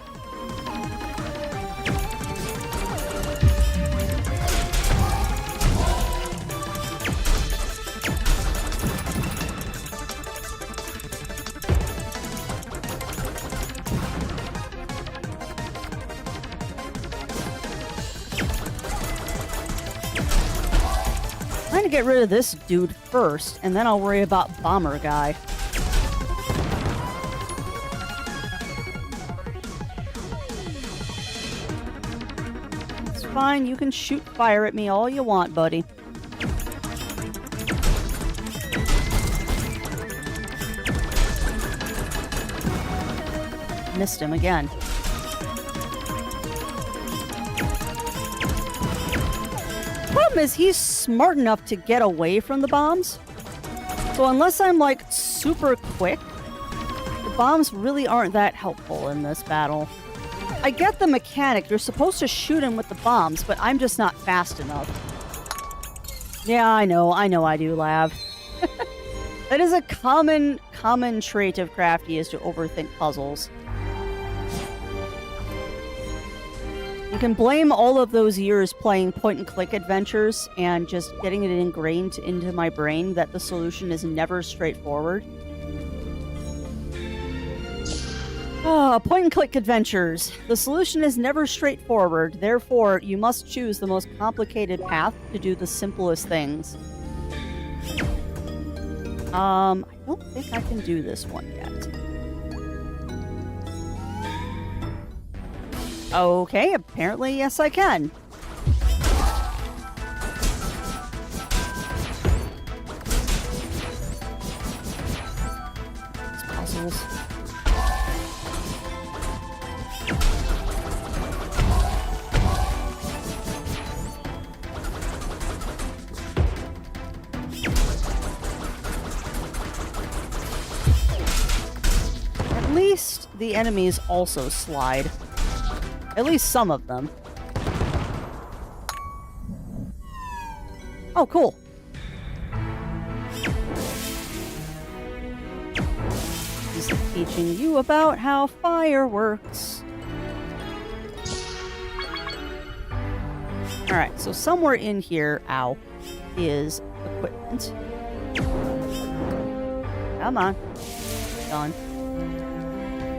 I'm trying to get rid of this dude first, and then I'll worry about Bomber Guy. It's fine, you can shoot fire at me all you want, buddy. Missed him again. Problem is, he's smart enough to get away from the bombs. So unless I'm like super quick, the bombs really aren't that helpful in this battle. I get the mechanic, you're supposed to shoot him with the bombs, but I'm just not fast enough. Yeah, I know I do, Lav. That is a common trait of Crafty, is to overthink puzzles. You can blame all of those years playing point-and-click adventures and just getting it ingrained into my brain that the solution is never straightforward. Point-and-click adventures. The solution is never straightforward, therefore you must choose the most complicated path to do the simplest things. I don't think I can do this one yet. Okay, apparently yes I can. These puzzles. At least the enemies also slide. At least some of them. Oh, cool. He's teaching you about how fire works. Alright, so somewhere in here, ow, is equipment. Come on. Done.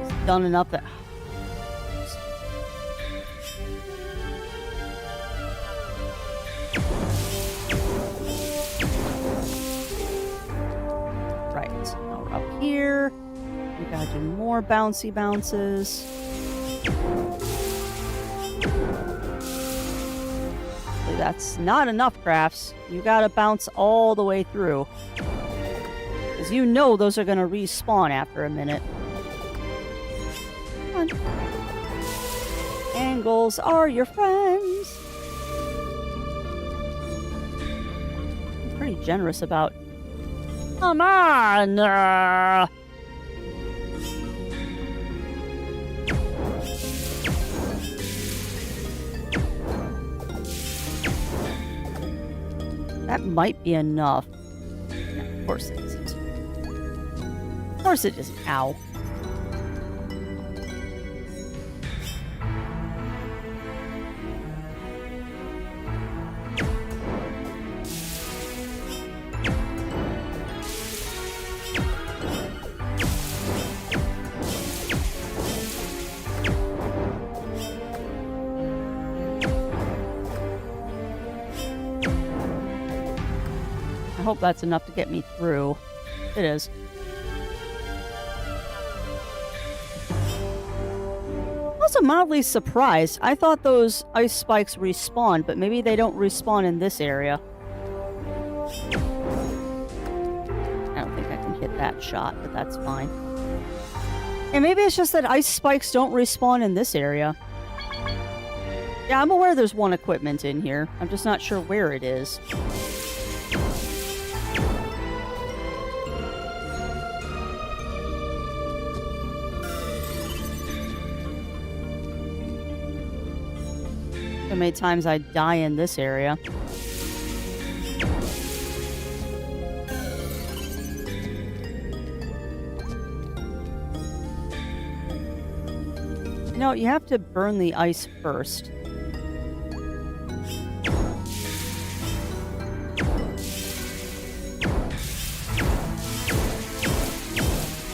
It's done enough that... Right, now we're up here. We gotta do more bouncy bounces. That's not enough, Crafts. You gotta bounce all the way through. Because you know those are gonna respawn after a minute. Come on. Angles are your friends. I'm pretty generous about... Come on! That might be enough. No, of course it isn't. Of course it isn't. Ow. I hope that's enough to get me through. It is. Also mildly surprised. I thought those ice spikes respawn, but maybe they don't respawn in this area. I don't think I can hit that shot, but that's fine. And maybe it's just that ice spikes don't respawn in this area. Yeah, I'm aware there's one equipment in here. I'm just not sure where it is. How many times I die in this area. You know, you have to burn the ice first.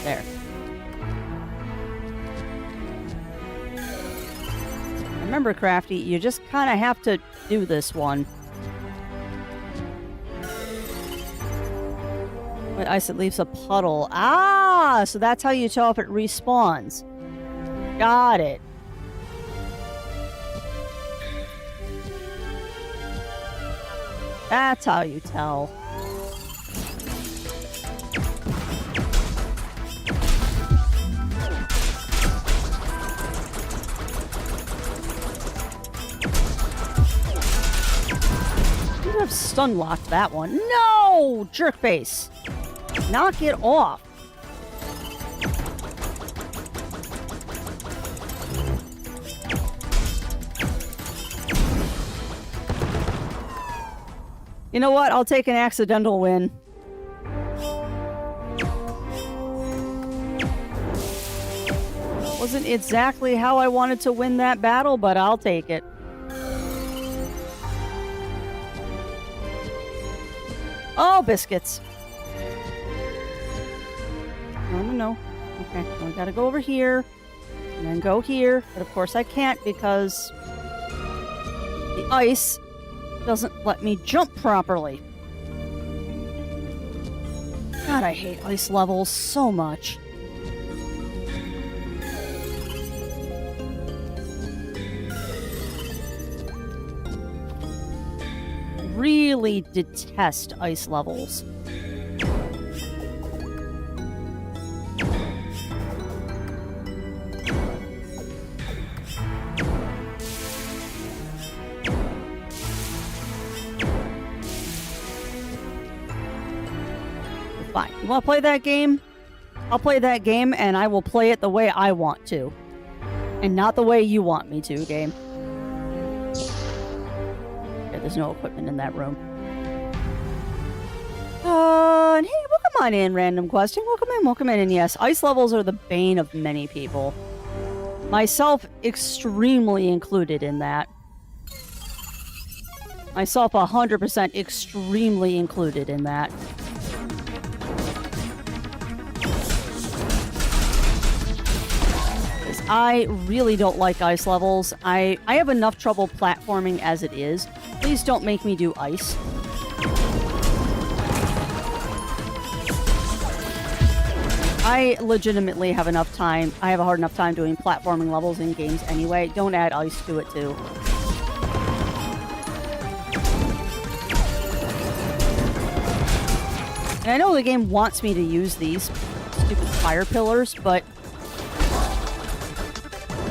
There. Remember, Crafty, you just kind of have to do this one. With ice, it leaves a puddle. Ah, so that's how you tell if it respawns. Got it. That's how you tell. Have stun locked that one. No! Jerkface! Knock it off. You know what? I'll take an accidental win. Wasn't exactly how I wanted to win that battle, but I'll take it. Oh, biscuits. No. Okay, we gotta go over here. And then go here. But of course I can't because the ice doesn't let me jump properly. God, I hate ice levels so much. Really detest ice levels. Fine. You want to play that game? I'll play that game and I will play it the way I want to. And not the way you want me to, game. There's no equipment in that room. And hey, welcome on in, random question. Welcome in. And yes, ice levels are the bane of many people. Myself extremely included in that. Myself 100% extremely included in that. I really don't like ice levels. I have enough trouble platforming as it is. Please don't make me do ice. I legitimately have enough time. I have a hard enough time doing platforming levels in games anyway. Don't add ice to it, too. And I know the game wants me to use these stupid fire pillars, but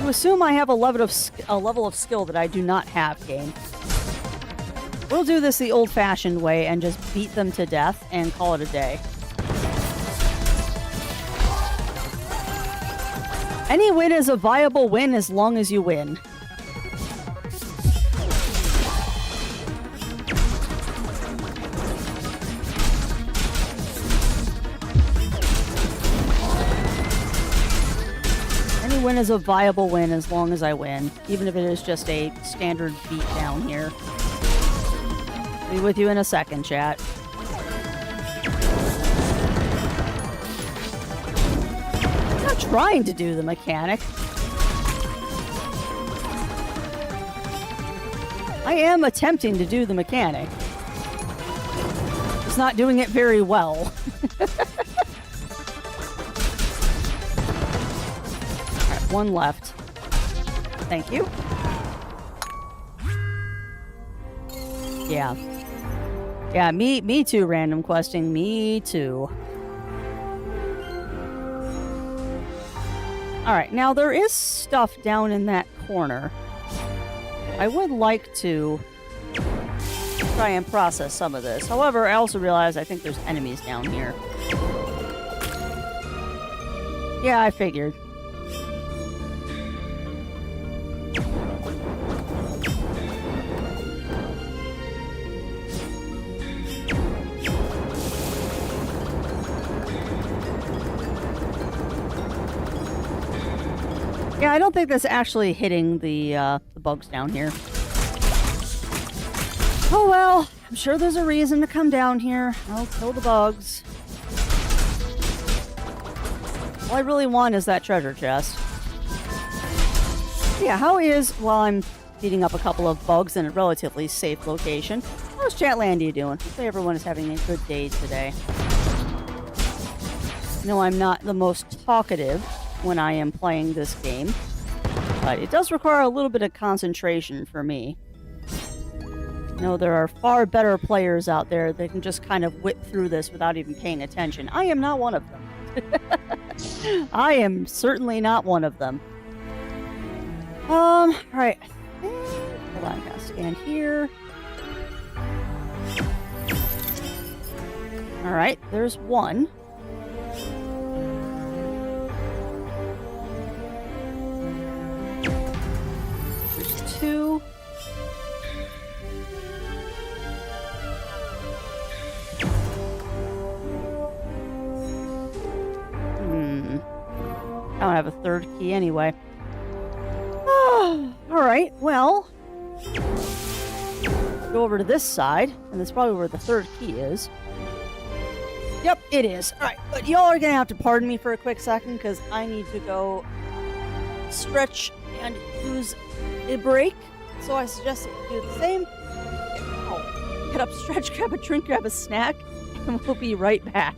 you assume I have a level of skill that I do not have, game. We'll do this the old-fashioned way and just beat them to death and call it a day. Any win is a viable win as long as you win. Any win is a viable win as long as I win, even if it is just a standard beat down here. Be with you in a second, chat. I'm not trying to do the mechanic. I am attempting to do the mechanic. Just not doing it very well. Alright, one left. Thank you. Yeah. Yeah, me too, random questing. Me too. Alright, now there is stuff down in that corner. I would like to try and process some of this. However, I also realize I think there's enemies down here. Yeah, I figured. Yeah, I don't think that's actually hitting the bugs down here. Oh well, I'm sure there's a reason to come down here. I'll kill the bugs. All I really want is that treasure chest. Yeah, how is, while I'm beating up a couple of bugs in a relatively safe location, how's Chatlandia doing? Hopefully everyone is having a good day today. No, I'm not the most talkative when I am playing this game, but it does require a little bit of concentration for me. You know, there are far better players out there that can just kind of whip through this without even paying attention. I am not one of them. I am certainly not one of them. Alright. Hold on, I gotta scan here. Alright, there's one. Two. I don't have a third key anyway. Alright, well. Go over to this side, and that's probably where the third key is. Yep, it is. Alright, but y'all are gonna have to pardon me for a quick second, because I need to go stretch and use a break, so I suggest that you do the same. Get up, stretch, grab a drink, grab a snack, and we'll be right back.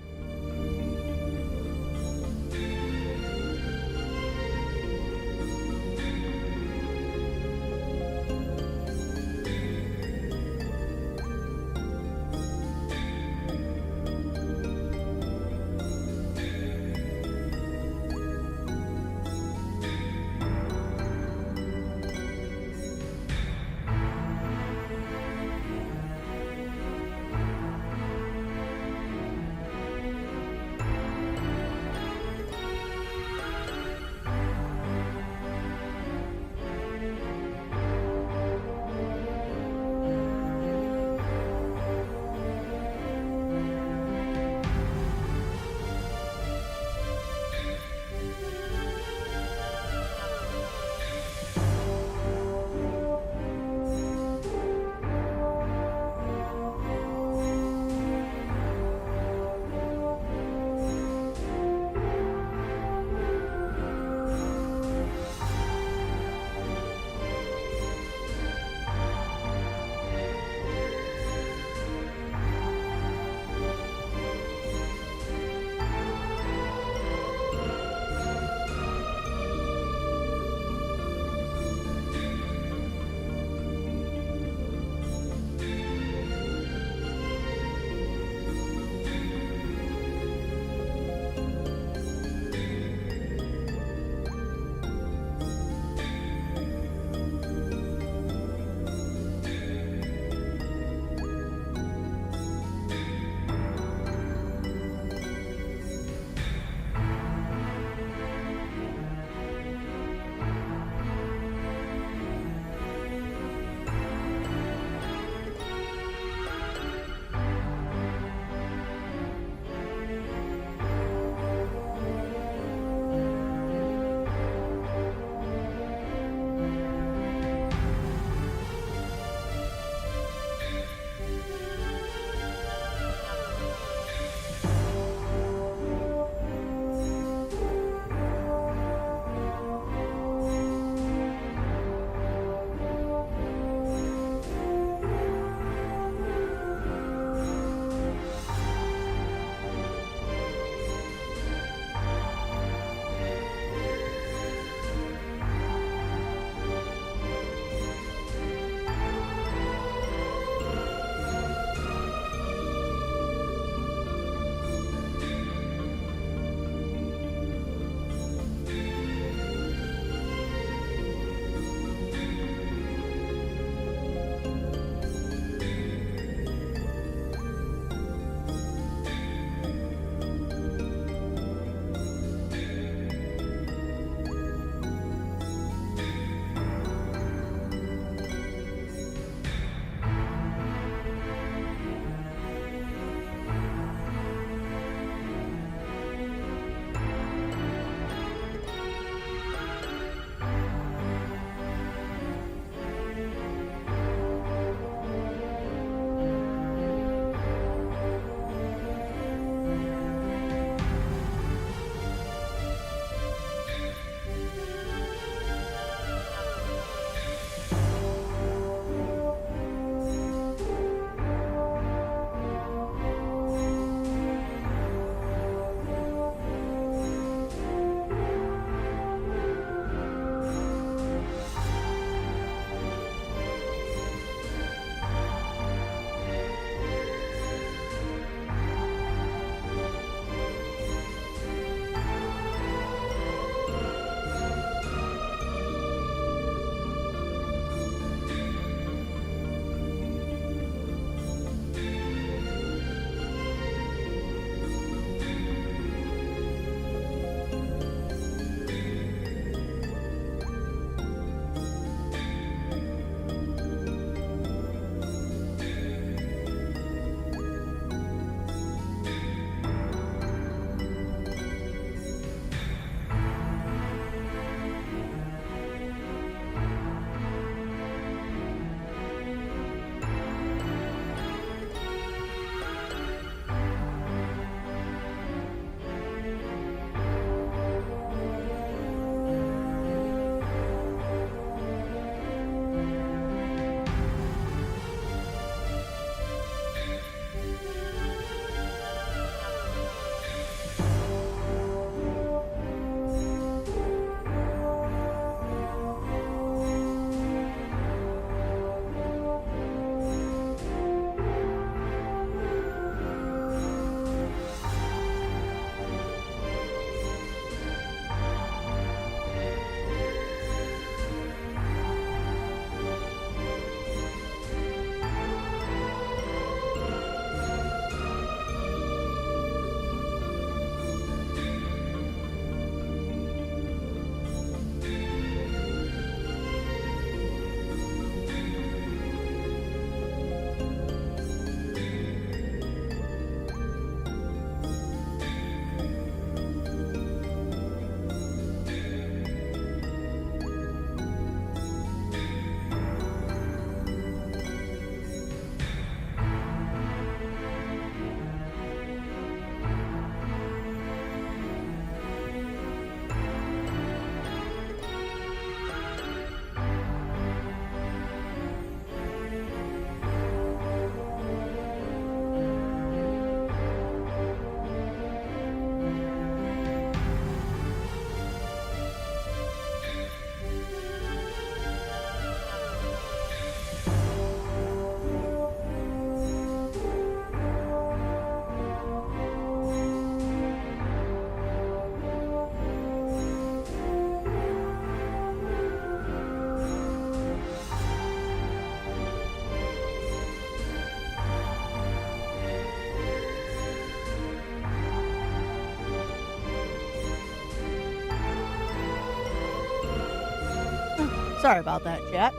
Sorry about that, chat.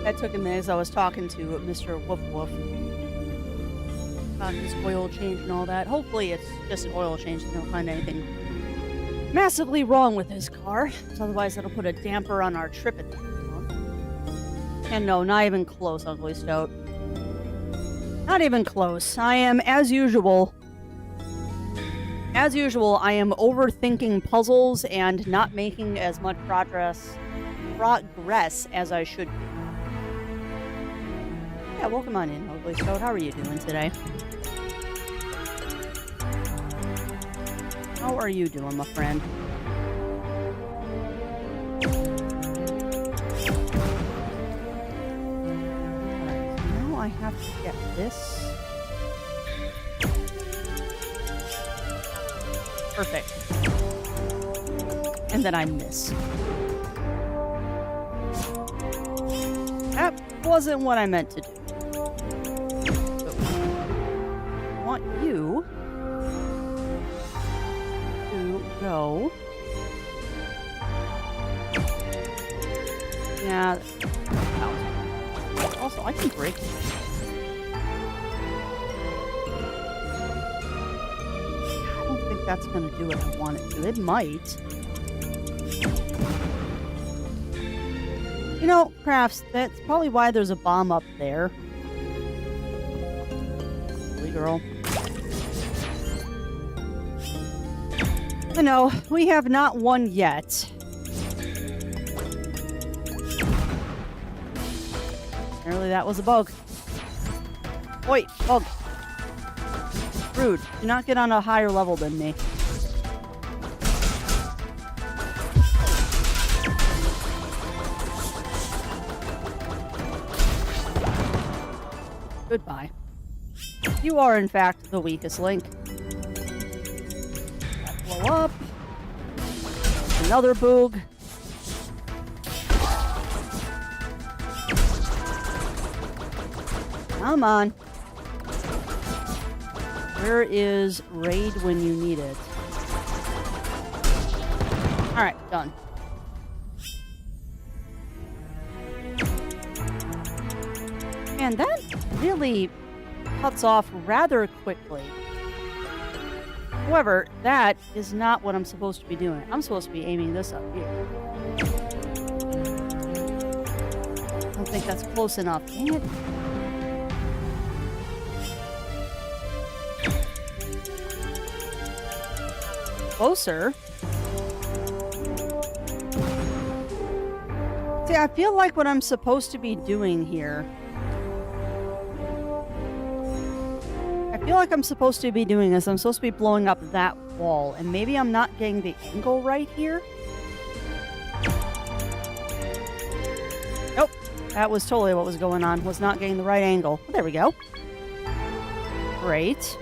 That took a minute as I was talking to Mr. Woof Woof about his oil change and all that. Hopefully it's just an oil change and don't find anything massively wrong with his car. So otherwise that'll put a damper on our trip at the end of the month. And no, not even close, Ugly Stoat. Not even close. I am, as usual, I am overthinking puzzles and not making as much progress as I should be. Yeah, welcome on in, Ugly Stoat. How are you doing today? How are you doing, my friend? Alright, so now I have to get this. Perfect. And then I miss. That wasn't what I meant to do. So, I want you to go. Yeah. Also, I can break it. I don't think that's going to do what I want it to. It might. You know, Crafts, that's probably why there's a bomb up there. Silly girl. I know, we have not won yet. Apparently that was a bug. Oi, bug. Rude. Do not get on a higher level than me. Goodbye. You are, in fact, the weakest link. Blow up. Another boog. Come on. Where is raid when you need it? Alright, done. And that really cuts off rather quickly. However, that is not what I'm supposed to be doing. I'm supposed to be aiming this up here. I don't think that's close enough. Dang it. Closer. See, I feel like what I'm supposed to be doing here. I feel like I'm supposed to be doing this. I'm supposed to be blowing up that wall, and maybe I'm not getting the angle right here. Nope. That was totally what was going on. Was not getting the right angle. Oh, there we go. Great.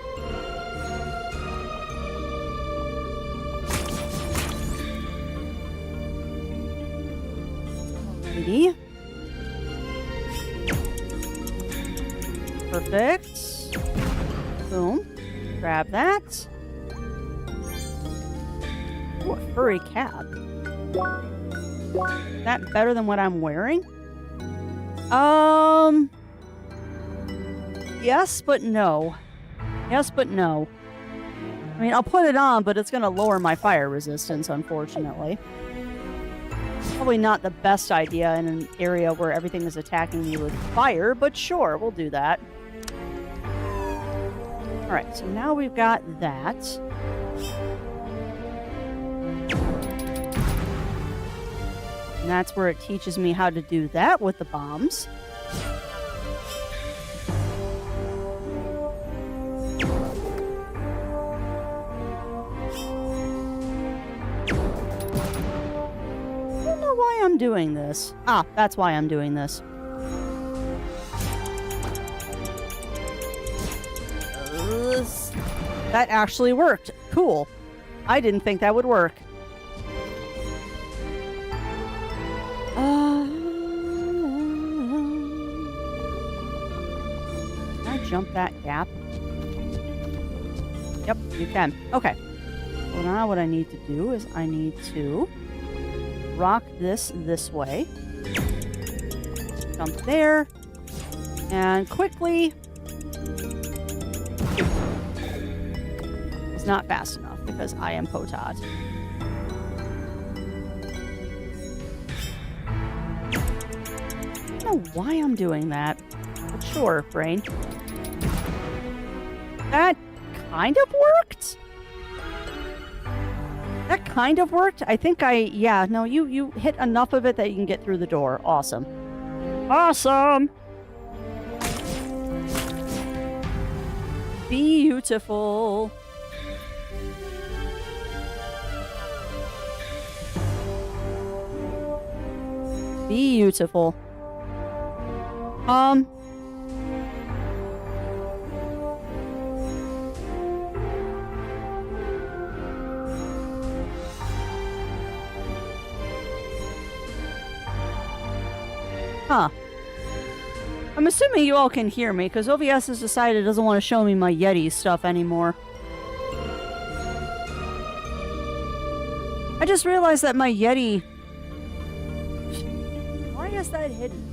Alrighty. Perfect. Boom. Grab that. Ooh, a furry cap. Is that better than what I'm wearing? Yes, but no. Yes, but no. I mean, I'll put it on, but it's going to lower my fire resistance, unfortunately. Probably not the best idea in an area where everything is attacking me with fire, but sure, we'll do that. Alright, so now we've got that. And that's where it teaches me how to do that with the bombs. I don't know why I'm doing this. Ah, that's why I'm doing this. That actually worked. Cool. I didn't think that would work. Can I jump that gap? Yep, you can. Okay. So now what I need to do is I need to rock this way. Jump there. And quickly. It's not fast enough because I am Potat. I don't know why I'm doing that. But sure, brain. That kind of worked? That kind of worked? I think yeah, no, you hit enough of it that you can get through the door. Awesome. Awesome! Beautiful. Beautiful. Huh. I'm assuming you all can hear me, because OBS has decided it doesn't want to show me my Yeti stuff anymore. I just realized that my Yeti... Why is that hidden?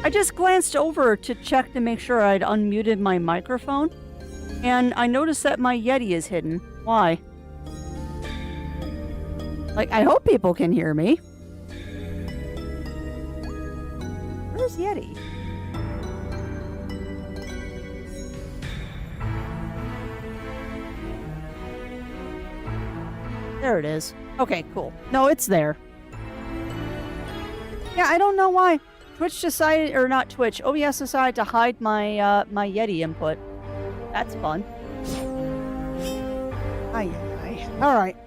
I just glanced over to check to make sure I'd unmuted my microphone, and I noticed that my Yeti is hidden. Why? Like, I hope people can hear me. Where's Yeti? There it is. Okay, cool. No, it's there. Yeah, I don't know why. Twitch decided, or not Twitch, OBS decided to hide my my Yeti input. That's fun. Aye, aye. Alright.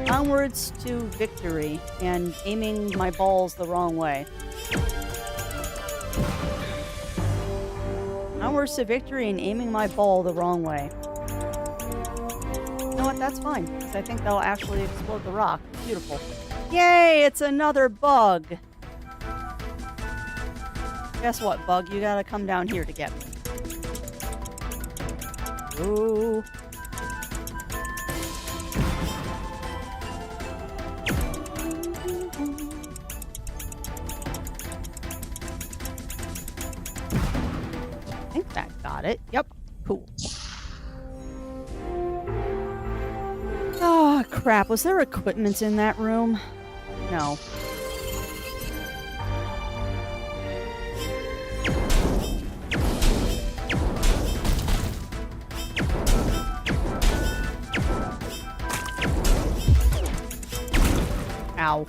Onwards to victory, and aiming my balls the wrong way. Onwards to victory and aiming my ball the wrong way. You know what? That's fine, because I think that'll actually explode the rock. Beautiful. Yay! It's another bug! Guess what, bug? You gotta come down here to get me. Ooh. I think that got it. Yep. Cool. Oh, crap. Was there equipment in that room? No. Ow.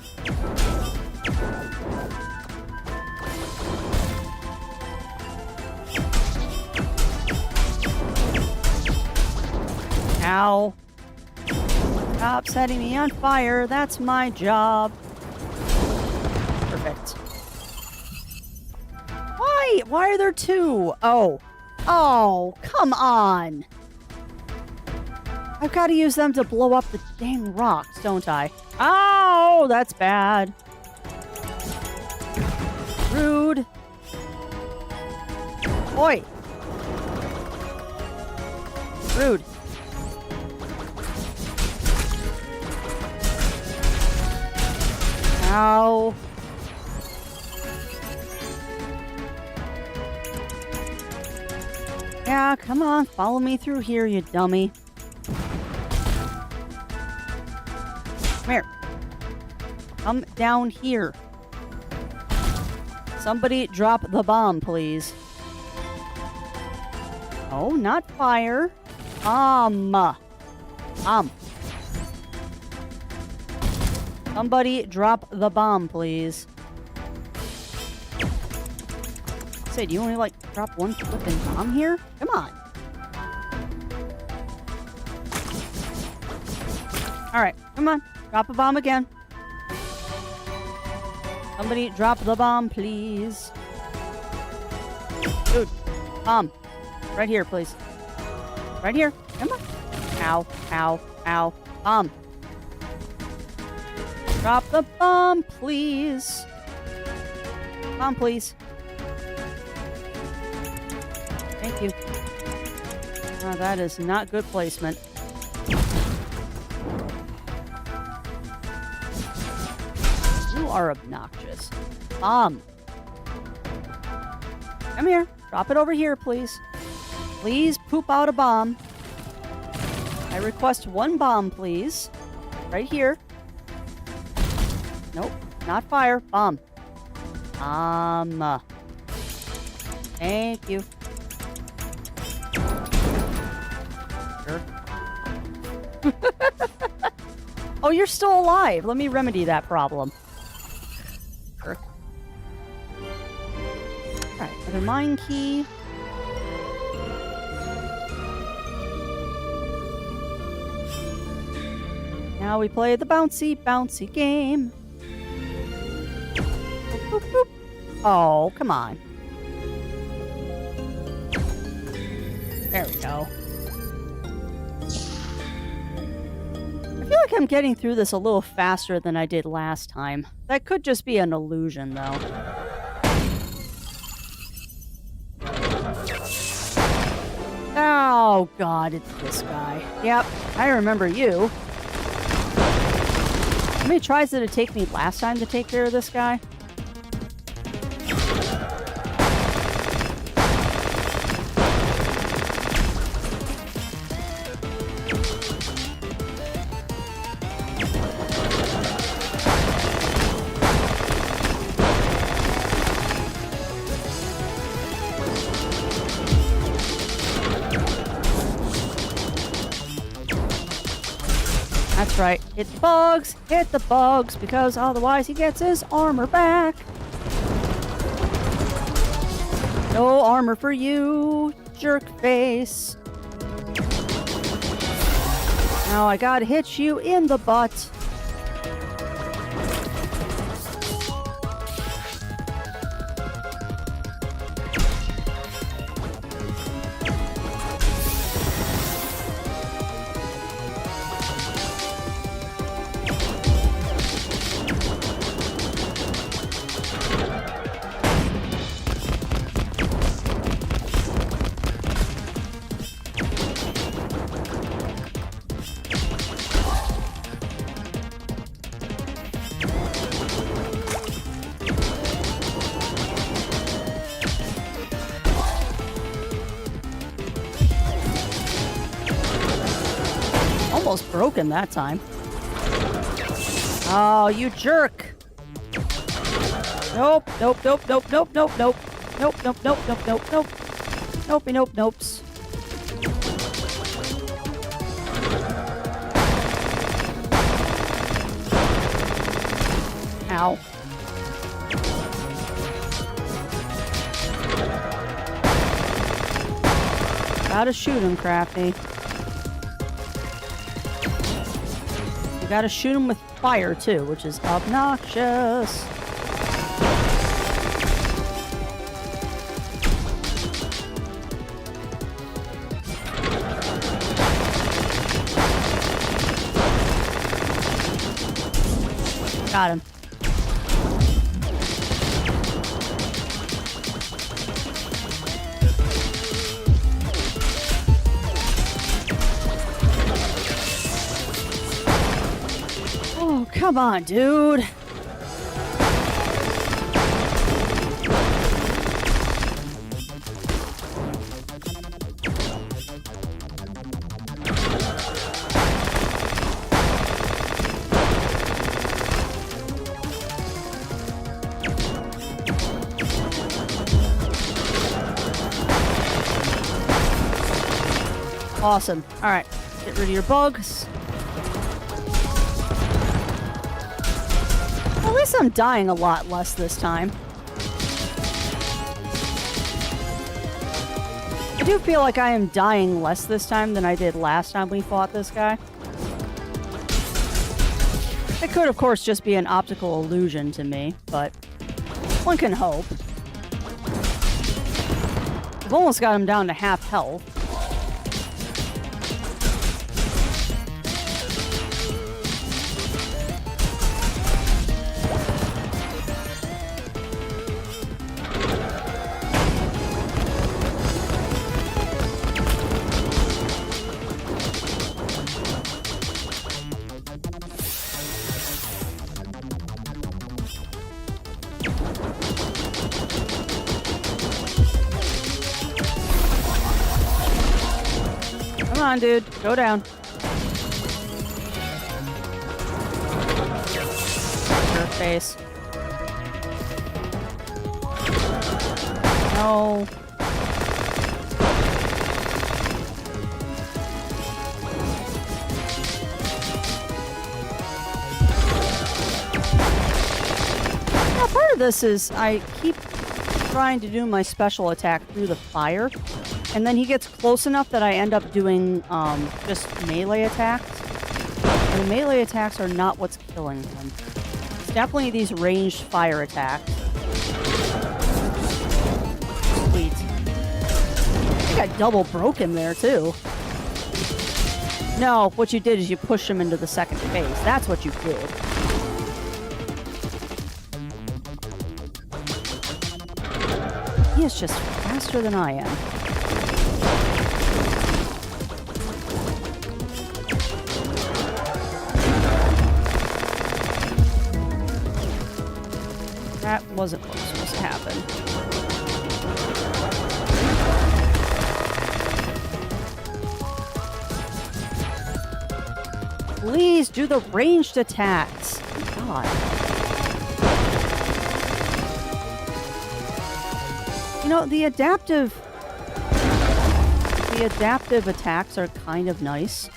Ow. Stop setting me on fire. That's my job. Perfect. Why? Why are there two? Oh. Oh, come on. I've got to use them to blow up the dang rocks, don't I? Oh, that's bad. Rude. Oi. Rude. Ow. Yeah, come on. Follow me through here, you dummy. Come here. Come down here. Somebody drop the bomb, please. Oh, not fire. Somebody drop the bomb, please. Say, do you only, like, drop one flippin' bomb here? Come on. Alright, come on. Drop a bomb again. Somebody drop the bomb, please. Dude, bomb. Right here, please. Right here. Come on. Ow, ow, ow. Bomb. Drop the bomb, please. Bomb, please. Thank you. Oh, that is not good placement. are obnoxious. Bomb. Come here. Drop it over here, please. Please poop out a bomb. I request 1 bomb, please. Right here. Nope. Not fire. Bomb. Thank you. Sure. Oh, you're still alive. Let me remedy that problem. Sure. Alright, another mine key. Now we play the bouncy, bouncy game. Boop, boop, boop. Oh, come on. There we go. I feel like I'm getting through this a little faster than I did last time. That could just be an illusion, though. Oh, God, it's this guy. Yep, I remember you. How many tries did it take me last time to take care of this guy? That's right. Hit the bugs, because otherwise he gets his armor back. No armor for you, jerk face. Now I gotta hit you in the butt. Almost broken that time. Oh, you jerk. Nope, nope, nope, nope, nope, nope, nope. Nope, nope, nope, nope, nope, nope. Nope, nope, nopes. Ow. Gotta shoot him, Crafty. You gotta shoot him with fire, too, which is obnoxious. Got him. Oh, come on, dude. Awesome. All right. Get rid of your bugs. Well, at least I'm dying a lot less this time. I do feel like I am dying less this time than I did last time we fought this guy. It could, of course, just be an optical illusion to me, but one can hope. I've almost got him down to half health. on, dude. Go down. Your face. No. Now, part of this is I keep trying to do my special attack through the fire, and then he gets close enough that I end up doing just melee attacks. And the melee attacks are not what's killing him. It's definitely these ranged fire attacks. Sweet. I think I double broke him there, too. No, what you did is you pushed him into the second phase. That's what you did. He is just faster than I am. That wasn't what was supposed to happen. Please do the ranged attacks. God. You know, the adaptive attacks are kind of nice.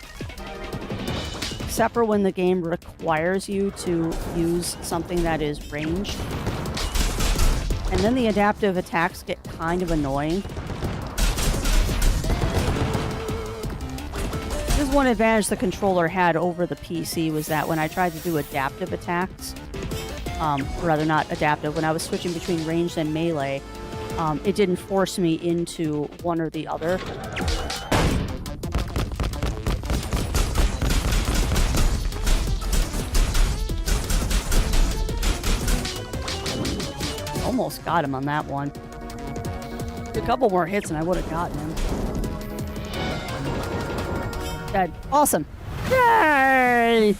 Except for when the game requires you to use something that is ranged. And then the adaptive attacks get kind of annoying. This is one advantage the controller had over the PC, was that when I tried to do adaptive attacks, or rather not adaptive, when I was switching between ranged and melee, it didn't force me into one or the other. Almost got him on that one. A couple more hits and I would have gotten him. Dead. Awesome. Yay!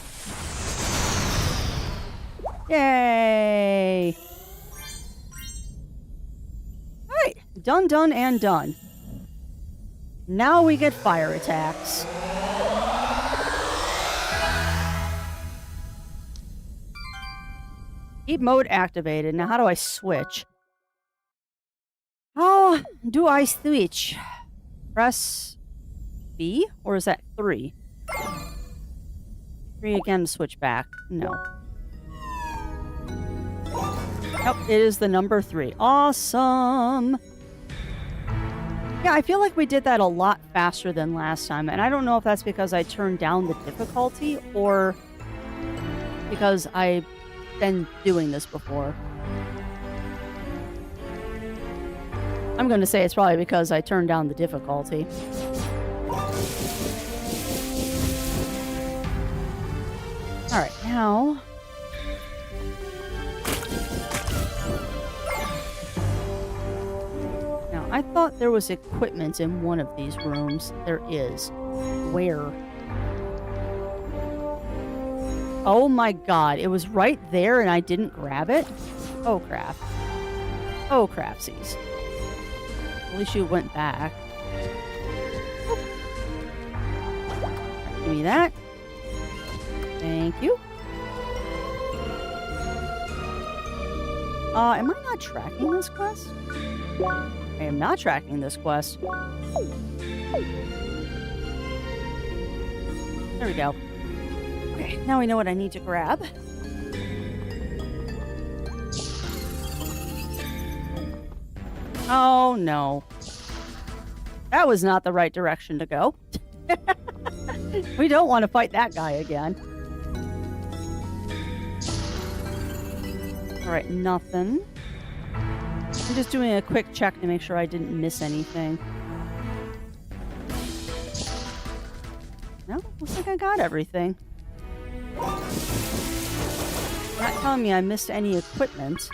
Yay! Alright. Done, done, and done. Now we get fire attacks. Keep mode activated. Now, how do I switch? How do I switch? Press B? Or is that 3? 3 again to switch back. No. Nope, it is the number 3. Awesome! Yeah, I feel like we did that a lot faster than last time, and I don't know if that's because I turned down the difficulty, or because I've been doing this before. I'm going to say it's probably because I turned down the difficulty. Alright, now... Now, I thought there was equipment in one of these rooms. There is. Where? Oh my god, it was right there and I didn't grab it? Oh crap. Oh crapsies. At least you went back. Oop. Give me that. Thank you. Am I not tracking this quest? I am not tracking this quest. There we go. Okay, now we know what I need to grab. Oh, no. That was not the right direction to go. We don't want to fight that guy again. Alright, nothing. I'm just doing a quick check to make sure I didn't miss anything. No, looks like I got everything. Not telling me I missed any equipment.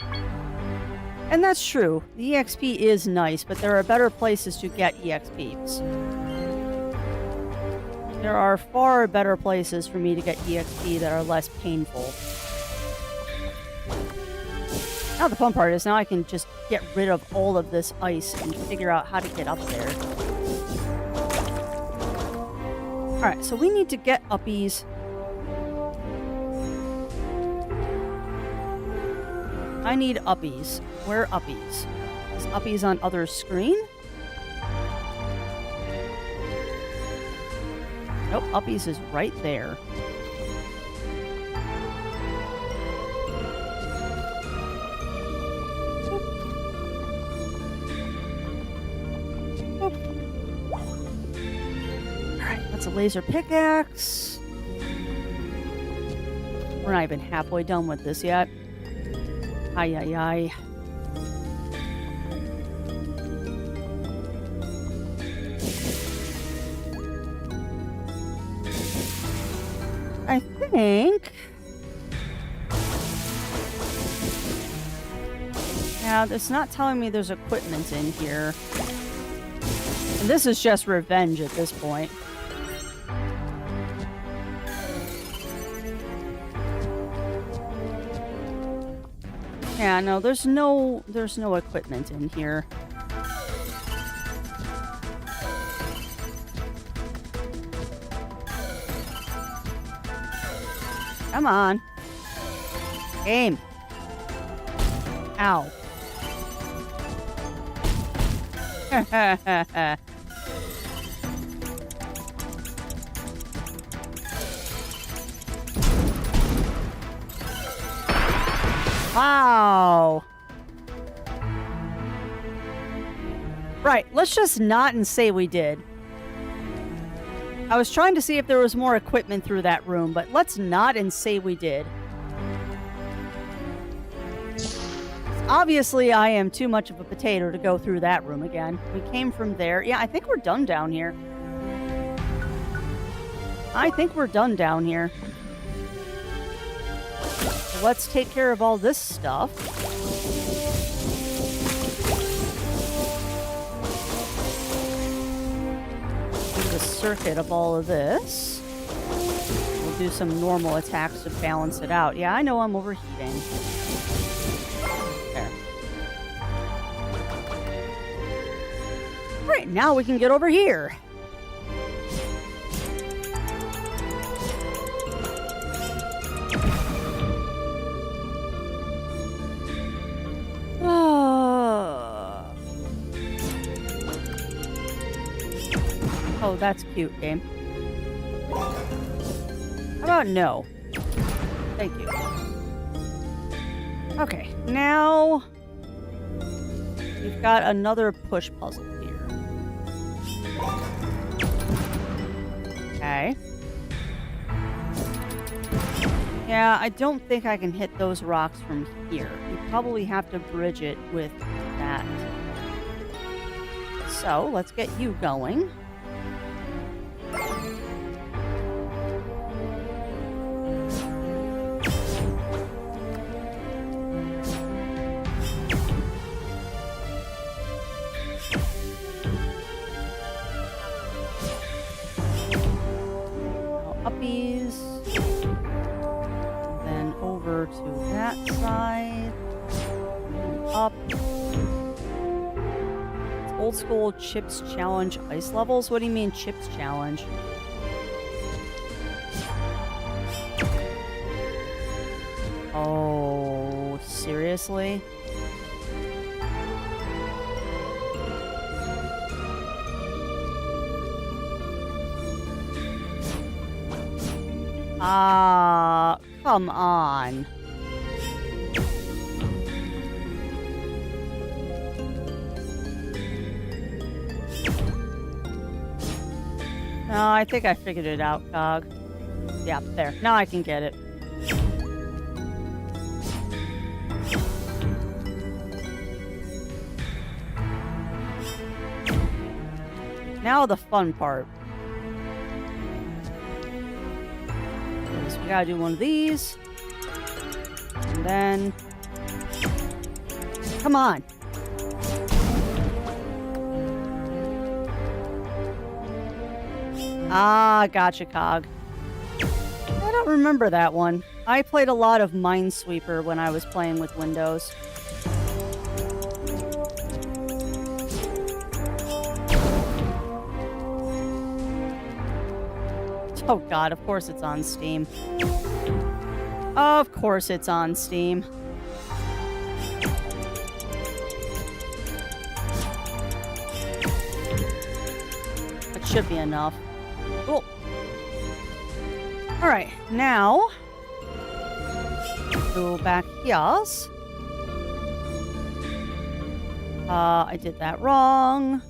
And that's true. The EXP is nice, but there are better places to get EXPs. There are far better places for me to get EXP that are less painful. Now the fun part is now I can just get rid of all of this ice and figure out how to get up there. Alright, so we need to get uppies. I need uppies. Where are uppies? Is uppies on other screen? Nope, uppies is right there. Alright, that's a laser pickaxe. We're not even halfway done with this yet. Ay, ay, ay. I think... Now, it's not telling me there's equipment in here. And this is just revenge at this point. Yeah, no, there's no equipment in here. Come on. Game. Ow. Wow. Right, let's just not and say we did. I was trying to see if there was more equipment through that room, but let's not and say we did. Obviously, I am too much of a potato to go through that room again. We came from there. Yeah, I think we're done down here. I think we're done down here. So let's take care of all this stuff. The circuit of all of this. We'll do some normal attacks to balance it out. Yeah, I know I'm overheating. There. Right, now we can get over here. Oh, that's cute, game. How about no? Thank you. Okay, now we've got another push puzzle here. Okay. Yeah, I don't think I can hit those rocks from here. We probably have to bridge it with that. So, let's get you going. Uppies. Then over to that side. And up. It's old school Chips Challenge ice levels. What do you mean Chips Challenge? Oh, seriously? Ah, come on. No, I think I figured it out, Cog. Yeah, there. Now I can get it. Now the fun part. So we gotta do one of these. And then... Come on! Ah, gotcha, Cog. I don't remember that one. I played a lot of Minesweeper when I was playing with Windows. Oh god, of course it's on Steam. Of course it's on Steam. That should be enough. Cool. Alright, now go back here. I did that wrong.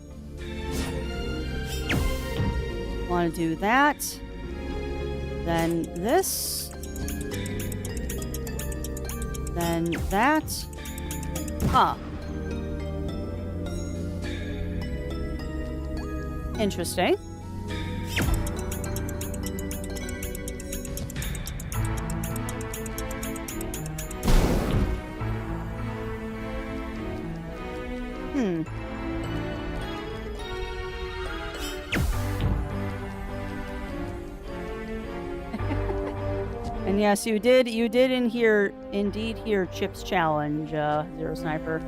Want to do that. Then this. Then that. Huh. Interesting. And yes, you did indeed hear Chip's challenge, Zero Sniper.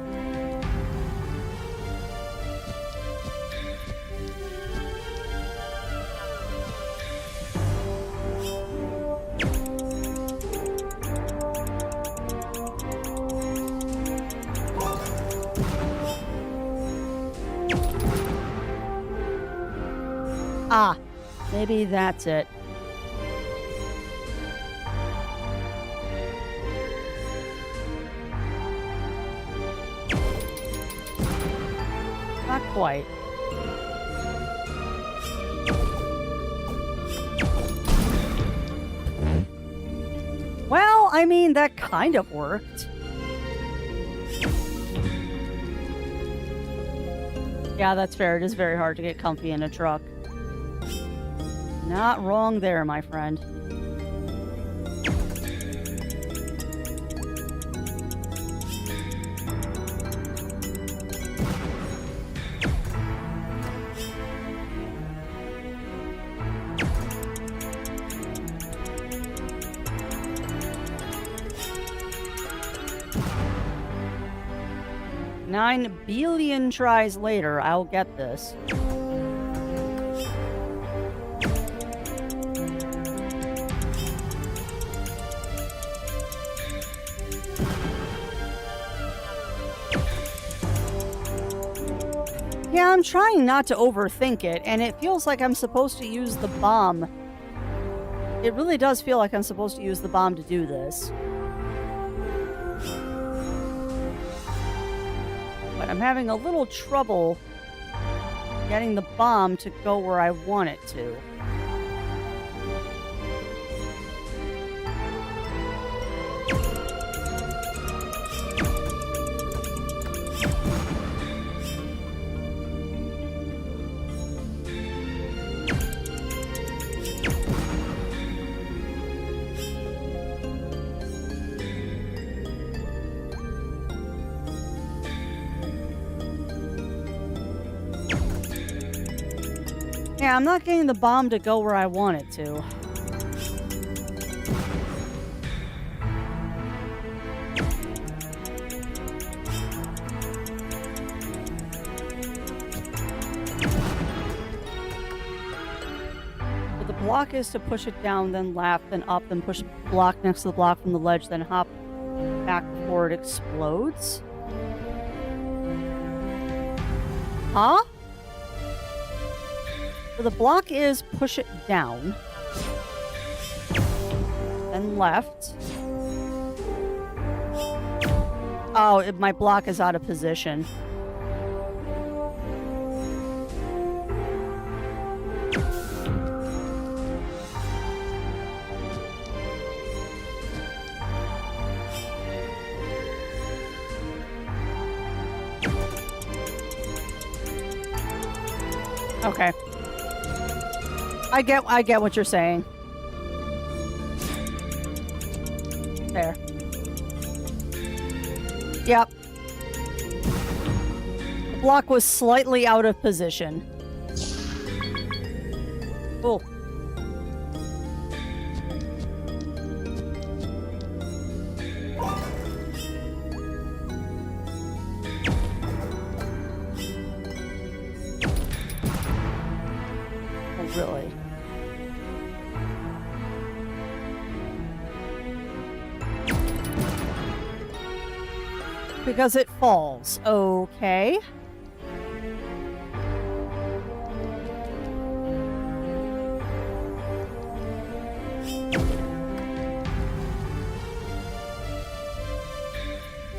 Ah, maybe that's it. Not quite. Well, I mean, that kind of worked. Yeah, that's fair. It is very hard to get comfy in a truck. Not wrong there, my friend. Nine billion tries later, I'll get this. Yeah, I'm trying not to overthink it, and it feels like I'm supposed to use the bomb. It really does feel like I'm supposed to use the bomb to do this. But I'm having a little trouble getting the bomb to go where I want it to. Yeah, I'm not getting the bomb to go where I want it to. But the block is to push it down, then left, then up, then push the block next to the block from the ledge, then hop back before it explodes? Huh? So the block is push it down, then left. Oh, my block is out of position. Okay. I get what you're saying. There. Yep. The block was slightly out of position. Cool. Oh, really? because it falls. Okay.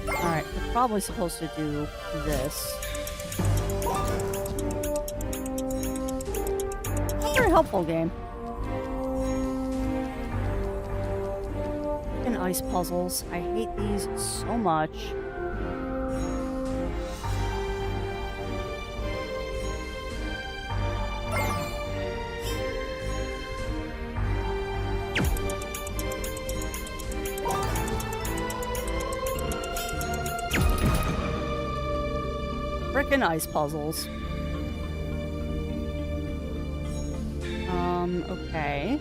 Alright, we're probably supposed to do this. Very helpful game. And ice puzzles. I hate these so much. Frickin' ice puzzles. Okay.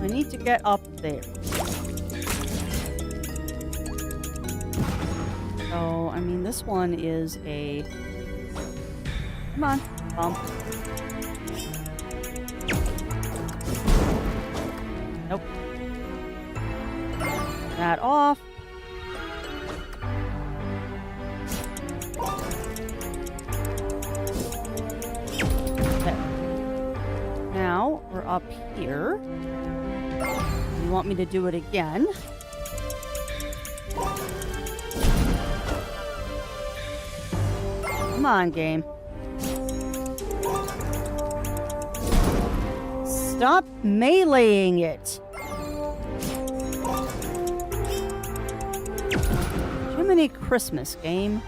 I need to get up there. So, I mean, this one is a... Come on, bump. Nope. That off. Okay. Now, we're up here. You want me to do it again? Come on, game. Stop meleeing it. Jiminy Christmas, game.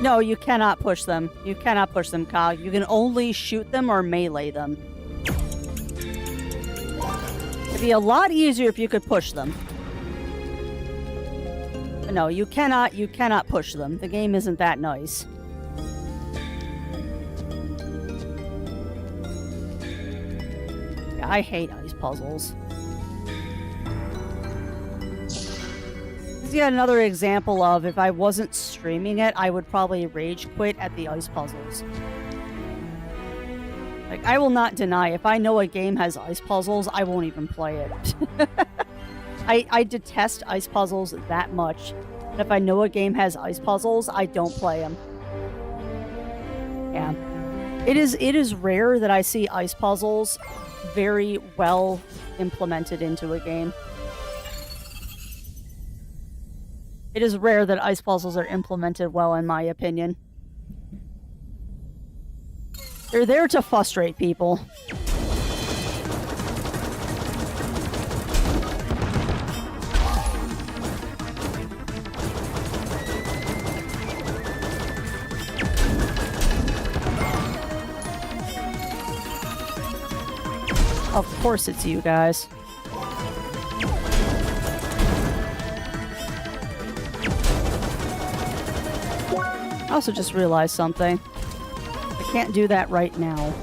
No, you cannot push them. You cannot push them, Kyle. You can only shoot them or melee them. It'd be a lot easier if you could push them. But no, you cannot push them. The game isn't that nice. Yeah, I hate ice puzzles. Yet another example of if I wasn't streaming it, I would probably rage quit at the ice puzzles. Like, I will not deny, if I know a game has ice puzzles, I won't even play it. I detest ice puzzles that much. And if I know a game has ice puzzles, I don't play them. Yeah. It is rare that I see ice puzzles very well implemented into a game. It is rare that ice puzzles are implemented well, in my opinion. They're there to frustrate people. Of course it's you guys. I also just realized something. I can't do that right now.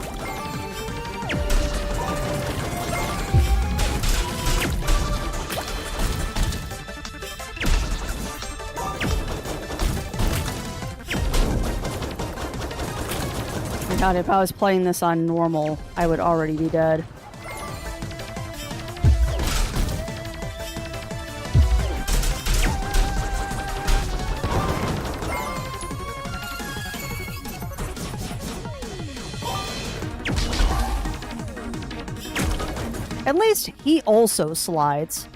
Oh my God, if I was playing this on normal, I would already be dead. At least he also slides.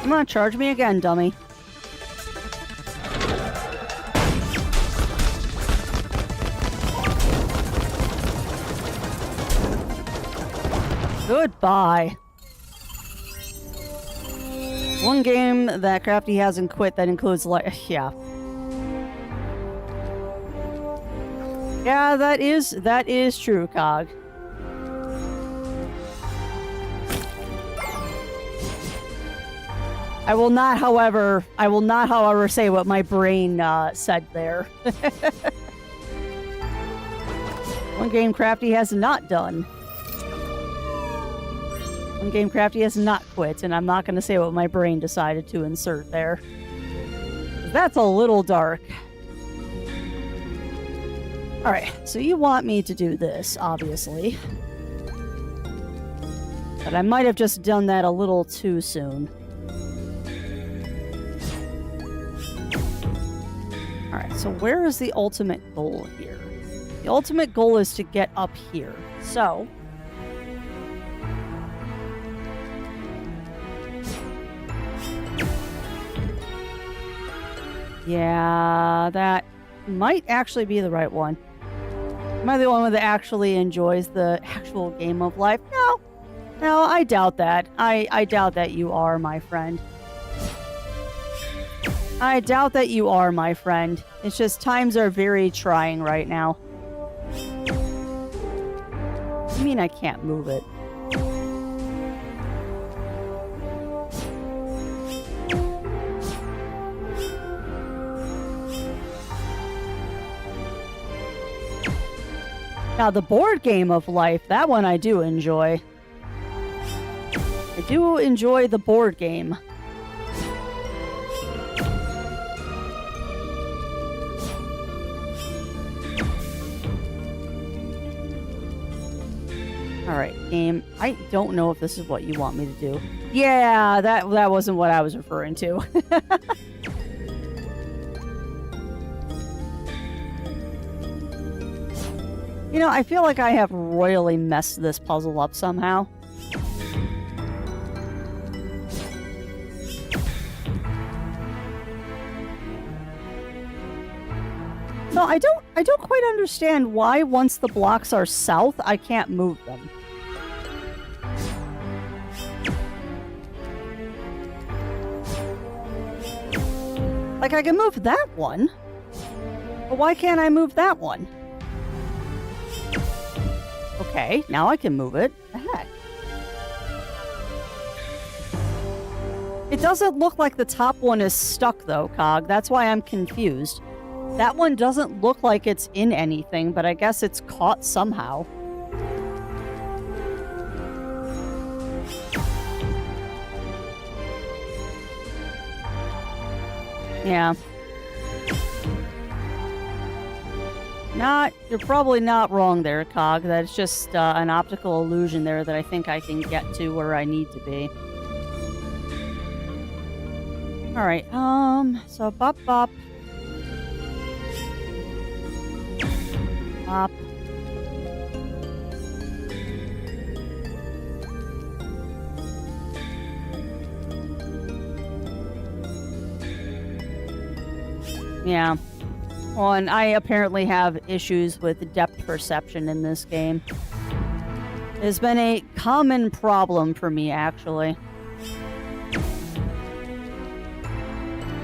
Come on, charge me again, dummy. Goodbye. One game that Crafty hasn't quit that includes yeah. Yeah, that is true, Cog. I will not, however, say what my brain said there. One game Crafty has not done. One game Crafty has not quit, and I'm not going to say what my brain decided to insert there. That's a little dark. Alright, so you want me to do this, obviously. But I might have just done that a little too soon. Alright, so where is the ultimate goal here? The ultimate goal is to get up here. So... yeah, that might actually be the right one. Am I the only one that actually enjoys the actual game of life? No, I doubt that. I doubt that you are, my friend. I doubt that you are, my friend. It's just times are very trying right now. I mean, I can't move it. Now, the board game of life, that one I do enjoy. I do enjoy the board game. Alright, game. I don't know if this is what you want me to do. Yeah, that wasn't what I was referring to. You know, I feel like I have royally messed this puzzle up somehow. No, I don't quite understand why once the blocks are south, I can't move them. Like, I can move that one, but why can't I move that one? Okay, now I can move it. The heck? It doesn't look like the top one is stuck, though, Cog. That's why I'm confused. That one doesn't look like it's in anything, but I guess it's caught somehow. Yeah. You're probably not wrong there, Cog. That's just an optical illusion there that I think I can get to where I need to be. Alright, so bop bop. Bop. Yeah. Well, and I apparently have issues with depth perception in this game. It's been a common problem for me, actually.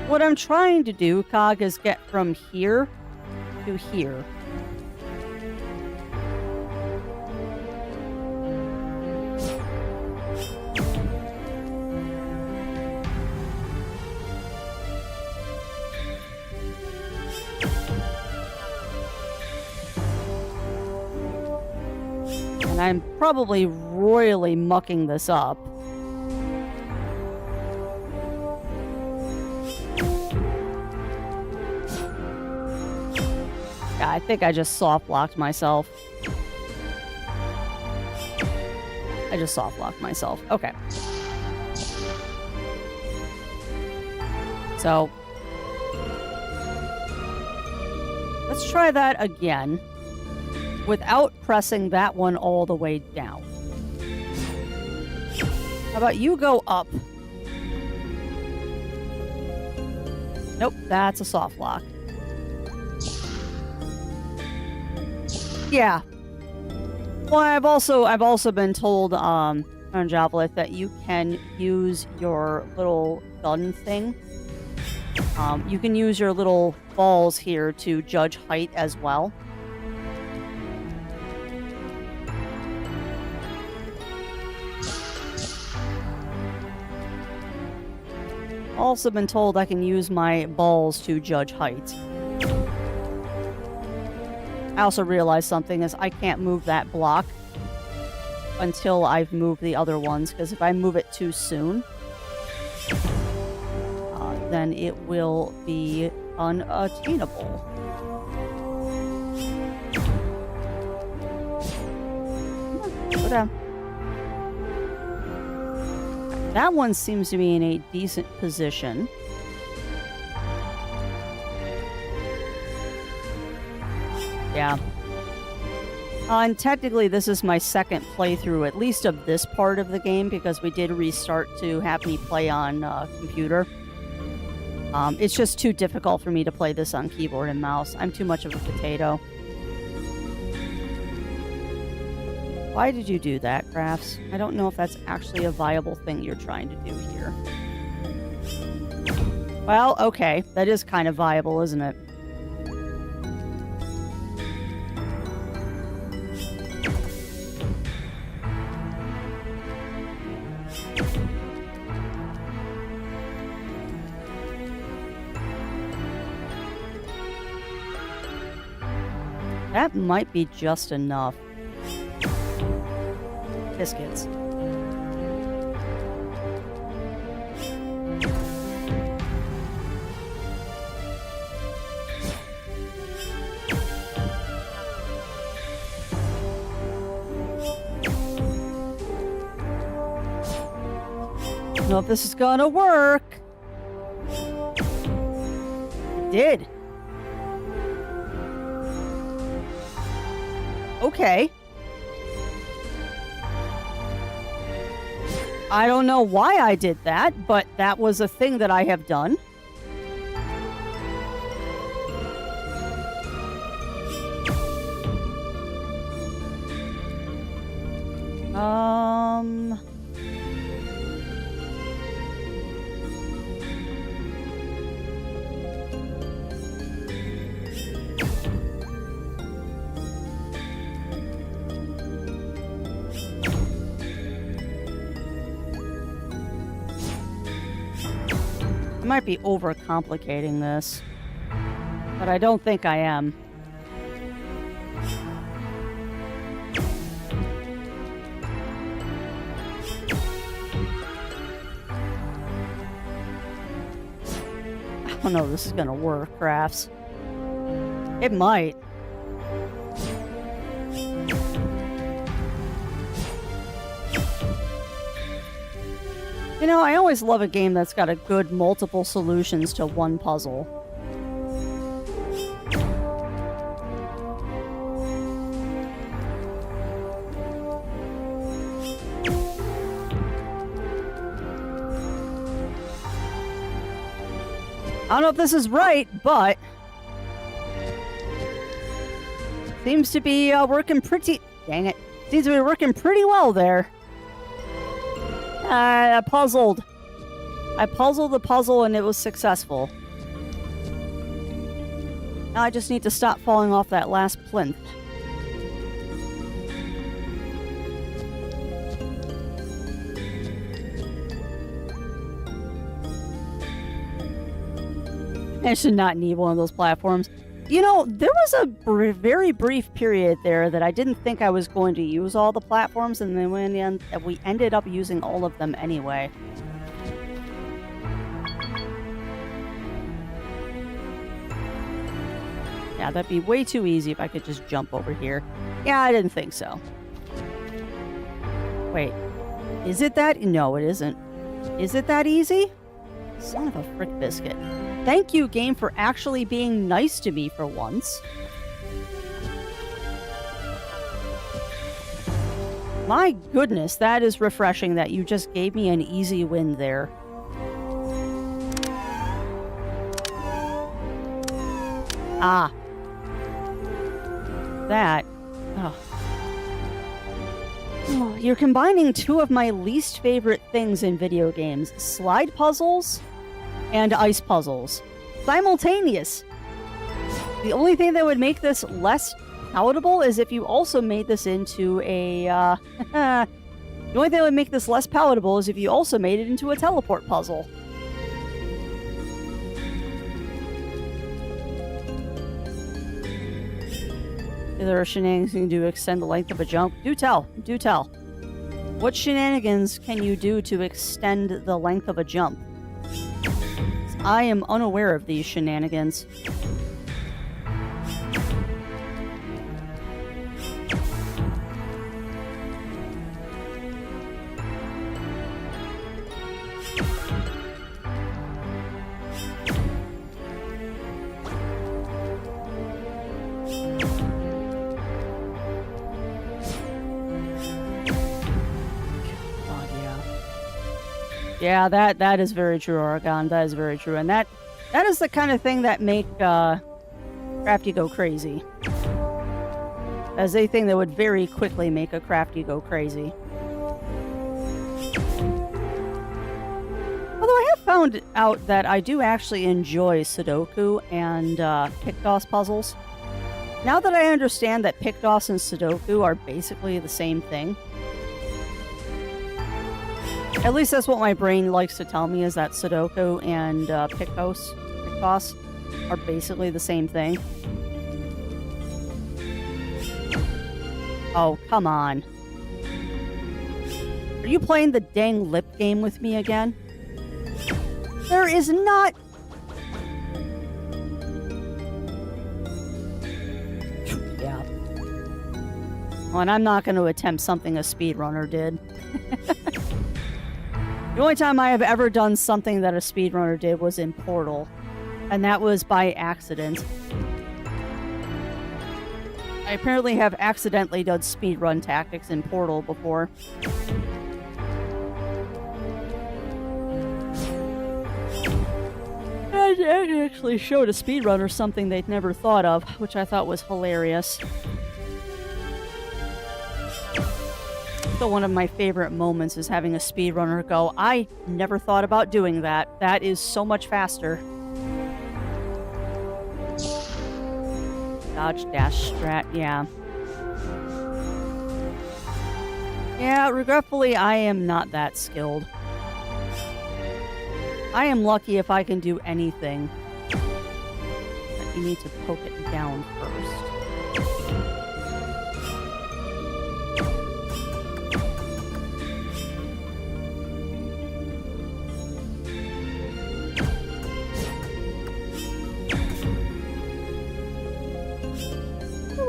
What I'm trying to do, Cog, is get from here to here. And I'm probably royally mucking this up. Yeah, I think I just soft-locked myself. I just soft-locked myself. Okay. So, let's try that again. Without pressing that one all the way down. How about you go up? Nope, that's a soft lock. Yeah. Well, I've also been told on Jobleth that you can use your little gun thing. You can use your little balls here to judge height as well. Also been told I can use my balls to judge height. I also realized something is I can't move that block until I've moved the other ones, because if I move it too soon, then it will be unattainable. Go down. That one seems to be in a decent position. Yeah. And technically, this is my second playthrough, at least of this part of the game, because we did restart to have me play on computer. It's just too difficult for me to play this on keyboard and mouse. I'm too much of a potato. Why did you do that, Crafts? I don't know if that's actually a viable thing you're trying to do here. Well, okay. That is kind of viable, isn't it? That might be just enough. Biscuits. Don't know if this is gonna work. It did. Okay. I don't know why I did that, but that was a thing that I have done. I might be overcomplicating this, but I don't think I am. I don't know if this is gonna work, Crafts. It might. You know, I always love a game that's got a good multiple solutions to one puzzle. I don't know if this is right, but seems to be working pretty... Dang it. Seems to be working pretty well there. I puzzled. I puzzled the puzzle and it was successful. Now I just need to stop falling off that last plinth. I should not need one of those platforms. You know, there was a very brief period there that I didn't think I was going to use all the platforms, and then we ended up using all of them anyway. Yeah, that'd be way too easy if I could just jump over here. Yeah, I didn't think so. Wait, is it that? No, it isn't. Is it that easy? Son of a frick biscuit. Thank you, game, for actually being nice to me for once. My goodness, that is refreshing that you just gave me an easy win there. Ah. That. Oh. Oh, you're combining two of my least favorite things in video games. Slide puzzles and ice puzzles. Simultaneous. The only thing that would make this less palatable is if you also made this into a, the only thing that would make this less palatable is if you also made it into a teleport puzzle. Is there a shenanigans you can do to extend the length of a jump? Do tell. Do tell. What shenanigans can you do to extend the length of a jump? I am unaware of these shenanigans. Yeah, that is very true, Oregon. That is very true. And that is the kind of thing that make Crafty go crazy. As a thing that would very quickly make a Crafty go crazy. Although I have found out that I do actually enjoy Sudoku and Pictos puzzles. Now that I understand that Pictos and Sudoku are basically the same thing. At least that's what my brain likes to tell me, is that Sudoku and Pictos are basically the same thing. Oh, come on. Are you playing the dang lip game with me again? There is not... Yeah. Well, and I'm not going to attempt something a speedrunner did. The only time I have ever done something that a speedrunner did was in Portal. And that was by accident. I apparently have accidentally done speedrun tactics in Portal before. I actually showed a speedrunner something they'd never thought of, which I thought was hilarious. So one of my favorite moments is having a speedrunner go, I never thought about doing that. That is so much faster. Dodge dash strat, yeah. Yeah, regretfully, I am not that skilled. I am lucky if I can do anything. But you need to poke it down first.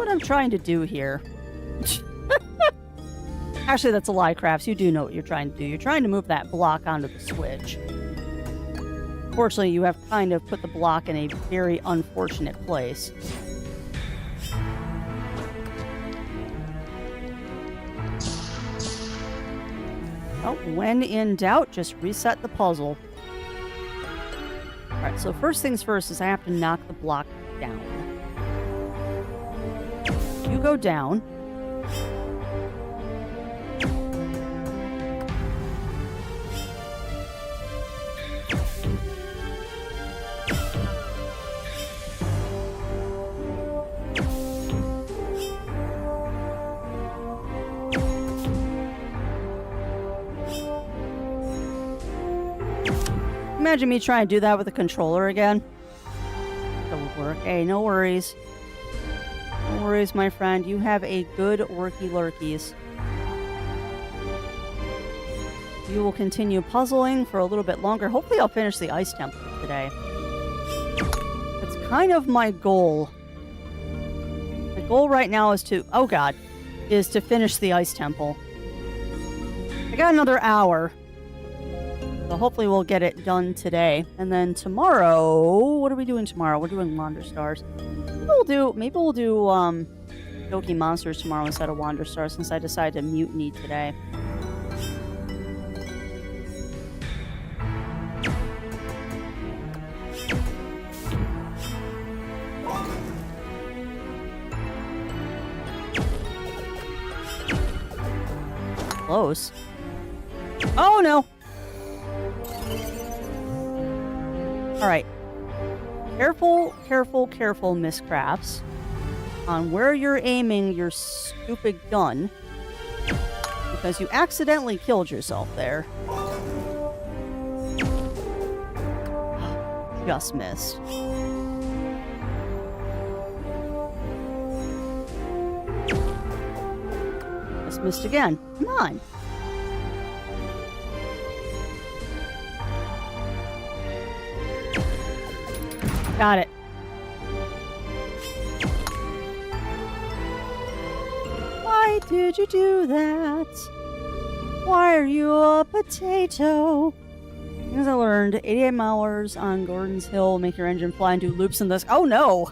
I'm trying to do here. Actually, that's a lie, Crafts. You do know what you're trying to do. You're trying to move that block onto the switch. Fortunately, you have kind of put the block in a very unfortunate place. Oh, when in doubt, just reset the puzzle. Alright, so first things first is I have to knock the block down. You go down. Imagine me trying to do that with a controller again. That would work. Hey, no worries. No worries, my friend. You have a good worky lurkies. You will continue puzzling for a little bit longer. Hopefully I'll finish the ice temple today. That's kind of my goal. The goal right now is to... Oh god. Is to finish the ice temple. I got another hour. So hopefully we'll get it done today. And then tomorrow... What are we doing tomorrow? We're doing Wander Stars. Maybe we'll do Doki Monsters tomorrow instead of Wander Stars, since I decided to mutiny today. close. Oh, no. All right. Careful, careful, careful, Miss Crafts. On where you're aiming your stupid gun. Because you accidentally killed yourself there. Just missed. Just missed again. Come on. Got it. Why did you do that? Why are you a potato? Things I learned. 88 miles on Gordon's Hill. Make your engine fly and do loops in this. Oh no!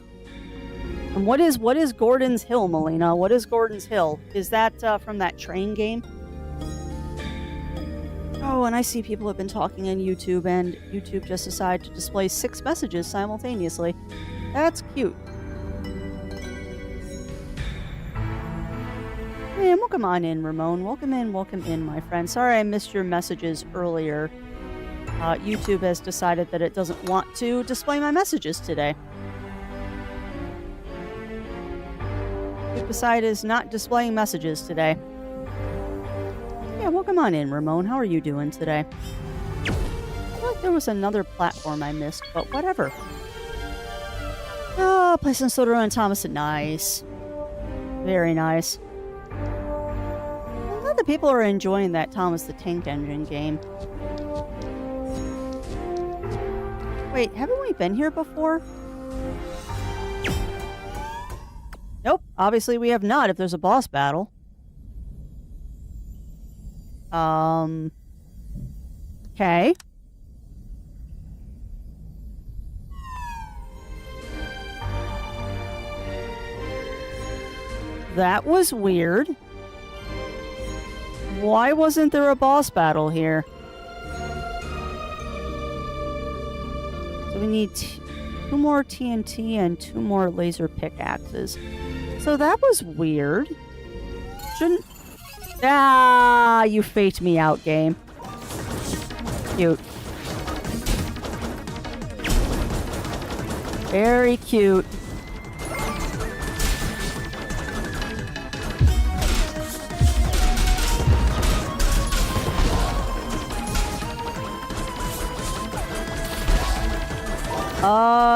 And what is Gordon's Hill, Melina? What is Gordon's Hill? Is that from that train game? Oh, and I see people have been talking on YouTube, and YouTube just decided to display 6 messages simultaneously. That's cute. Hey, welcome on in, Ramon. Welcome in, my friend. Sorry I missed your messages earlier. YouTube has decided that it doesn't want to display my messages today. YouTube is not displaying messages today. Yeah, welcome on in, Ramon. How are you doing today? I feel like there was another platform I missed, but whatever. Oh, place in Soda and Thomas. Nice. Very nice. I'm glad the people are enjoying that Thomas the Tank Engine game. Wait, haven't we been here before? Nope, obviously we have not if there's a boss battle. Okay. That was weird. Why wasn't there a boss battle here? So we need 2 more TNT and 2 more laser pickaxes. So that was weird. Shouldn't... Ah, you faked me out, game. Cute. Very cute.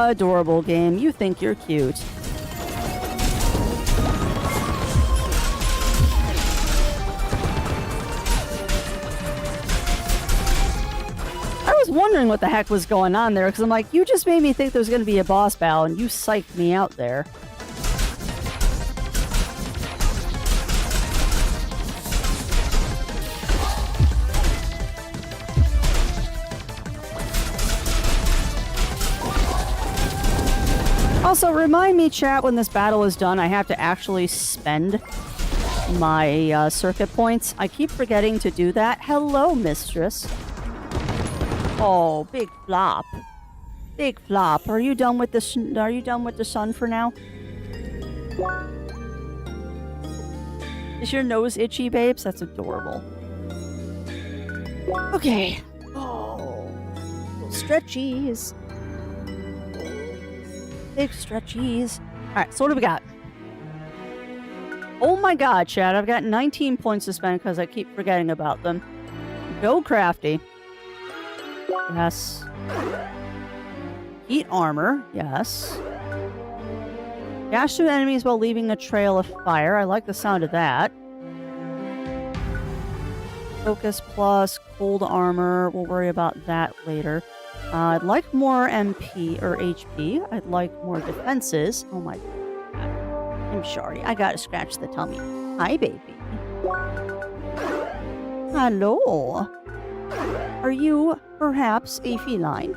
Adorable game. You think you're cute. I was wondering what the heck was going on there, because I'm like, you just made me think there was going to be a boss battle, and you psyched me out there. Also, remind me, chat, when this battle is done, I have to actually spend my circuit points. I keep forgetting to do that. Hello, mistress. Oh, big flop. Big flop. Are you done with the sun for now? Is your nose itchy, babes? That's adorable. Okay. Oh, little stretchies. Big stretchies. Alright, so what do we got? Oh my god, Chad, I've got 19 points to spend because I keep forgetting about them. Go crafty. Yes. Heat armor. Yes. Dash through enemies while leaving a trail of fire. I like the sound of that. Focus plus cold armor. We'll worry about that later. I'd like more MP or HP. I'd like more defenses. Oh my god. I'm sorry. I gotta scratch the tummy. Hi, baby. Hello. Are you perhaps a feline?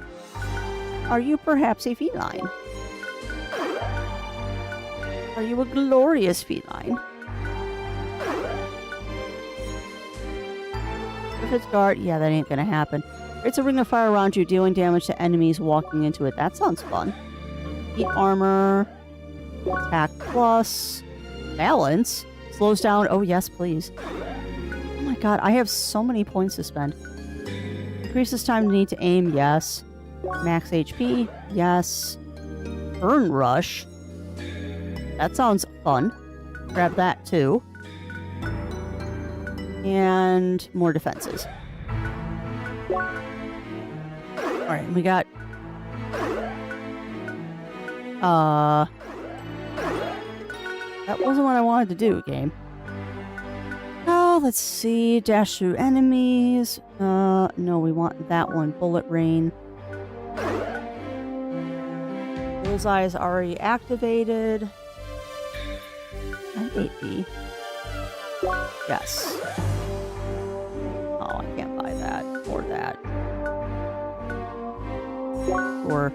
Are you perhaps a feline? Are you a glorious feline? If it's guard, yeah, that ain't gonna happen. It's a ring of fire around you, dealing damage to enemies walking into it. That sounds fun. Heat armor. Attack plus. Balance. Slows down. Oh, yes, please. Oh my god, I have so many points to spend. Increases time to need to aim, yes. Max HP, yes. Burn Rush. That sounds fun. Grab that too. And more defenses. Alright, we got... That wasn't what I wanted to do, game. Oh, let's see. Dash through enemies. No, we want that one. Bullet Rain. Bullseye is already activated. 8B. Yes. Oh, I can't buy that. Or that. Or...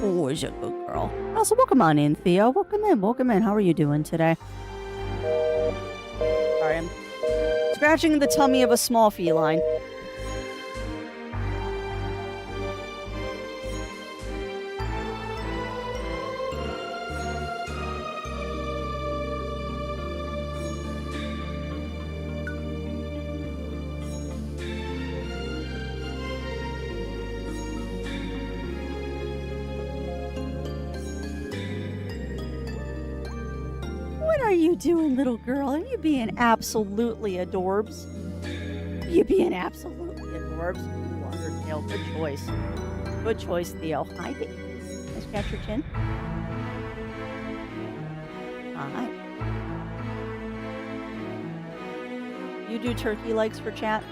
Oh, is a good girl. Oh, so welcome on in, Theo. Welcome in, welcome in. How are you doing today? Sorry, I'm scratching the tummy of a small feline. What are you doing, little girl? Are you being absolutely adorbs? Are you being absolutely adorbs? Undertale, good choice. Good choice, Theo. Hi, baby. Can I scratch your chin? Hi. You do turkey legs for chat?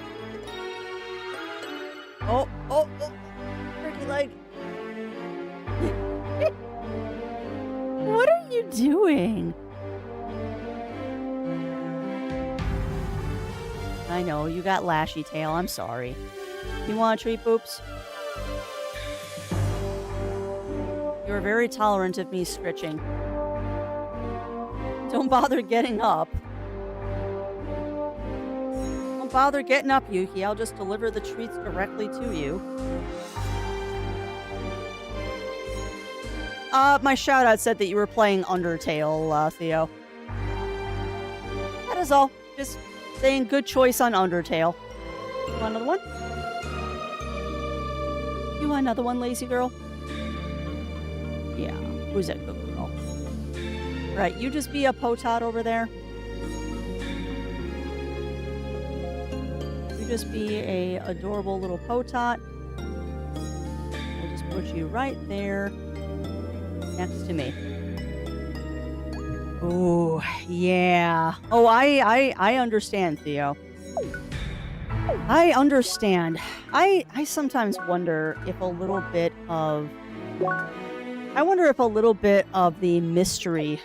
Oh, oh, oh. Turkey leg. What are you doing? I know, you got lashy tail. I'm sorry. You want a treat, Boops? You're very tolerant of me scritching. Don't bother getting up. Don't bother getting up, Yuki. I'll just deliver the treats directly to you. My shout-out said that you were playing Undertale, Theo. That is all. Just... saying good choice on Undertale. You want another one? You want another one, lazy girl? Yeah, who's that good girl? Right, you just be a Potot over there. You just be a adorable little Potot. We'll just put you right there next to me. Ooh, yeah. Oh, I understand, Theo. I understand. I sometimes wonder if a little bit of... I wonder if a little bit of the mystery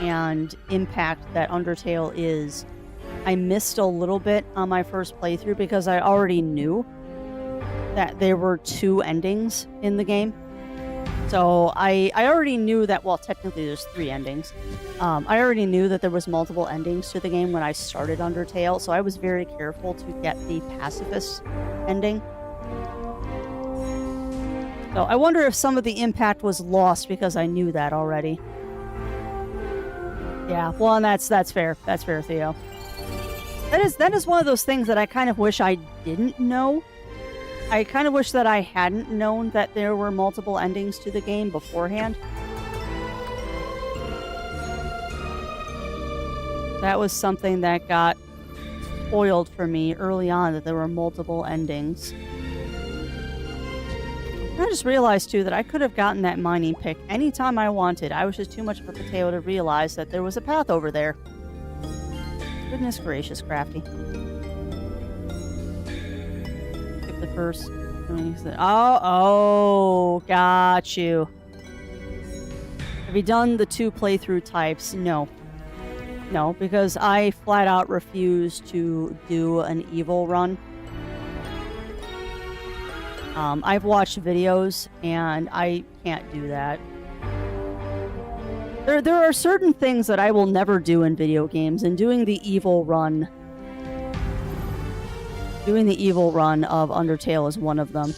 and impact that Undertale is, I missed a little bit on my first playthrough because I already knew that there were 2 endings in the game. So I already knew that, well, technically there's 3 endings. I already knew that there was multiple endings to the game when I started Undertale, so I was very careful to get the pacifist ending. So I wonder if some of the impact was lost because I knew that already. Yeah, well, and that's fair. That's fair, Theo. That is one of those things that I kind of wish I didn't know. I kind of wish that I hadn't known that there were multiple endings to the game beforehand. That was something that got spoiled for me early on, that there were multiple endings. And I just realized, too, that I could have gotten that mining pick anytime I wanted. I was just too much of a potato to realize that there was a path over there. Goodness gracious, Crafty. First. Oh, got you. Have you done the 2 playthrough types? No. No, because I flat out refuse to do an evil run. I've watched videos, and I can't do that. There are certain things that I will never do in video games, and doing the evil run of Undertale is one of them.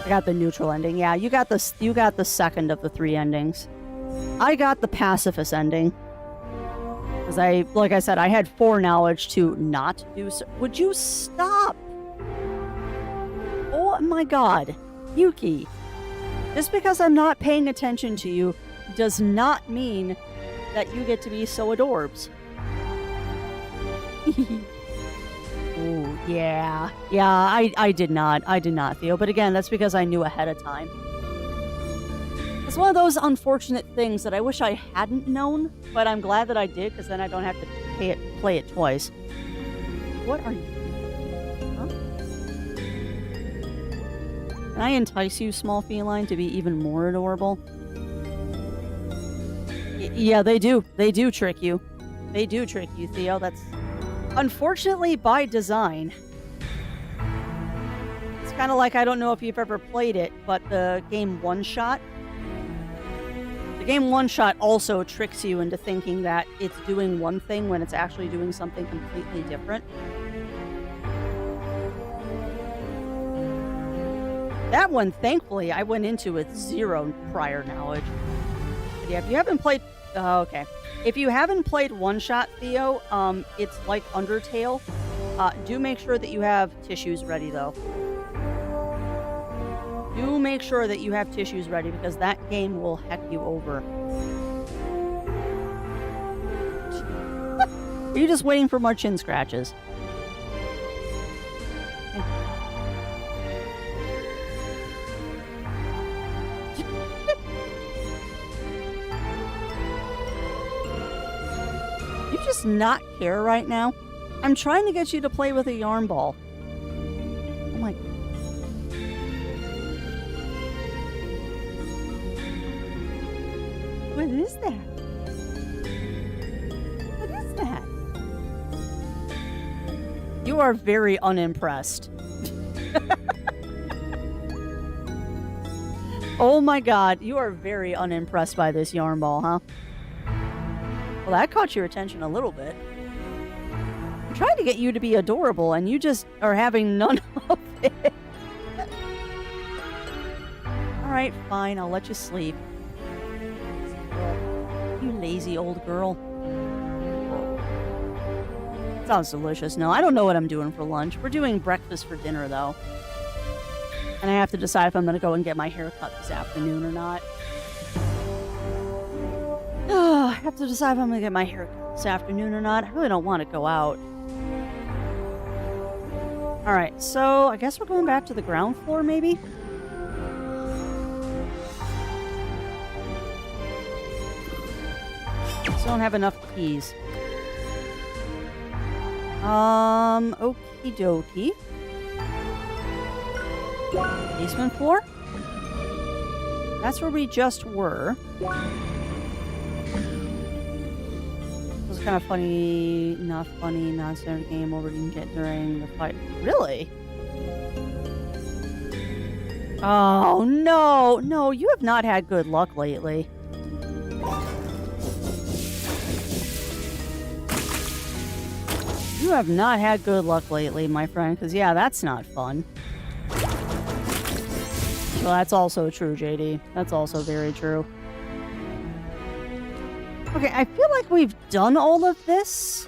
I got the neutral ending. Yeah, you got the second of the 3 endings. I got the pacifist ending. Because Because like I said, I had 4 knowledge to not do so. Would you stop? Oh my god. Yuki. Just because I'm not paying attention to you does not mean that you get to be so adorbs. Oh, yeah. Yeah, I did not, Theo. But again, that's because I knew ahead of time. It's one of those unfortunate things that I wish I hadn't known, but I'm glad that I did, because then I don't have to play it twice. What are you? Huh? Can I entice you, small feline, to be even more adorable? Yeah, they do. They do trick you. They do trick you, Theo. That's unfortunately by design. It's kind of like, I don't know if you've ever played it, but the game One Shot. The game One Shot also tricks you into thinking that it's doing one thing when it's actually doing something completely different. That one, thankfully, I went into with 0 prior knowledge. But yeah, if you haven't played... okay. If you haven't played One Shot, Theo, it's like Undertale. Do make sure that you have tissues ready, though. Do make sure that you have tissues ready, because that game will heck you over. Are you just waiting for more chin scratches? You just not care right now? I'm trying to get you to play with a yarn ball. Oh my... What is that? What is that? You are very unimpressed. Oh my god, you are very unimpressed by this yarn ball, huh? Well, that caught your attention a little bit. I'm trying to get you to be adorable, and you just are having none of it. Alright, fine, I'll let you sleep. You lazy old girl. Sounds delicious. No, I don't know what I'm doing for lunch. We're doing breakfast for dinner, though. And I have to decide if I'm going to go and get my hair cut this afternoon or not. I have to decide if I'm going to get my hair cut this afternoon or not. I really don't want to go out. Alright, so I guess we're going back to the ground floor, maybe? Still don't have enough keys. Okie dokie. Basement floor? That's where we just were. It was kind of funny, not non-standard game over you can get during the fight. Really? Oh, no. No, you have not had good luck lately. You have not had good luck lately, my friend, because, yeah, that's not fun. Well, that's also true, JD. That's also very true. Okay, I feel like we've done all of this.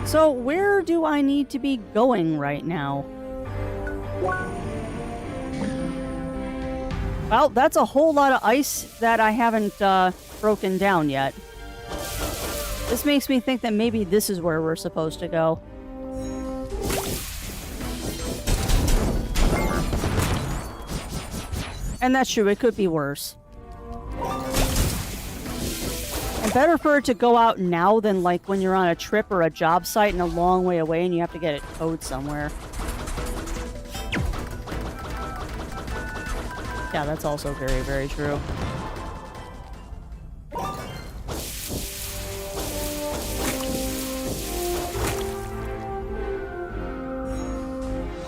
So, where do I need to be going right now? Well, that's a whole lot of ice that I haven't broken down yet. This makes me think that maybe this is where we're supposed to go. And that's true, it could be worse. And better for it to go out now than like when you're on a trip or a job site and a long way away and you have to get it towed somewhere. Yeah, that's also very, very true.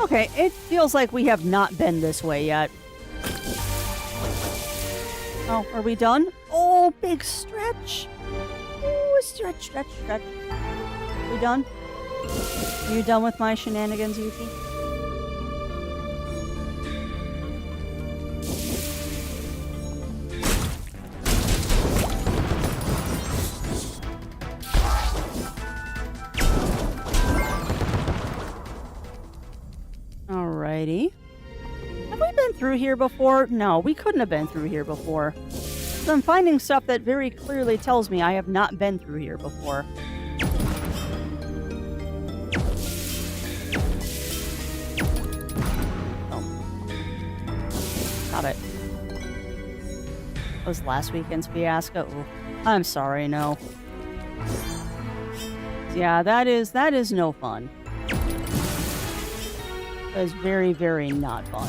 Okay, it feels like we have not been this way yet. Oh, are we done? Oh, big stretch. Oh, stretch, stretch, stretch. We done? Are you done with my shenanigans, Yuki? Alrighty. Have we been through here before? No, we couldn't have been through here before. So I'm finding stuff that very clearly tells me I have not been through here before. Got it. That was last weekend's fiasco. Ooh, I'm sorry, no. Yeah, that is no fun. That is very, very not fun.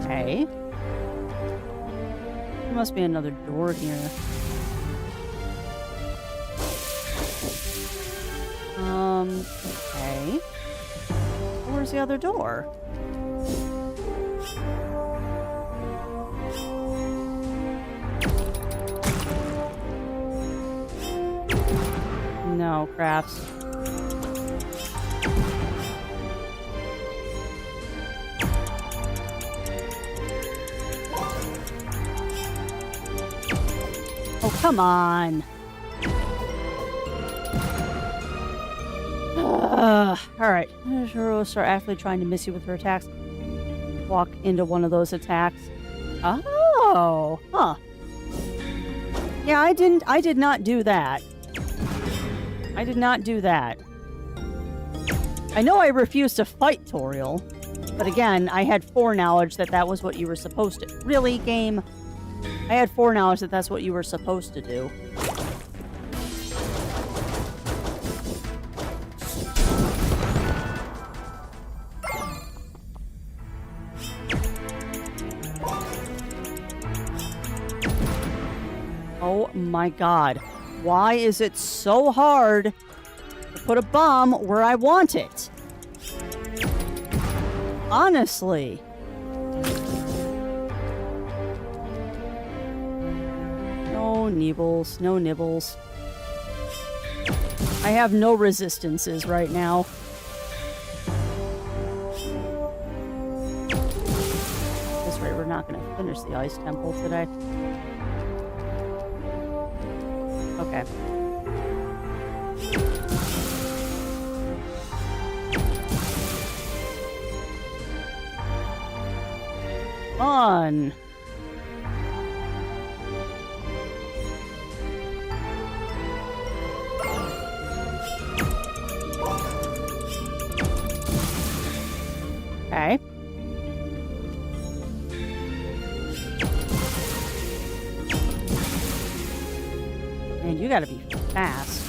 Okay. There must be another door here. Okay. Where's the other door? No, crafts. Oh, come on. Alright. She'll start actually trying to miss you with her attacks. Walk into one of those attacks. Oh. Huh. Yeah, I did not do that. I did not do that. I know I refused to fight Toriel, but again, I had foreknowledge that that was what you were supposed to... Really, game? I had foreknowledge that that's what you were supposed to do. Oh my god. Why is it so hard to put a bomb where I want it? Honestly. No nibbles, no nibbles. I have no resistances right now. At this rate, we're not going to finish the Ice Temple today. Okay. On. Okay. Man, you gotta be fast.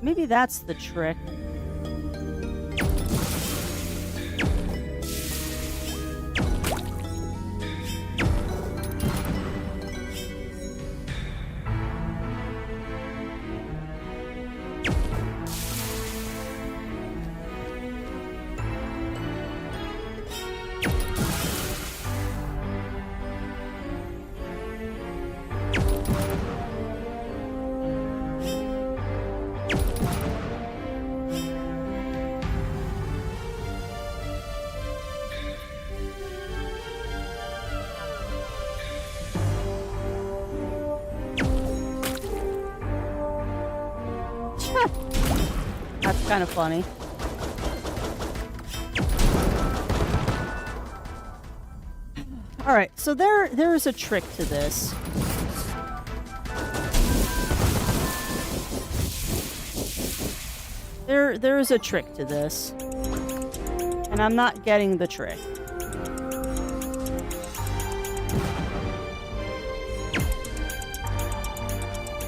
Maybe that's the trick. That's kind of funny. Alright, so there is a trick to this. There is a trick to this. And I'm not getting the trick.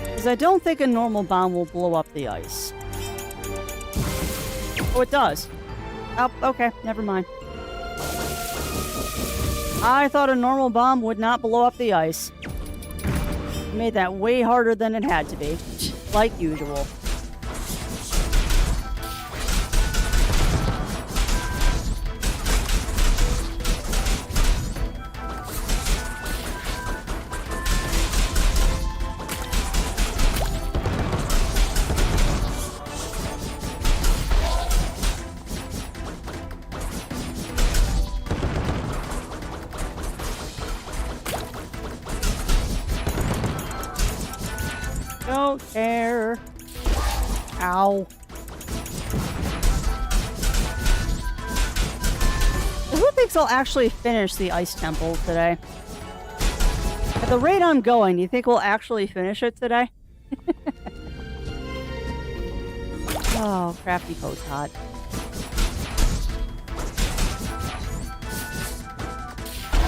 Because I don't think a normal bomb will blow up the ice. Oh, it does. Oh, okay. Never mind. I thought a normal bomb would not blow up the ice. You made that way harder than it had to be. Like usual. don't care. Ow. Who thinks I'll actually finish the ice temple today? At the rate I'm going, do you think we'll actually finish it today? Oh, crafty coat's hot.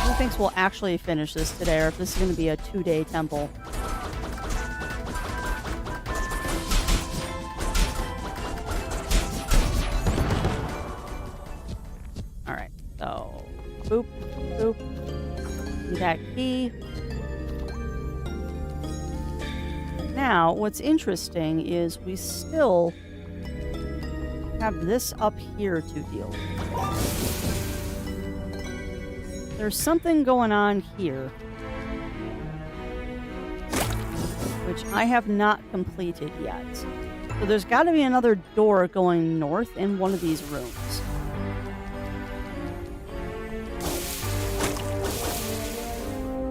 Who thinks we'll actually finish this today, or if this is going to be a 2-day temple? Alright, so... boop, boop. Do that key. Now, what's interesting is we still have this up here to deal with. There's something going on here, which I have not completed yet. So there's got to be another door going north in one of these rooms.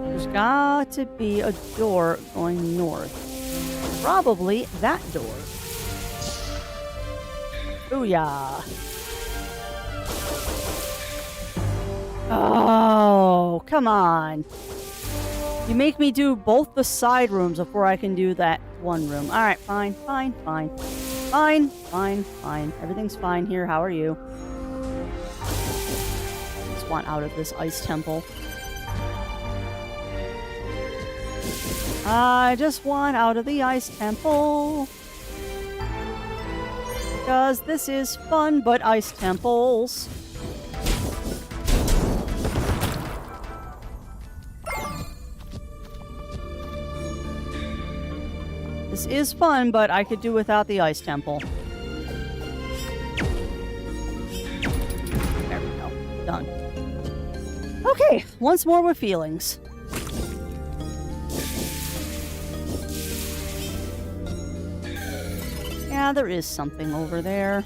There's got to be a door going north. Probably that door. Booyah. Oh, come on. You make me do both the side rooms before I can do that one room. Alright, fine, fine, fine. Fine, fine, fine. Everything's fine here. How are you? Just want out of this ice temple. I just want out of the ice temple. Because this is fun, but ice temples. This is fun, but I could do without the ice temple. There we go. Done. Okay, once more with feelings. Yeah, there is something over there.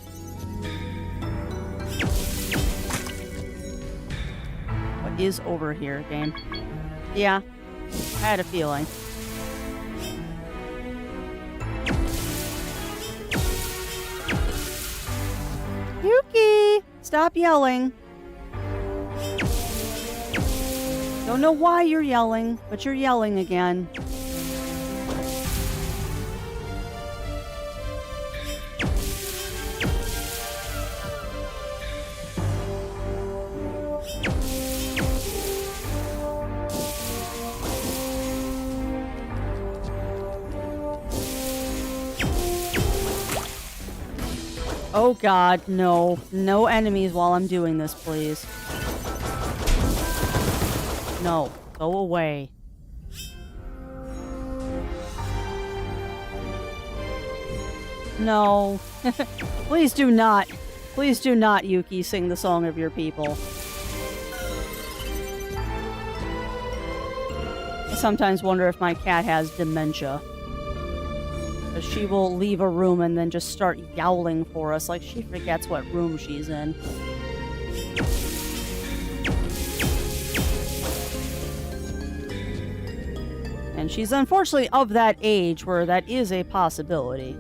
What is over here, game? Yeah, I had a feeling. Yuki! Stop yelling. Don't know why you're yelling, but you're yelling again. Oh god, no. No enemies while I'm doing this, please. No. Go away. No. Please do not. Please do not, Yuki, sing the song of your people. I sometimes wonder if my cat has dementia. She will leave a room and then just start yowling for us like she forgets what room she's in. And she's unfortunately of that age where that is a possibility.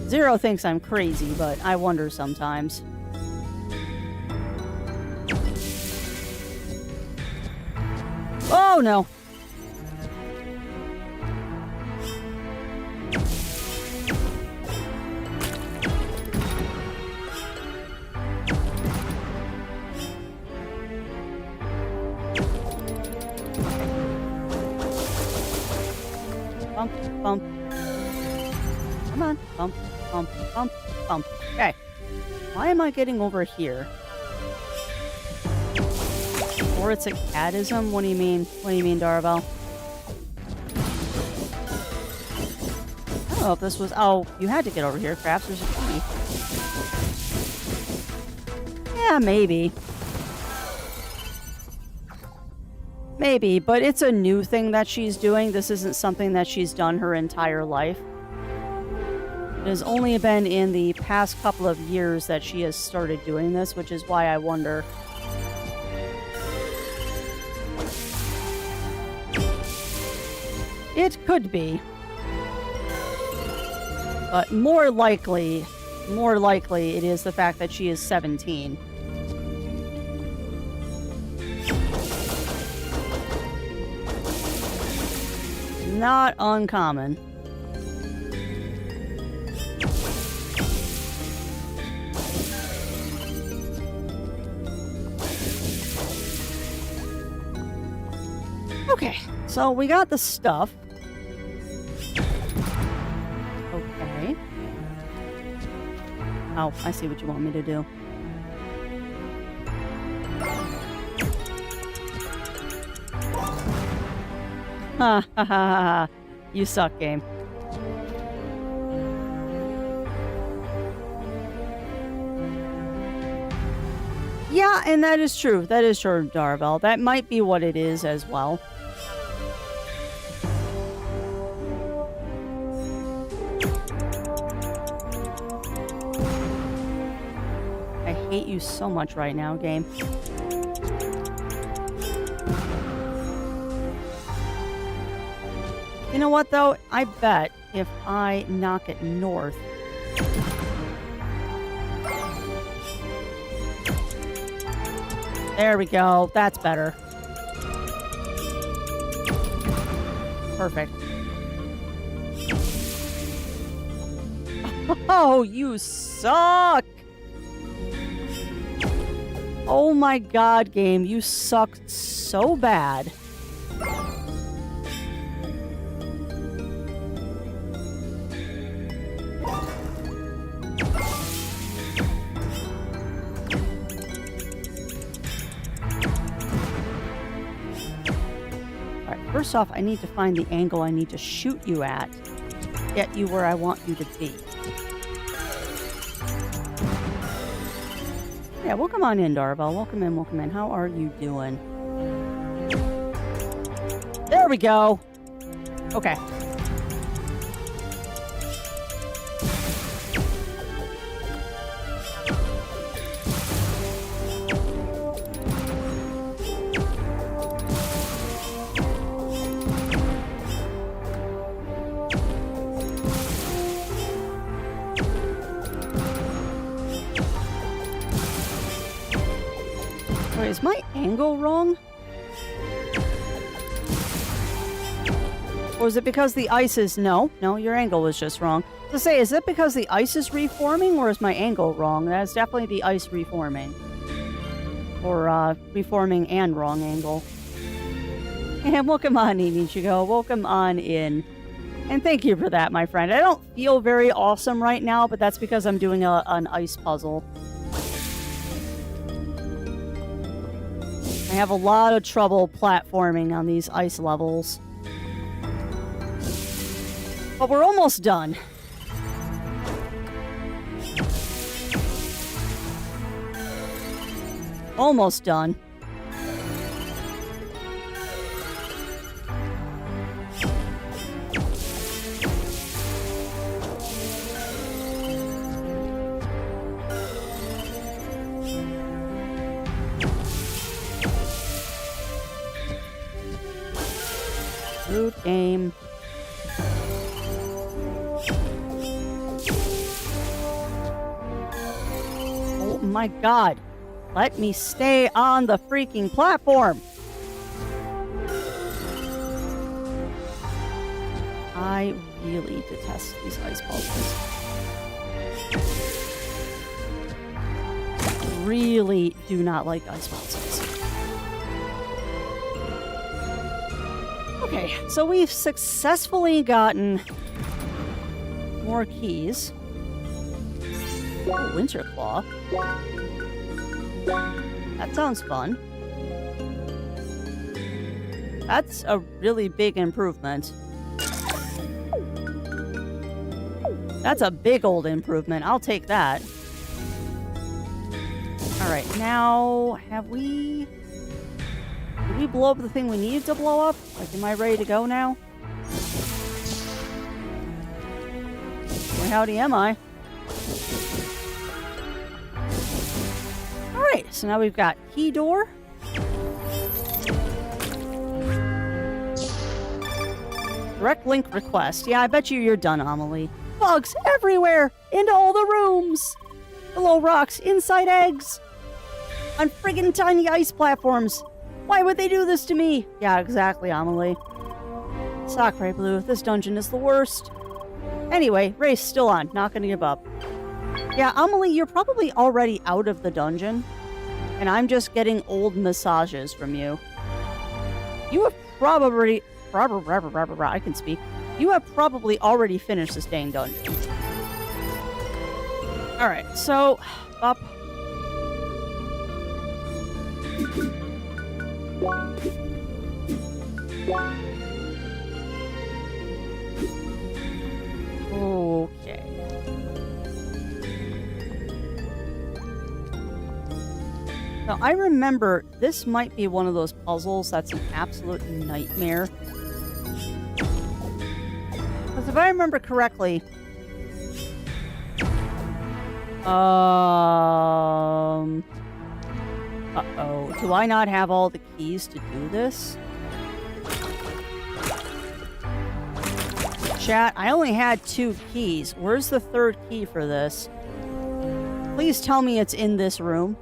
Zero thinks I'm crazy, but I wonder sometimes. Oh no! Bump, bump. Come on. Bump, bump, bump, bump. Okay. Why am I getting over here? Or it's a catism? What do you mean? What do you mean, Darvel? I don't know if this was... Oh, you had to get over here, Crafts. There's a key. Yeah, maybe. Maybe, but it's a new thing that she's doing. This isn't something that she's done her entire life. It has only been in the past couple of years that she has started doing this, which is why I wonder. It could be. But more likely it is the fact that she is 17. Not uncommon. Okay, so we got the stuff. Okay. Oh, I see what you want me to do. Ha ha ha ha. You suck, game. Yeah, and that is true. That is true, Darvel. That might be what it is as well. I hate you so much right now, game. You know what, though? I bet if I knock it north... There we go. That's better. Perfect. Oh, you suck! Oh my god, game. You sucked so bad. First off, I need to find the angle I need to shoot you at. Get you where I want you to be. Yeah, welcome on in, Darvel. Welcome in, welcome in. How are you doing? There we go. Okay. Wait, is my angle wrong? Or is it because the ice is... No, your angle was just wrong. To say, is it because the ice is reforming, or is my angle wrong? That's definitely the ice reforming. Or, reforming and wrong angle. And welcome on in, Ichigo. Welcome on in. And thank you for that, my friend. I don't feel very awesome right now, but that's because I'm doing an ice puzzle. I have a lot of trouble platforming on these ice levels. But we're almost done. Almost done. Root game. Oh my god. Let me stay on the freaking platform. I really detest these ice puzzles. Really do not like ice puzzles. Okay, so we've successfully gotten more keys. Oh, Winter Claw. That sounds fun. That's a really big improvement. That's a big old improvement. I'll take that. Alright, now, did we blow up the thing we needed to blow up? Like, am I ready to go now? Boy, howdy am I. Alright, so now we've got key door. Direct link request. Yeah, I bet you're done, Amelie. bugs everywhere! Into all the rooms! Below rocks, inside eggs! On friggin' tiny ice platforms! Why would they do this to me? Yeah, exactly, Amelie. Sakura Blue, this dungeon is the worst. Anyway, race still on. Not gonna give up. Yeah, Amelie, you're probably already out of the dungeon. And I'm just getting old massages from you. You have probably... I can speak. You have probably already finished this dang dungeon. Alright, so... Up. Okay. Now, I remember this might be one of those puzzles that's an absolute nightmare. Because if I remember correctly... Uh-oh. Do I not have all the keys to do this? Chat, I only had 2 keys. Where's the 3rd key for this? Please tell me it's in this room.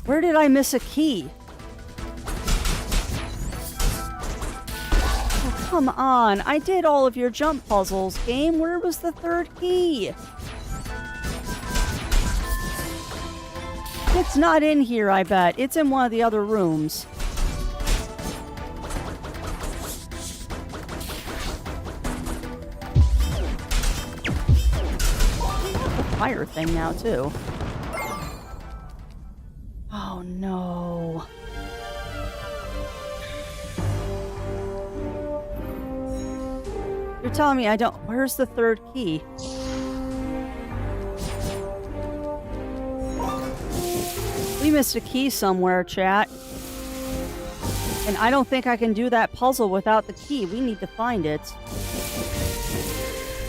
Where did I miss a key? Oh, come on. I did all of your jump puzzles, game. Where was the 3rd key? It's not in here, I bet. It's in one of the other rooms. Fire thing now, too. Oh, no. You're telling me I don't... Where's the 3rd key? We missed a key somewhere, chat. And I don't think I can do that puzzle without the key. We need to find it.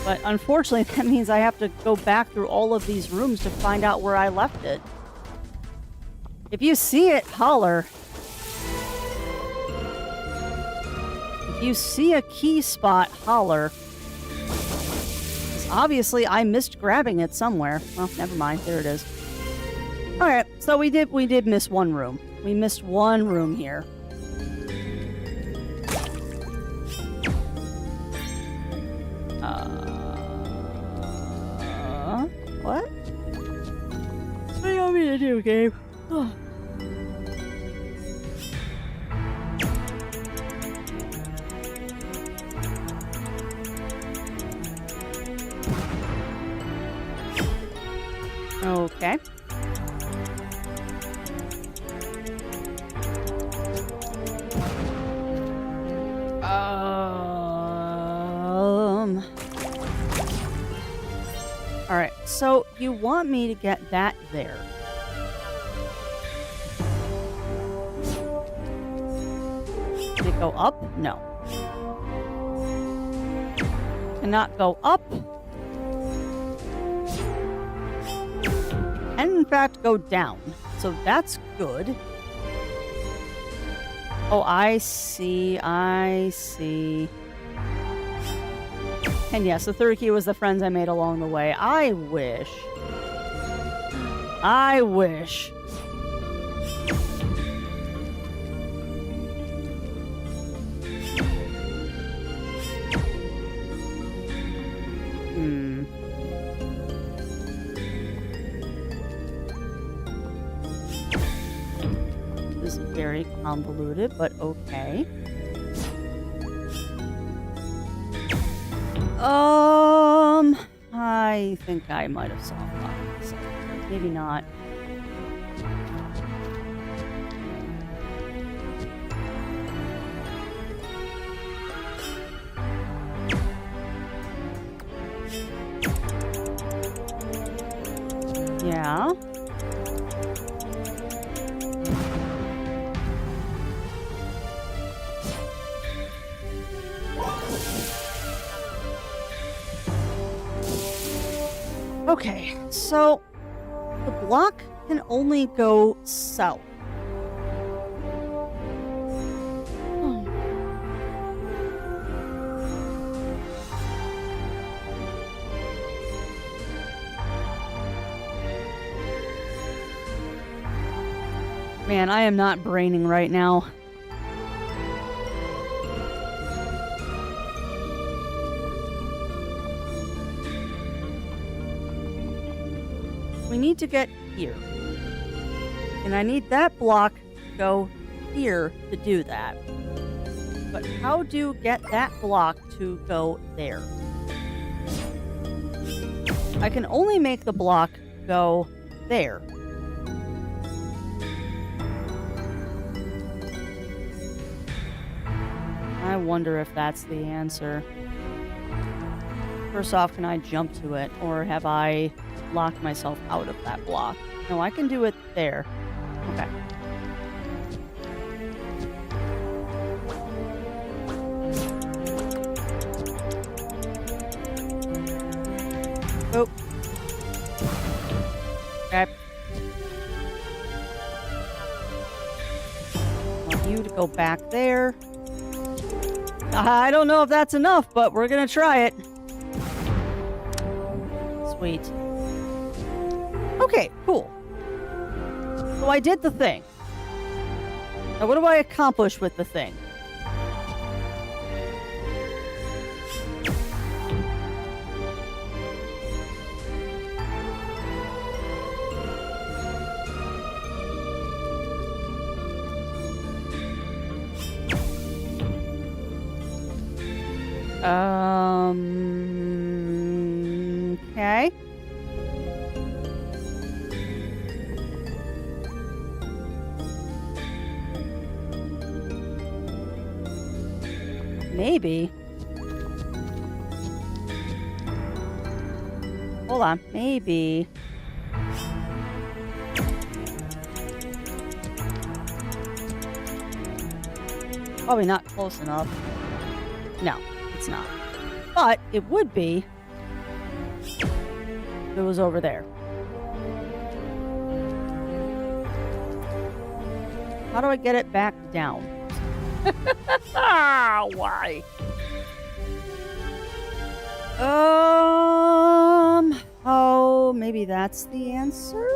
But unfortunately, that means I have to go back through all of these rooms to find out where I left it. If you see it, holler. If you see a key spot, holler. 'Cause obviously, I missed grabbing it somewhere. Well, never mind. There it is. Alright, so we did miss one room. We missed one room here. What? What do you want me to do, Gabe? Okay. Alright, so you want me to get that there. Did it go up? No. Cannot go up. And in fact go down. So that's good. Oh, I see. I see. And yes, the 3rd key was the friends I made along the way. I wish. I wish. This is very convoluted, but okay. I think I might have solved that. Maybe not. Yeah. Okay, so the block can only go south. Man, I am not braining right now. We need to get here. And I need that block to go here to do that. But how do get that block to go there? I can only make the block go there. I wonder if that's the answer. First off, can I jump to it? Or have I locked myself out of that block? No, I can do it there. Okay. Oh. Okay. I want you to go back there. I don't know if that's enough, but we're gonna try it. Sweet. Okay, cool. So I did the thing. Now what do I accomplish with the thing? Okay. Maybe. Hold on. Maybe. Probably not close enough. No, it's not. But it would be if it was over there. How do I get it back down? Why? Oh, maybe that's the answer?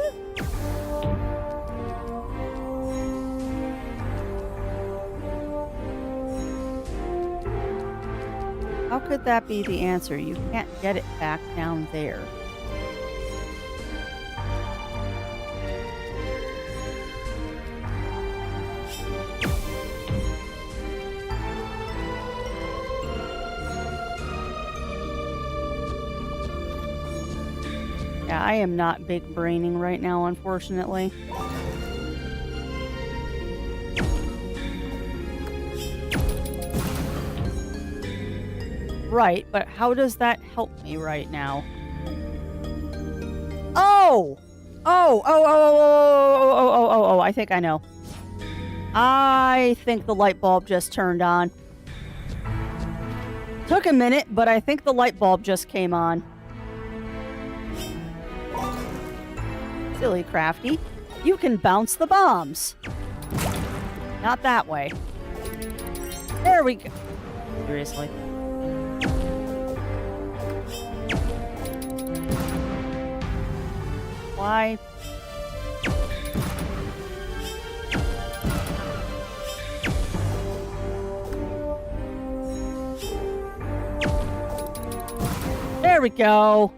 How could that be the answer? You can't get it back down there. Yeah, I am not big braining right now, unfortunately. Right, but how does that help me right now? Oh! Oh, I think I know. I think the light bulb just turned on. Took a minute, but I think the light bulb just came on. Silly Crafty. You can bounce the bombs. Not that way. There we go. Seriously. Why? There we go.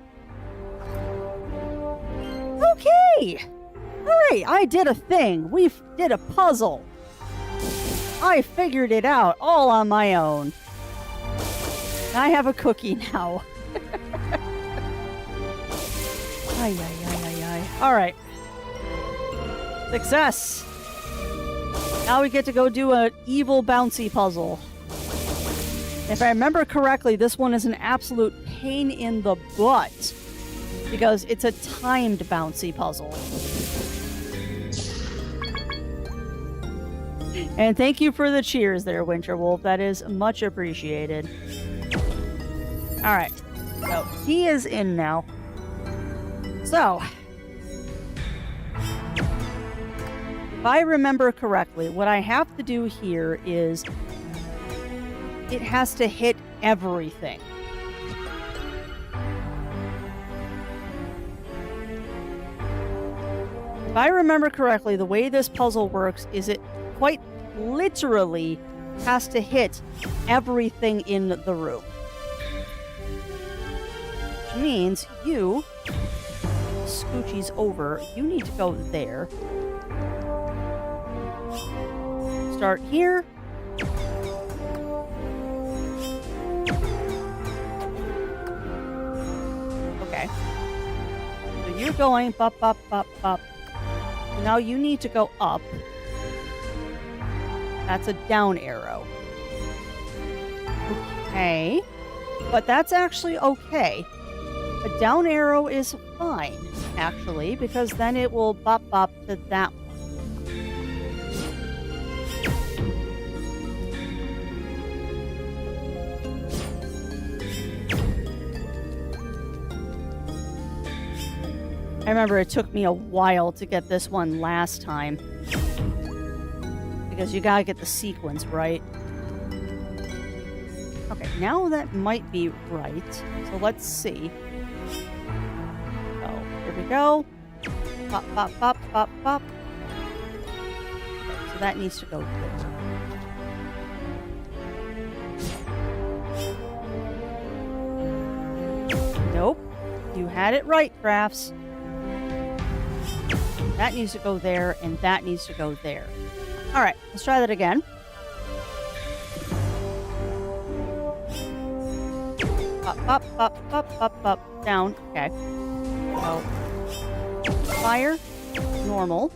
Okay. All right, I did a thing. We did a puzzle. I figured it out all on my own. I have a cookie now. Ay, ay, ay, ay, ay. All right. Success. Now we get to go do an evil bouncy puzzle. If I remember correctly, this one is an absolute pain in the butt because it's a timed bouncy puzzle. And thank you for the cheers there, Winterwolf. That is much appreciated. All right. So he is in now. So, if I remember correctly, what I have to do here is it has to hit everything. If I remember correctly, the way this puzzle works is it quite literally has to hit everything in the room. Which means you, scoochies over, you need to go there. Start here. Okay. So you're going bop, bop, bop, bop. Now you need to go up. That's a down arrow. Okay. But that's actually okay. A down arrow is fine, actually, because then it will bop bop to that one. I remember it took me a while to get this one last time. Because you gotta get the sequence right. Okay, now that might be right. So let's see. Oh, here we go. Pop, pop, pop, pop, pop. Okay, so that needs to go there. Nope. You had it right, Crafts. That needs to go there, and that needs to go there. All right, let's try that again. Up, up, up, up, up, up, down. Okay. So, fire, normal.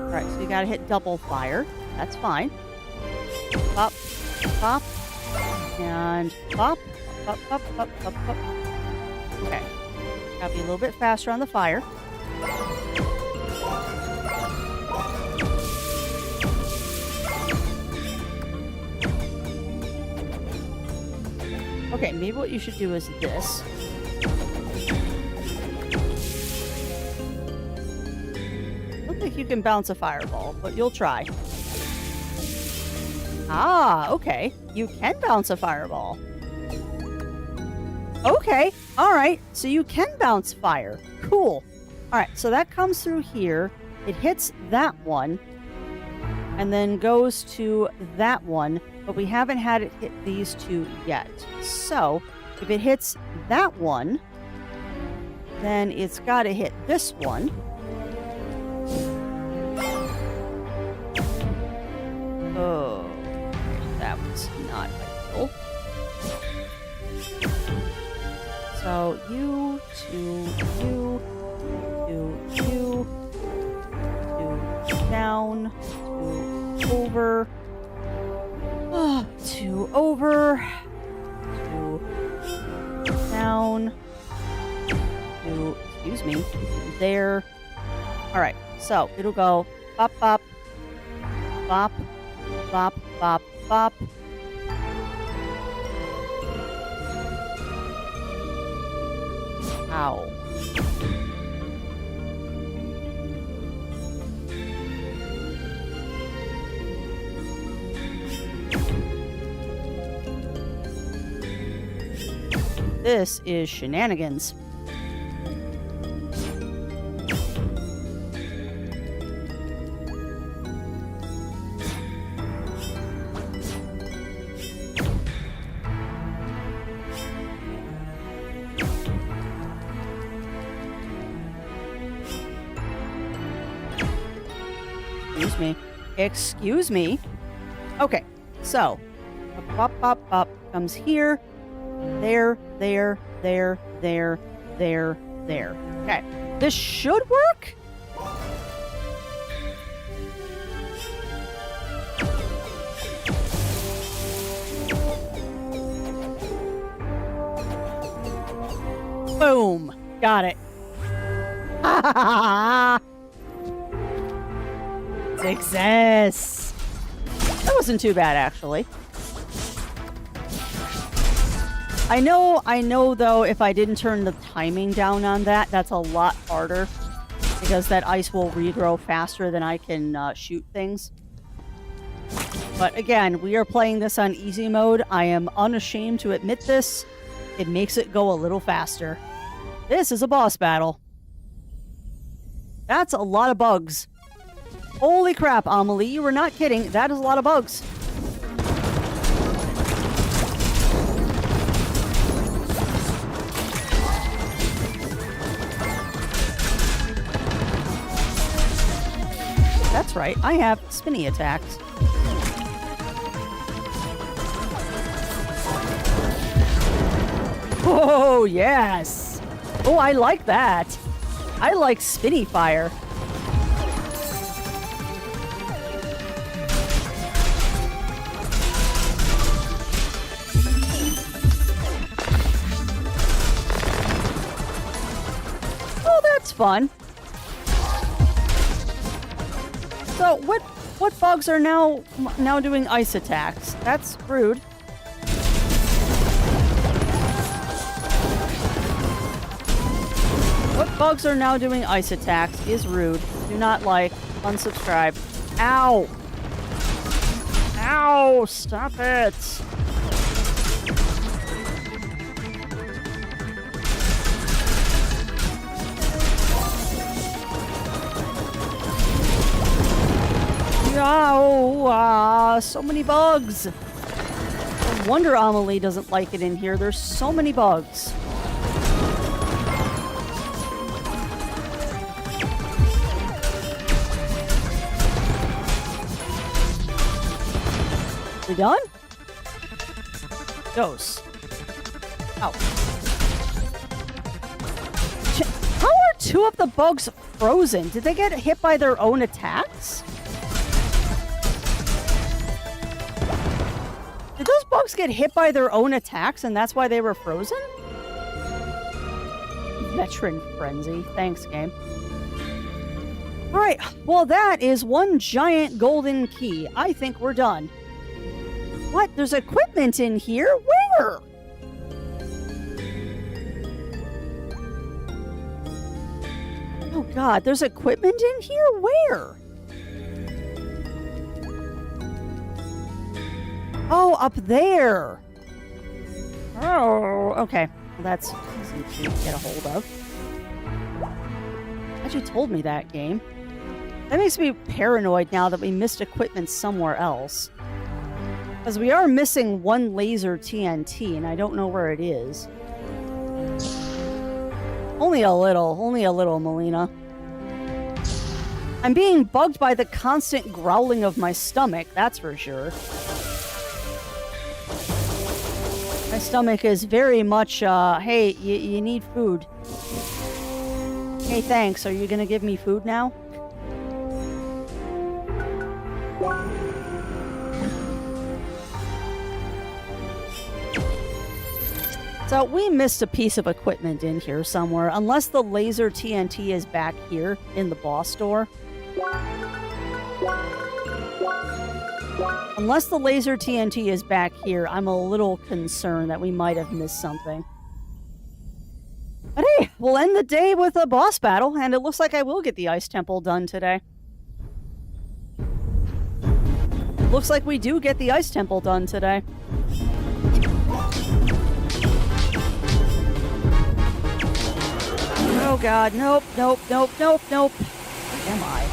All right, so you gotta hit double fire. That's fine. Pop, pop, and pop, pop, pop, pop, pop, pop. Okay. Gotta be a little bit faster on the fire. Okay, maybe what you should do is this. I don't think you can bounce a fireball, but you'll try. Ah, okay. You can bounce a fireball. Okay, all right. So you can bounce fire. Cool. All right, so that comes through here. It hits that one and then goes to that one, but we haven't had it hit these two yet. So if it hits that one, then it's got to hit this one. Oh, that was not ideal. So you, two, you, down, two over, two over, two down, two, excuse me, there. All right, so it'll go bop, bop, bop, bop, bop, bop. Ow. This is shenanigans. Excuse me. Okay, so a pop, pop, pop comes here, there, there, there, there, there, there. Okay, this should work. Boom, got it. Success! That wasn't too bad, actually. I know, though, if I didn't turn the timing down on that, that's a lot harder. Because that ice will regrow faster than I can shoot things. But again, we are playing this on easy mode. I am unashamed to admit this. It makes it go a little faster. This is a boss battle. That's a lot of bugs. Holy crap, Amelie, you were not kidding. That is a lot of bugs. That's right, I have spinny attacks. Oh, yes! Oh, I like that. I like spinny fire. Oh, that's fun. So, what bugs are now doing ice attacks? That's rude. What bugs are now doing ice attacks is rude. Do not like. Unsubscribe. Ow! Ow! Stop it! Oh, so many bugs. No wonder Amelie doesn't like it in here. There's so many bugs. We done? Dose. Ow. How are two of the bugs frozen? Did they get hit by their own attacks? Did those bugs get hit by their own attacks and that's why they were frozen? Veteran frenzy. Thanks, game. Alright, well that is one giant golden key. I think we're done. What? There's equipment in here? Where? Oh god, there's equipment in here? Where? Oh, up there. Oh, okay. Well, that's easy to get a hold of. Glad you told me that, game. That makes me paranoid now that we missed equipment somewhere else. Because we are missing one laser TNT, and I don't know where it is. Only a little, Melina. I'm being bugged by the constant growling of my stomach, that's for sure. My stomach is very much, hey, you need food. Hey, thanks. Are you gonna give me food now? So we missed a piece of equipment in here somewhere, unless the laser TNT is back here in the boss door. Unless the laser TNT is back here, I'm a little concerned that we might have missed something. But hey, we'll end the day with a boss battle, and it looks like I will get the Ice Temple done today. Looks like we do get the Ice Temple done today. Oh god, nope, nope, nope, nope, nope. Where am I?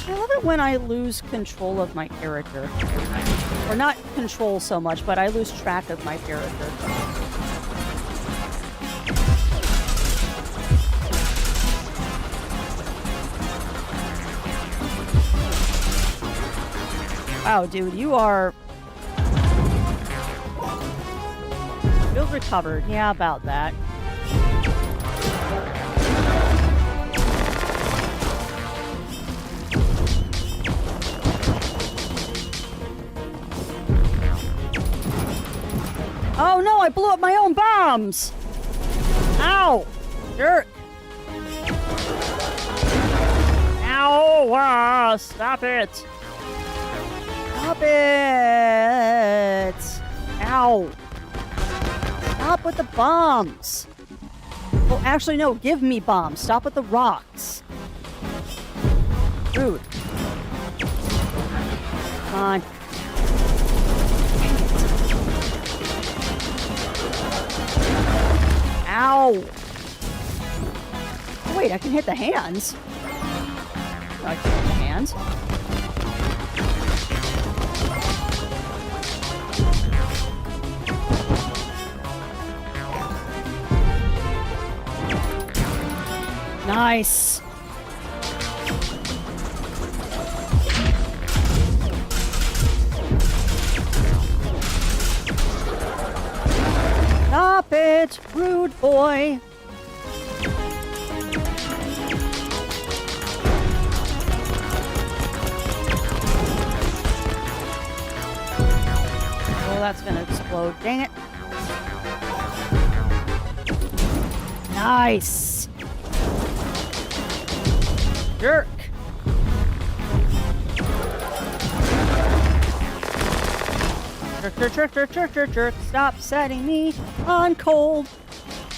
I love it when I lose control of my character. Or not control so much, but I lose track of my character. Wow, dude, you are... Field recovered. Yeah, about that. Oh no, I blew up my own bombs! Ow! Jerk! Ow! Ah, stop it! Stop it! Ow! Stop with the bombs! Oh, actually, no, give me bombs. Stop with the rocks. Rude. Come on. Ow! Oh, wait, I can hit the hands. No, I can hit the hands. Nice. Stop it, rude boy. Oh, that's gonna explode. Dang it. Nice. Jerk. Jerk. Stop setting me on cold.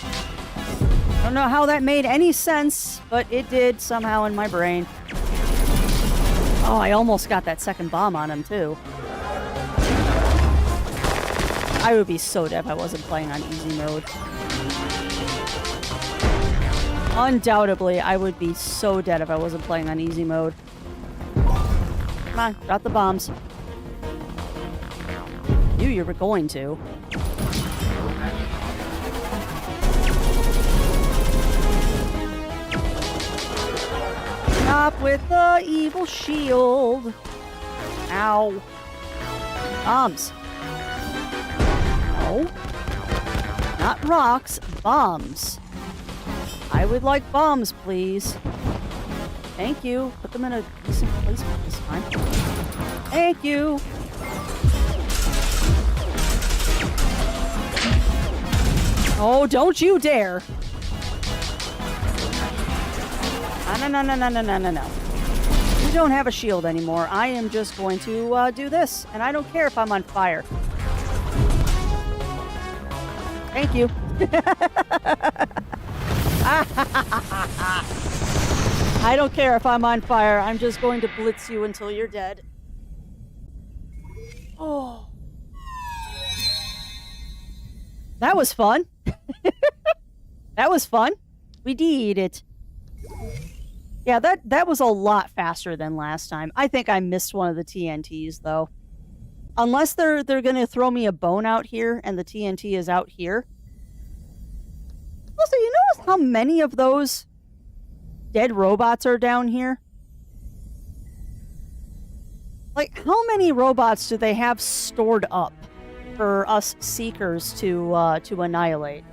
I don't know how that made any sense, but it did somehow in my brain. Oh, I almost got that second bomb on him, too. I would be so dead if I wasn't playing on easy mode. Undoubtedly, I would be so dead if I wasn't playing on easy mode. Come on, drop the bombs. You were going to. Stop with the evil shield. Ow. Bombs. No. Not rocks, bombs. I would like bombs, please. Thank you. Put them in a decent placement this time. Thank you. Oh, don't you dare. No. You don't have a shield anymore. I am just going to do this. And I don't care if I'm on fire. Thank you. I don't care if I'm on fire. I'm just going to blitz you until you're dead. Oh. That was fun. That was fun. We did it. Yeah, that was a lot faster than last time. I think I missed one of the TNTs, though. Unless they're going to throw me a bone out here and the TNT is out here. Also, you notice how many of those dead robots are down here? Like, how many robots do they have stored up for us Seekers to annihilate?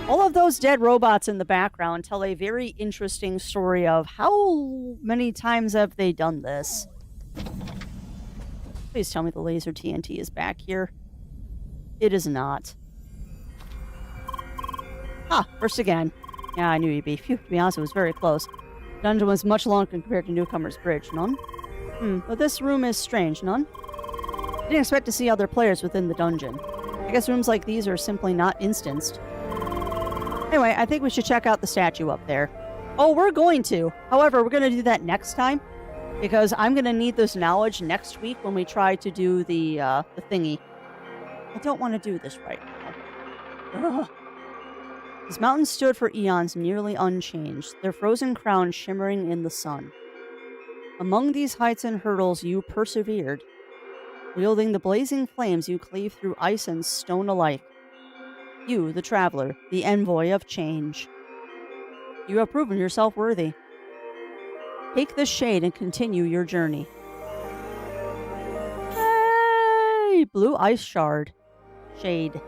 All of those dead robots in the background tell a very interesting story of how many times have they done this. Please tell me the laser TNT is back here. It is not. Ah, first again. Yeah, I knew you'd be. Phew, to be honest, it was very close. The dungeon was much longer compared to Newcomer's Bridge, none? But this room is strange, none? I didn't expect to see other players within the dungeon. I guess rooms like these are simply not instanced. Anyway, I think we should check out the statue up there. Oh, we're going to. However, we're going to do that next time. Because I'm going to need this knowledge next week when we try to do the thingy. I don't want to do this right now. Ugh. These mountains stood for eons nearly unchanged, their frozen crowns shimmering in the sun. Among these heights and hurdles you persevered. Wielding the blazing flames you cleave through ice and stone alike. You, the traveler, the envoy of change. You have proven yourself worthy. Take this shade and continue your journey. Hey! Blue ice shard. Shade.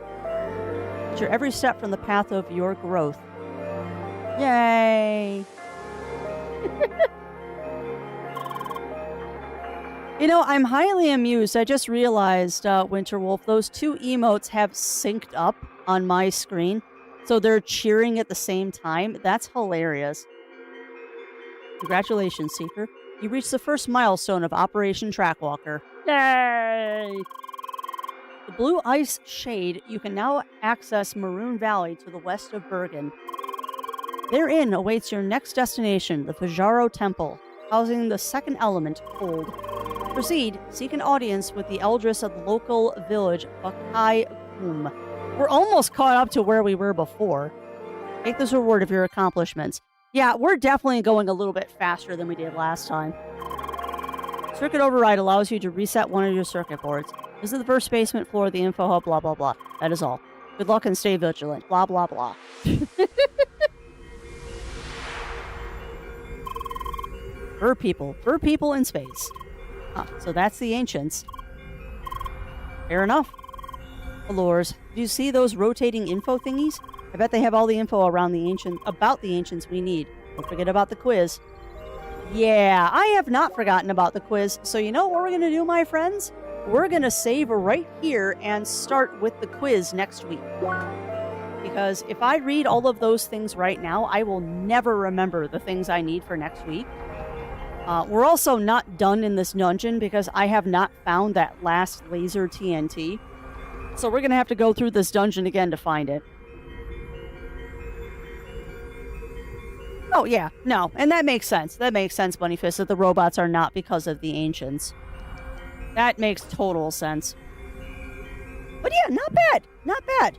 It's your every step from the path of your growth. Yay! You know, I'm highly amused. I just realized, Winterwolf, those two emotes have synced up on my screen. So they're cheering at the same time. That's hilarious. Congratulations, Seeker. You reached the first milestone of Operation Trackwalker. Yay! The blue ice shade, you can now access Maroon Valley to the west of Bergen. Therein awaits your next destination, the Fajaro Temple, housing the second element, cold. Proceed, seek an audience with the eldris of the local village, Bakai Gum. We're almost caught up to where we were before. Take this reward of your accomplishments. Yeah, we're definitely going a little bit faster than we did last time. Circuit override allows you to reset one of your circuit boards. This is the first basement floor of the info hub, blah, blah, blah. That is all. Good luck and stay vigilant. Blah, blah, blah. Fur people. Fur people in space. So that's the ancients. Fair enough. Allures. Do you see those rotating info thingies? I bet they have all the info around about the ancients we need. Don't forget about the quiz. Yeah, I have not forgotten about the quiz. So you know what we're going to do, my friends? We're going to save right here and start with the quiz next week. Because if I read all of those things right now, I will never remember the things I need for next week. We're also not done in this dungeon because I have not found that last laser TNT. So we're going to have to go through this dungeon again to find it. Oh, yeah. No. And that makes sense. That makes sense, Bunnyfist, that the robots are not because of the ancients. That makes total sense. But yeah, not bad. Not bad.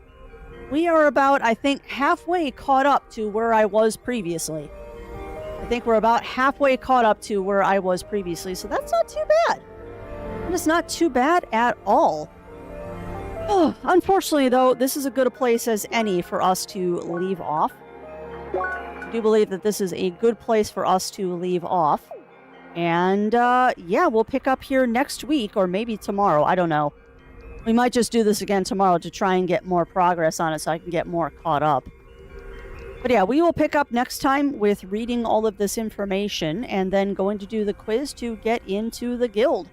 We are about, I think, halfway caught up to where I was previously. I think we're about halfway caught up to where I was previously, so that's not too bad. That is not too bad at all. Oh, unfortunately, though, this is as good a place as any for us to leave off. I do believe that this is a good place for us to leave off. And, yeah, we'll pick up here next week, or maybe tomorrow. I don't know. We might just do this again tomorrow to try and get more progress on it so I can get more caught up. But yeah, we will pick up next time with reading all of this information and then going to do the quiz to get into the guild.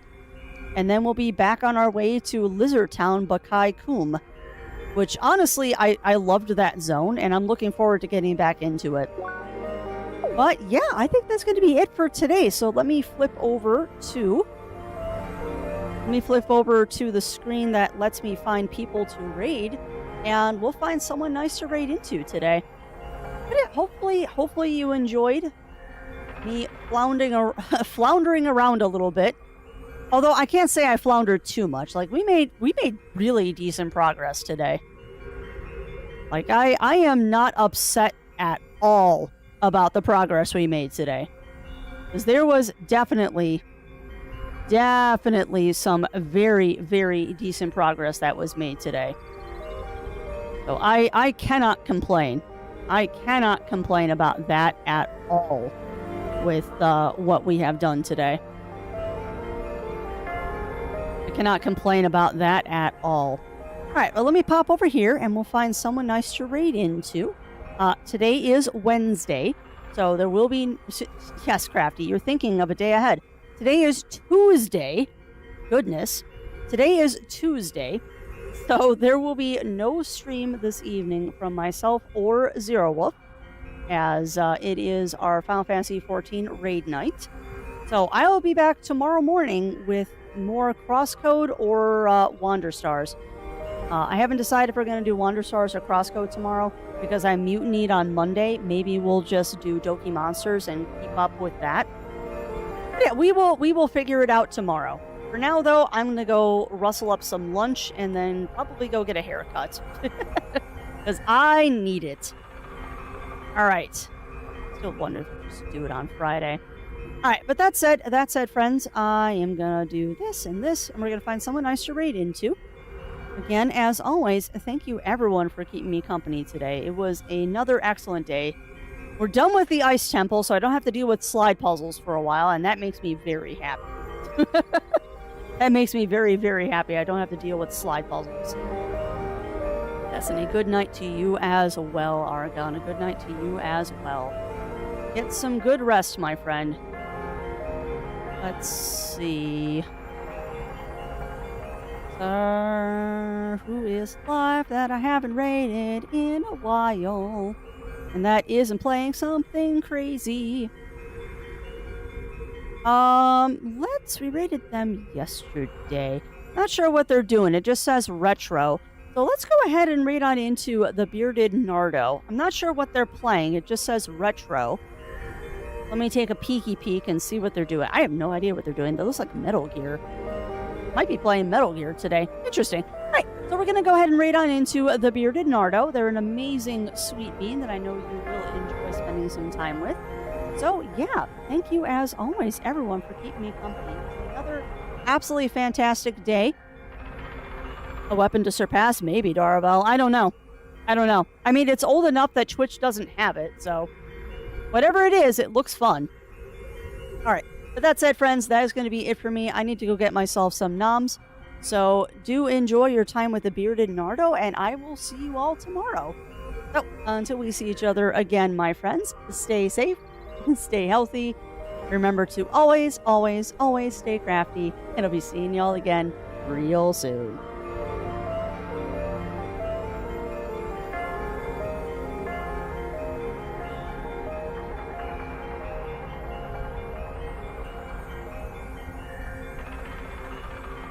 And then we'll be back on our way to Lizard Town, Bakai Kum, which honestly, I loved that zone and I'm looking forward to getting back into it. But yeah, I think that's going to be it for today. So let me flip over to the screen that lets me find people to raid, and we'll find someone nice to raid into today. But yeah, hopefully you enjoyed me floundering around a little bit. Although I can't say I floundered too much. Like we made really decent progress today. Like I am not upset at all about the progress we made today. Because there was definitely some very, very decent progress that was made today. So I cannot complain. I cannot complain about that at all with what we have done today. I cannot complain about that at all. All right, well, let me pop over here and we'll find someone nice to raid into. Today is Wednesday, so there will be... Yes, Crafty, you're thinking of a day ahead. Today is Tuesday. Goodness. Today is Tuesday. So there will be no stream this evening from myself or Zero Wolf, as it is our Final Fantasy XIV raid night. So I will be back tomorrow morning with more CrossCode or Wander Stars. I haven't decided if we're going to do Wander Stars or CrossCode tomorrow because I mutinied on Monday. Maybe we'll just do Doki Monsters and keep up with that. But yeah, we will figure it out tomorrow. For now, though, I'm going to go rustle up some lunch and then probably go get a haircut. Because I need it. All right. Still wonder if we'll just do it on Friday. All right, but that said, friends, I am going to do this, and we're going to find someone nice to raid into. Again, as always, thank you, everyone, for keeping me company today. It was another excellent day. We're done with the Ice Temple, so I don't have to deal with slide puzzles for a while, and that makes me very happy. That makes me very, very happy. I don't have to deal with slide puzzles. Yes, and a good night to you as well, Aragon. A good night to you as well. Get some good rest, my friend. Let's see. Who is live that I haven't rated in a while? And that isn't playing something crazy. We rated them yesterday. Not sure what they're doing. It just says retro. So let's go ahead and raid on into the Bearded Nardo. I'm not sure what they're playing. It just says retro. Let me take a peeky peek and see what they're doing. I have no idea what they're doing. That looks like Metal Gear. Might be playing Metal Gear today. Interesting. All Right, so we're going to go ahead and raid on into the Bearded Nardo. They're an amazing sweet bean that I know you will enjoy spending some time with. So, yeah, thank you as always, everyone, for keeping me company. Another absolutely fantastic day. A weapon to surpass? Maybe, Daravel. I don't know. I mean, it's old enough that Twitch doesn't have it, so whatever it is, it looks fun. All right. But that said, friends, that is going to be it for me. I need to go get myself some noms. So do enjoy your time with the Bearded Nardo, and I will see you all tomorrow. So until we see each other again, my friends, stay safe, stay healthy. Remember to always, always, always stay crafty, and I'll be seeing y'all again real soon.